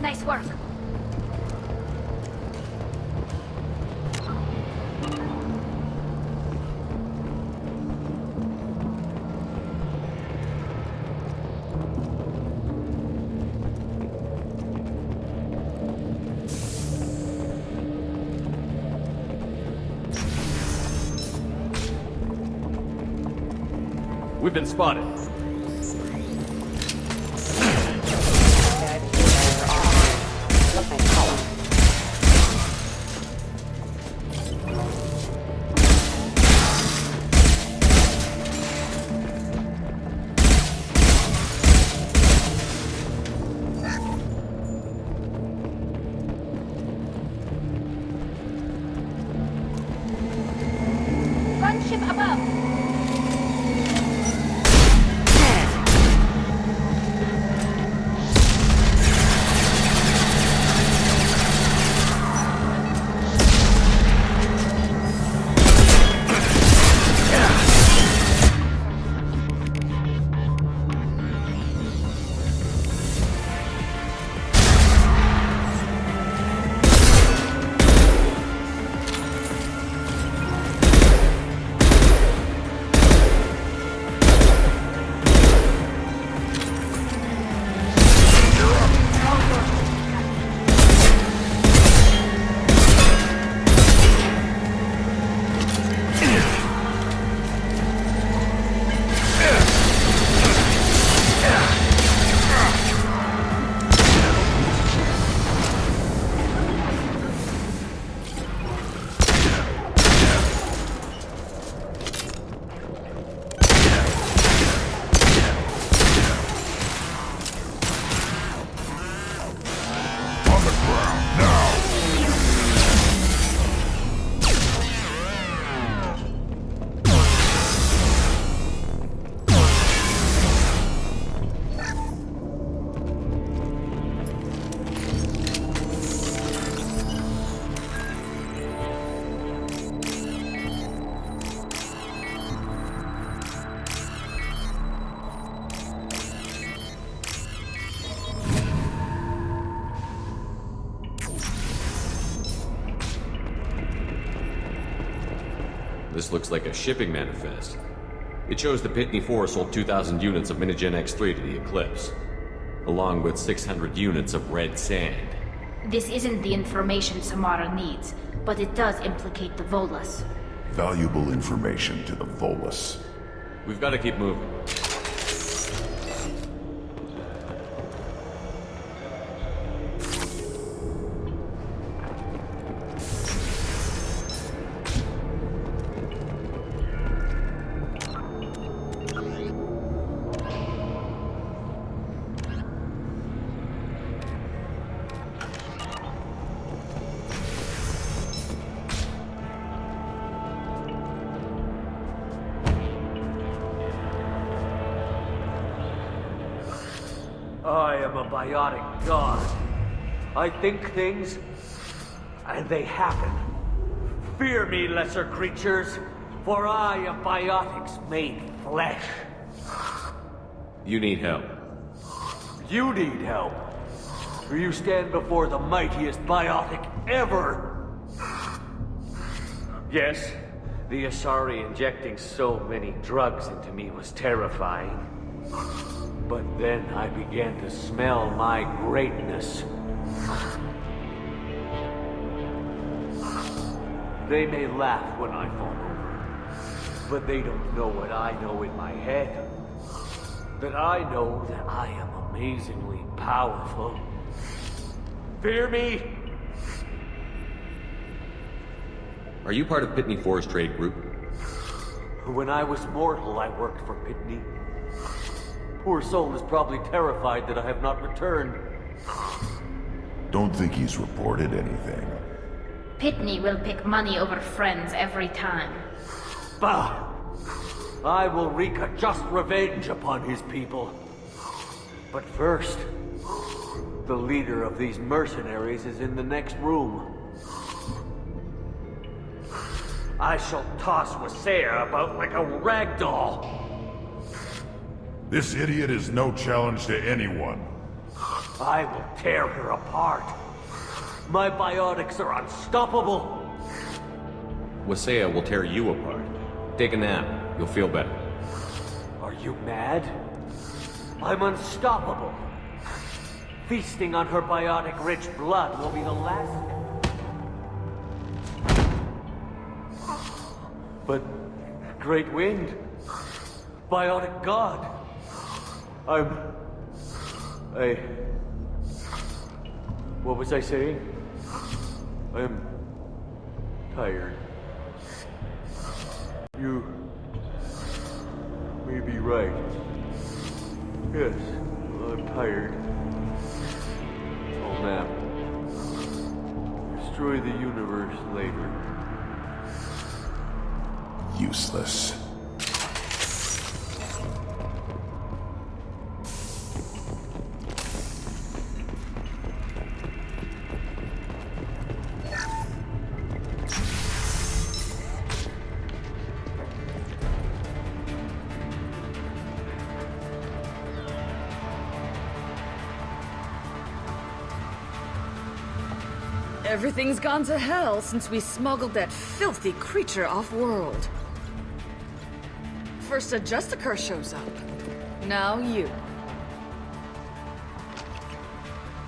Speaker 3: Nice work.
Speaker 2: We've been spotted.
Speaker 3: Gunship above.
Speaker 2: This looks like a shipping manifest. It shows the Pitney 4 sold 2,000 units of Minigen X3 to the Eclipse, along with 600 units of red sand.
Speaker 3: This isn't the information Samara needs, but it does implicate the Volus.
Speaker 17: Valuable information to the Volus.
Speaker 2: We've got to keep moving.
Speaker 10: I am a biotic god. I think things, and they happen. Fear me, lesser creatures, for I am biotics made flesh.
Speaker 2: You need help.
Speaker 10: You need help. For you stand before the mightiest biotic ever. Yes, the Asari injecting so many drugs into me was terrifying. But then I began to smell my greatness. They may laugh when I fall over, but they don't know what I know in my head. That I know that I am amazingly powerful. Fear me?
Speaker 2: Are you part of Pitney 4's trade group?
Speaker 10: When I was mortal, I worked for Pitney. Poor soul is probably terrified that I have not returned.
Speaker 17: Don't think he's reported anything.
Speaker 3: Pitney will pick money over friends every time.
Speaker 10: Bah! I will wreak a just revenge upon his people. But first, the leader of these mercenaries is in the next room. I shall toss Wasea about like a rag doll.
Speaker 17: This idiot is no challenge to anyone.
Speaker 10: I will tear her apart. My biotics are unstoppable.
Speaker 2: Wasea will tear you apart. Take a nap. You'll feel better.
Speaker 10: Are you mad? I'm unstoppable. Feasting on her biotic-rich blood will be the last... But... Great Wind... Biotic God... What was I saying? I'm... tired. You... may be right. Yes, I'm tired. I'll nap. Destroy the universe later.
Speaker 17: Useless.
Speaker 14: Everything's gone to hell since we smuggled that filthy creature off-world. First a Justicar shows up. Now you.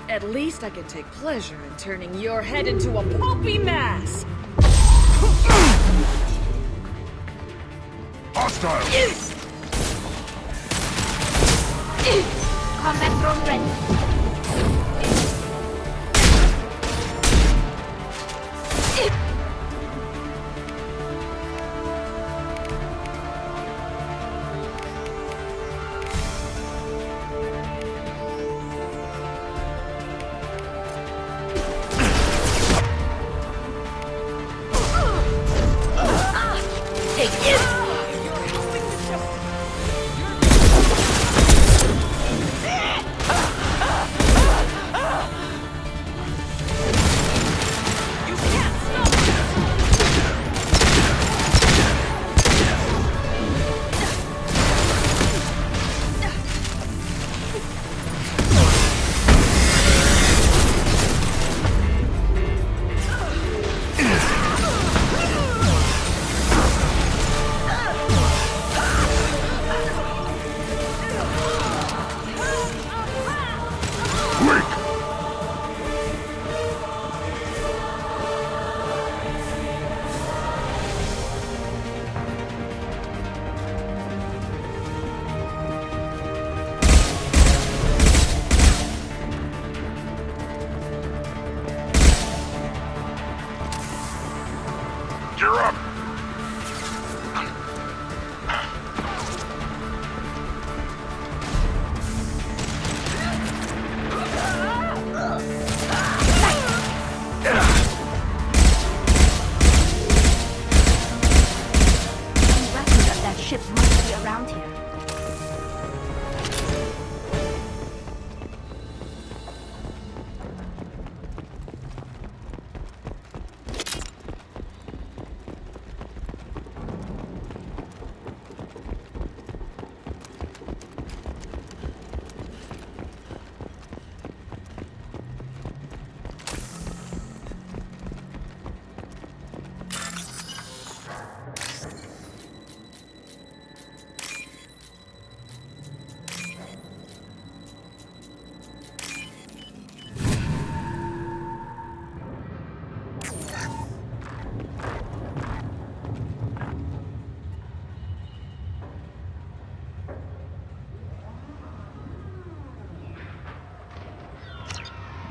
Speaker 14: At least I can take pleasure in turning your head into a pulpy mass!
Speaker 17: Hostile!
Speaker 3: Combat drone ready.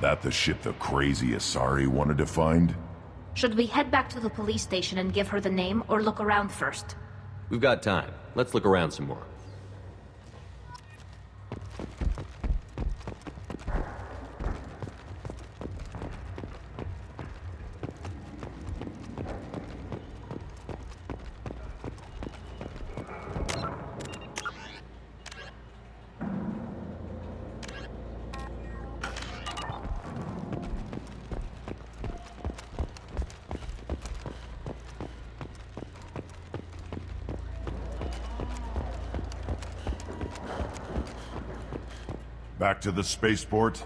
Speaker 17: That the ship the crazy Asari wanted to find?
Speaker 3: Should we head back to the police station and give her the name, or look around first?
Speaker 2: We've got time. Let's look around some more.
Speaker 17: Back to the spaceport?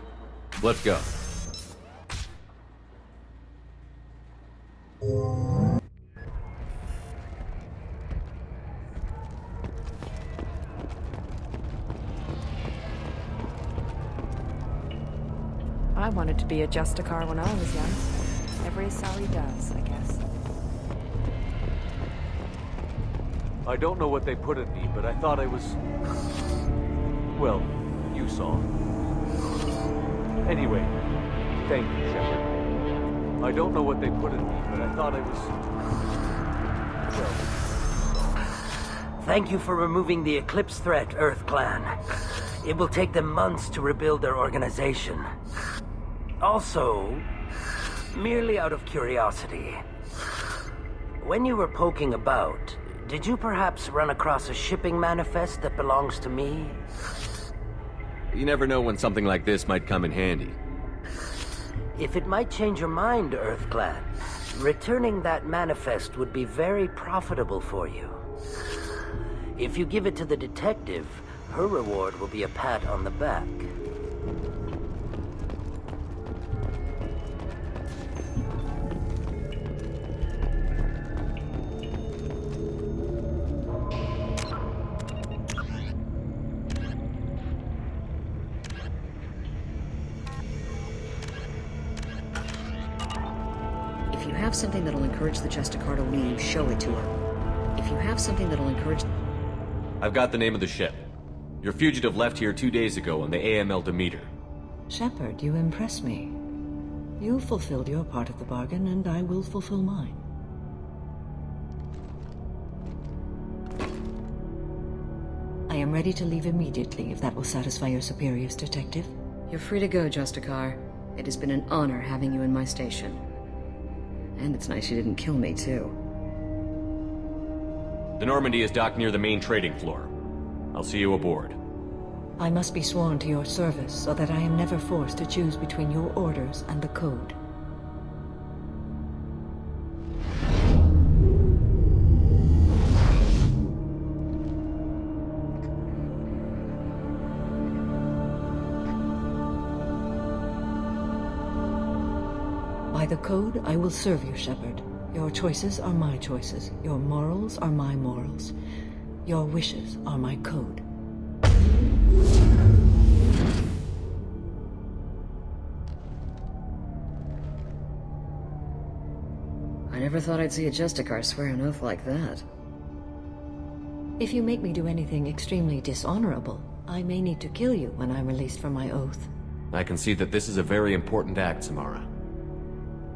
Speaker 2: Let's go.
Speaker 24: I wanted to be a Justicar when I was young. Every Asari does, I guess.
Speaker 10: I don't know what they put in me, but I thought I was... Well, you saw. Anyway, thank you, Shepard. I don't know what they put in me, but I thought I was... Well...
Speaker 13: Thank you for removing the Eclipse threat, Earth Clan. It will take them months to rebuild their organization. Also, merely out of curiosity, when you were poking about, did you perhaps run across a shipping manifest that belongs to me?
Speaker 2: You never know when something like this might come in handy.
Speaker 13: If it might change your mind, Earth Clan, returning that manifest would be very profitable for you. If you give it to the detective, her reward will be a pat on the back.
Speaker 22: If you have something that'll encourage the Justicar to leave, show it to her. If you have something that'll encourage...
Speaker 2: I've got the name of the ship. Your fugitive left here 2 days ago on the AML Demeter.
Speaker 7: Shepard, you impress me. You fulfilled your part of the bargain, and I will fulfill mine. I am ready to leave immediately, if that will satisfy your superiors, Detective.
Speaker 22: You're free to go, Justicar. It has been an honor having you in my station. And it's nice you didn't kill me, too.
Speaker 2: The Normandy is docked near the main trading floor. I'll see you aboard.
Speaker 7: I must be sworn to your service, so that I am never forced to choose between your orders and the Code. By the Code, I will serve you, Shepard. Your choices are my choices. Your morals are my morals. Your wishes are my code.
Speaker 22: I never thought I'd see a Justicar swear an oath like that.
Speaker 7: If you make me do anything extremely dishonorable, I may need to kill you when I'm released from my oath.
Speaker 2: I can see that this is a very important act, Samara.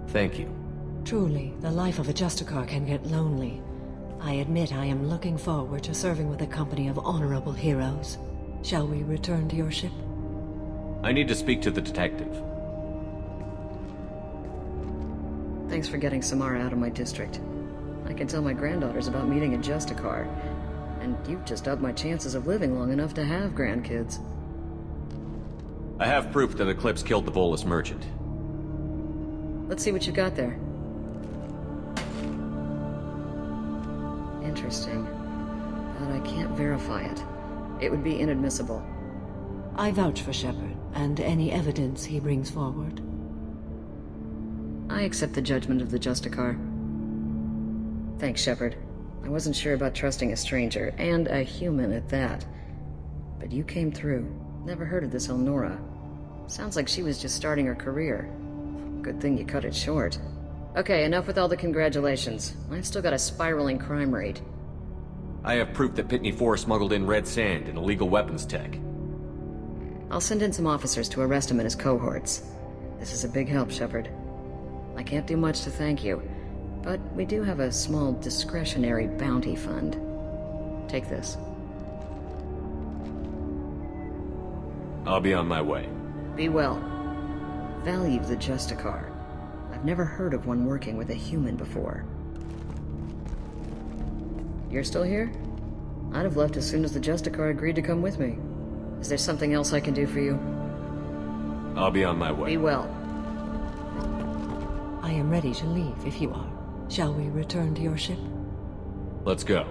Speaker 2: Thank you.
Speaker 7: Truly, the life of a Justicar can get lonely. I admit I am looking forward to serving with a company of honorable heroes. Shall we return to your ship?
Speaker 2: I need to speak to the detective.
Speaker 22: Thanks for getting Samara out of my district. I can tell my granddaughters about meeting a Justicar, and you've just upped my chances of living long enough to have grandkids.
Speaker 2: I have proof that Eclipse killed the Volus merchant.
Speaker 22: Let's see what you got there. Interesting. But I can't verify it. It would be inadmissible.
Speaker 7: I vouch for Shepard, and any evidence he brings forward.
Speaker 22: I accept the judgment of the Justicar. Thanks, Shepard. I wasn't sure about trusting a stranger, and a human at that. But you came through. Never heard of this Elnora. Sounds like she was just starting her career. Good thing you cut it short. Okay, enough with all the congratulations. I've still got a spiraling crime rate.
Speaker 2: I have proof that Pitney 4 smuggled in red sand and illegal weapons tech.
Speaker 22: I'll send in some officers to arrest him and his cohorts. This is a big help, Shepard. I can't do much to thank you, but we do have a small discretionary bounty fund. Take this.
Speaker 2: I'll be on my way.
Speaker 22: Be well. Value the Justicar. I've never heard of one working with a human before. You're still here? I'd have left as soon as the Justicar agreed to come with me. Is there something else I can do for you?
Speaker 2: I'll be on my way.
Speaker 22: Be well.
Speaker 7: I am ready to leave if you are. Shall we return to your ship?
Speaker 2: Let's go.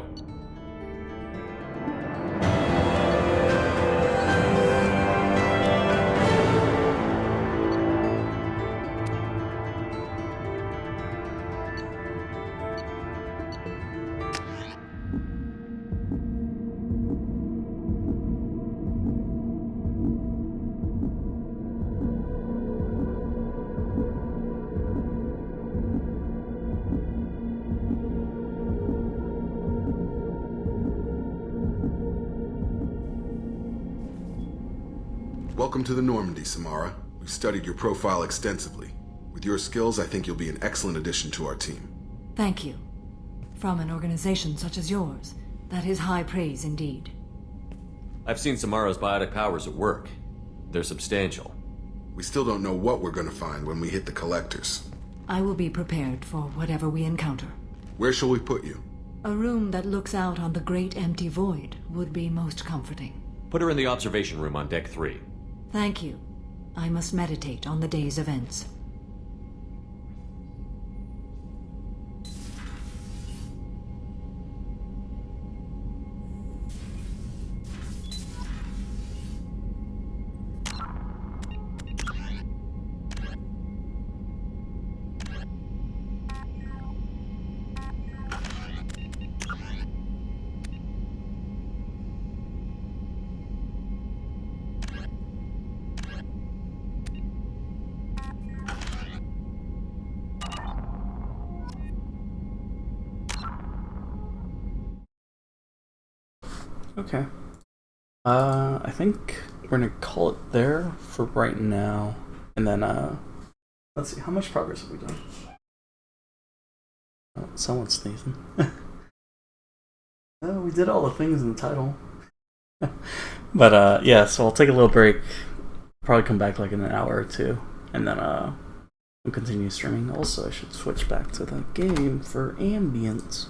Speaker 6: Welcome to the Normandy, Samara. We've studied your profile extensively. With your skills, I think you'll be an excellent addition to our team.
Speaker 7: Thank you. From an organization such as yours, that is high praise indeed.
Speaker 2: I've seen Samara's biotic powers at work. They're substantial.
Speaker 6: We still don't know what we're going to find when we hit the collectors.
Speaker 7: I will be prepared for whatever we encounter.
Speaker 6: Where shall we put you?
Speaker 7: A room that looks out on the great empty void would be most comforting.
Speaker 2: Put her in the observation room on Deck 3.
Speaker 7: Thank you. I must meditate on the day's events.
Speaker 16: Okay. I think we're gonna call it there for right now. And then, let's see, how much progress have we done? Oh, someone's sneezing. Oh, we did all the things in the title. But, yeah, so I'll take a little break. Probably come back like in an hour or two. And then, we'll continue streaming. Also, I should switch back to the game for ambience.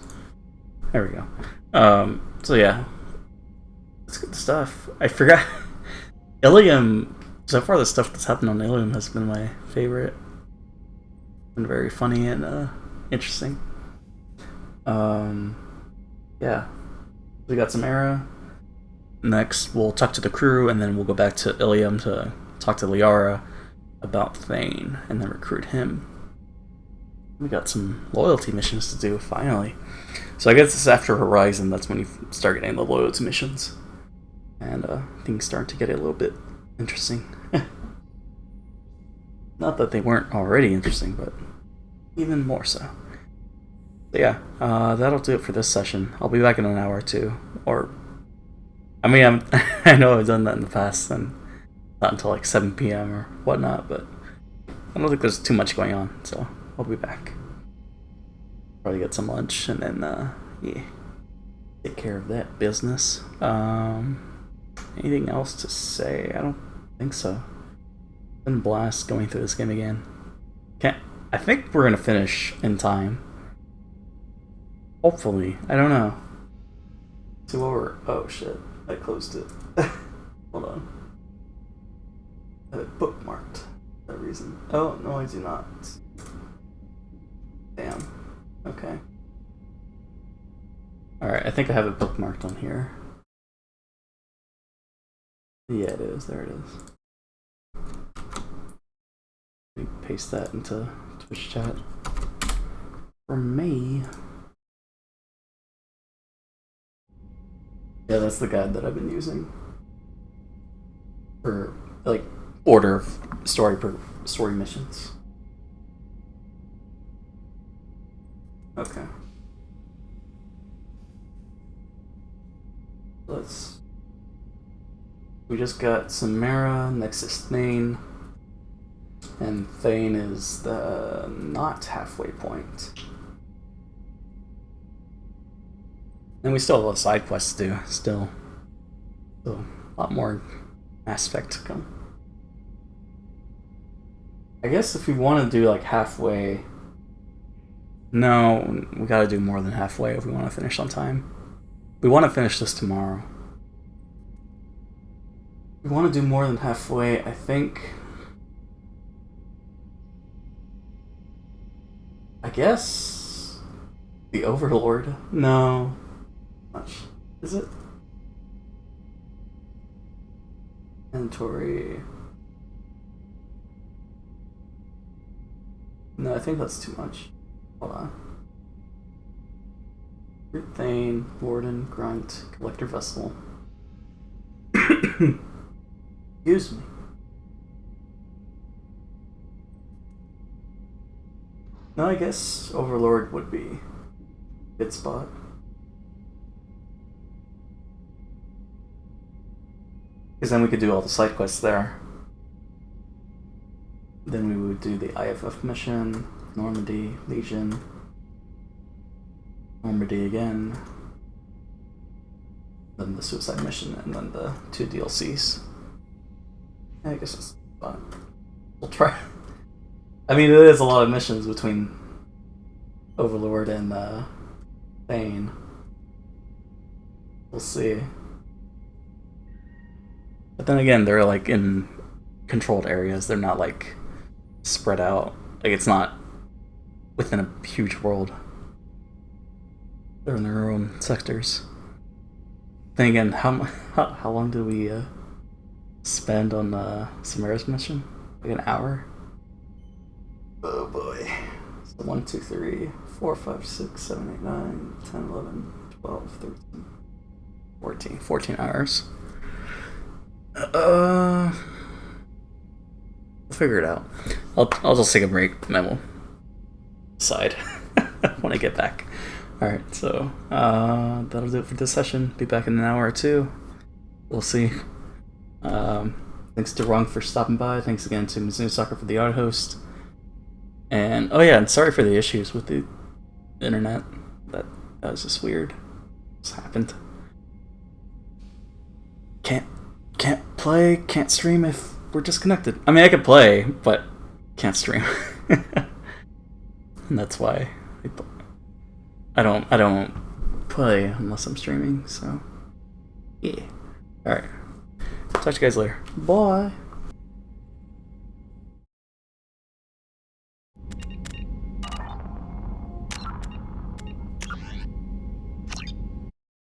Speaker 16: There we go. So yeah. It's good stuff. I forgot. Ilium, so far the stuff that's happened on Ilium has been my favorite. Been very funny and interesting. Yeah. We got some Era. Next we'll talk to the crew and then we'll go back to Ilium to talk to Liara about Thane and then recruit him. We got some loyalty missions to do, finally. So I guess it's after Horizon, that's when you start getting the loyalty missions. And things start to get a little bit interesting. Not that they weren't already interesting, but even more so. But yeah, that'll do it for this session. I'll be back in an hour or two. Or, I mean, I know I've done that in the past, and not until like 7 p.m. or whatnot, but I don't think there's too much going on, so I'll be back. Probably get some lunch, and then, yeah, take care of that business. Anything else to say? I don't think so. It's been a blast going through this game again. I think we're gonna finish in time. Hopefully. I don't know. See what we're... Oh shit. I closed it. Hold on. I have it bookmarked for that reason. Oh, no I do not. Damn. Okay. Alright, I think I have it bookmarked on here. Yeah, it is. There it is. Let me paste that into Twitch chat. For me... Yeah, that's the guide that I've been using. For, like, order of story missions. Okay. We just got Samara, next is Thane. And Thane is the not halfway point. And we still have a side quest to do, still. So, a lot more Mass Effect to come. I guess if we want to do like halfway... No, we gotta do more than halfway if we want to finish on time. We want to finish this tomorrow. We want to do more than halfway, I think... I guess... The Overlord? No. Much. Is it? Inventory... No, I think that's too much. Hold on. Root Thane, Warden, Grunt, Collector Vessel. Excuse me. No, I guess Overlord would be a good spot. Because then we could do all the side quests there. Then we would do the IFF mission, Normandy, Legion, Normandy again, then the suicide mission, and then the 2 DLCs. I guess that's fun. We'll try. I mean, it is a lot of missions between Overlord and Thane. We'll see. But then again, they're like in controlled areas. They're not like spread out. Like, it's not within a huge world. They're in their own sectors. Then again, how long did we spend on Samara's mission? Like an hour? Oh boy. So 1, 2, 3, 4, 5, 6, 7, 8, 9, 10, 11, 12, 13, 14. 14 hours. We'll figure it out. I'll just take a break and then we'll decide when I get back. Alright, so that'll do it for this session. Be back in an hour or two. We'll see. Thanks to Rung for stopping by. Thanks again to Mizuno Soccer for the art host. And oh yeah, and sorry for the issues with the internet. That was just weird. Just happened. Can't play, can't stream if we're disconnected. I mean, I could play, but can't stream. And that's why I don't play unless I'm streaming, so yeah. Alright. Talk to you guys later. Bye.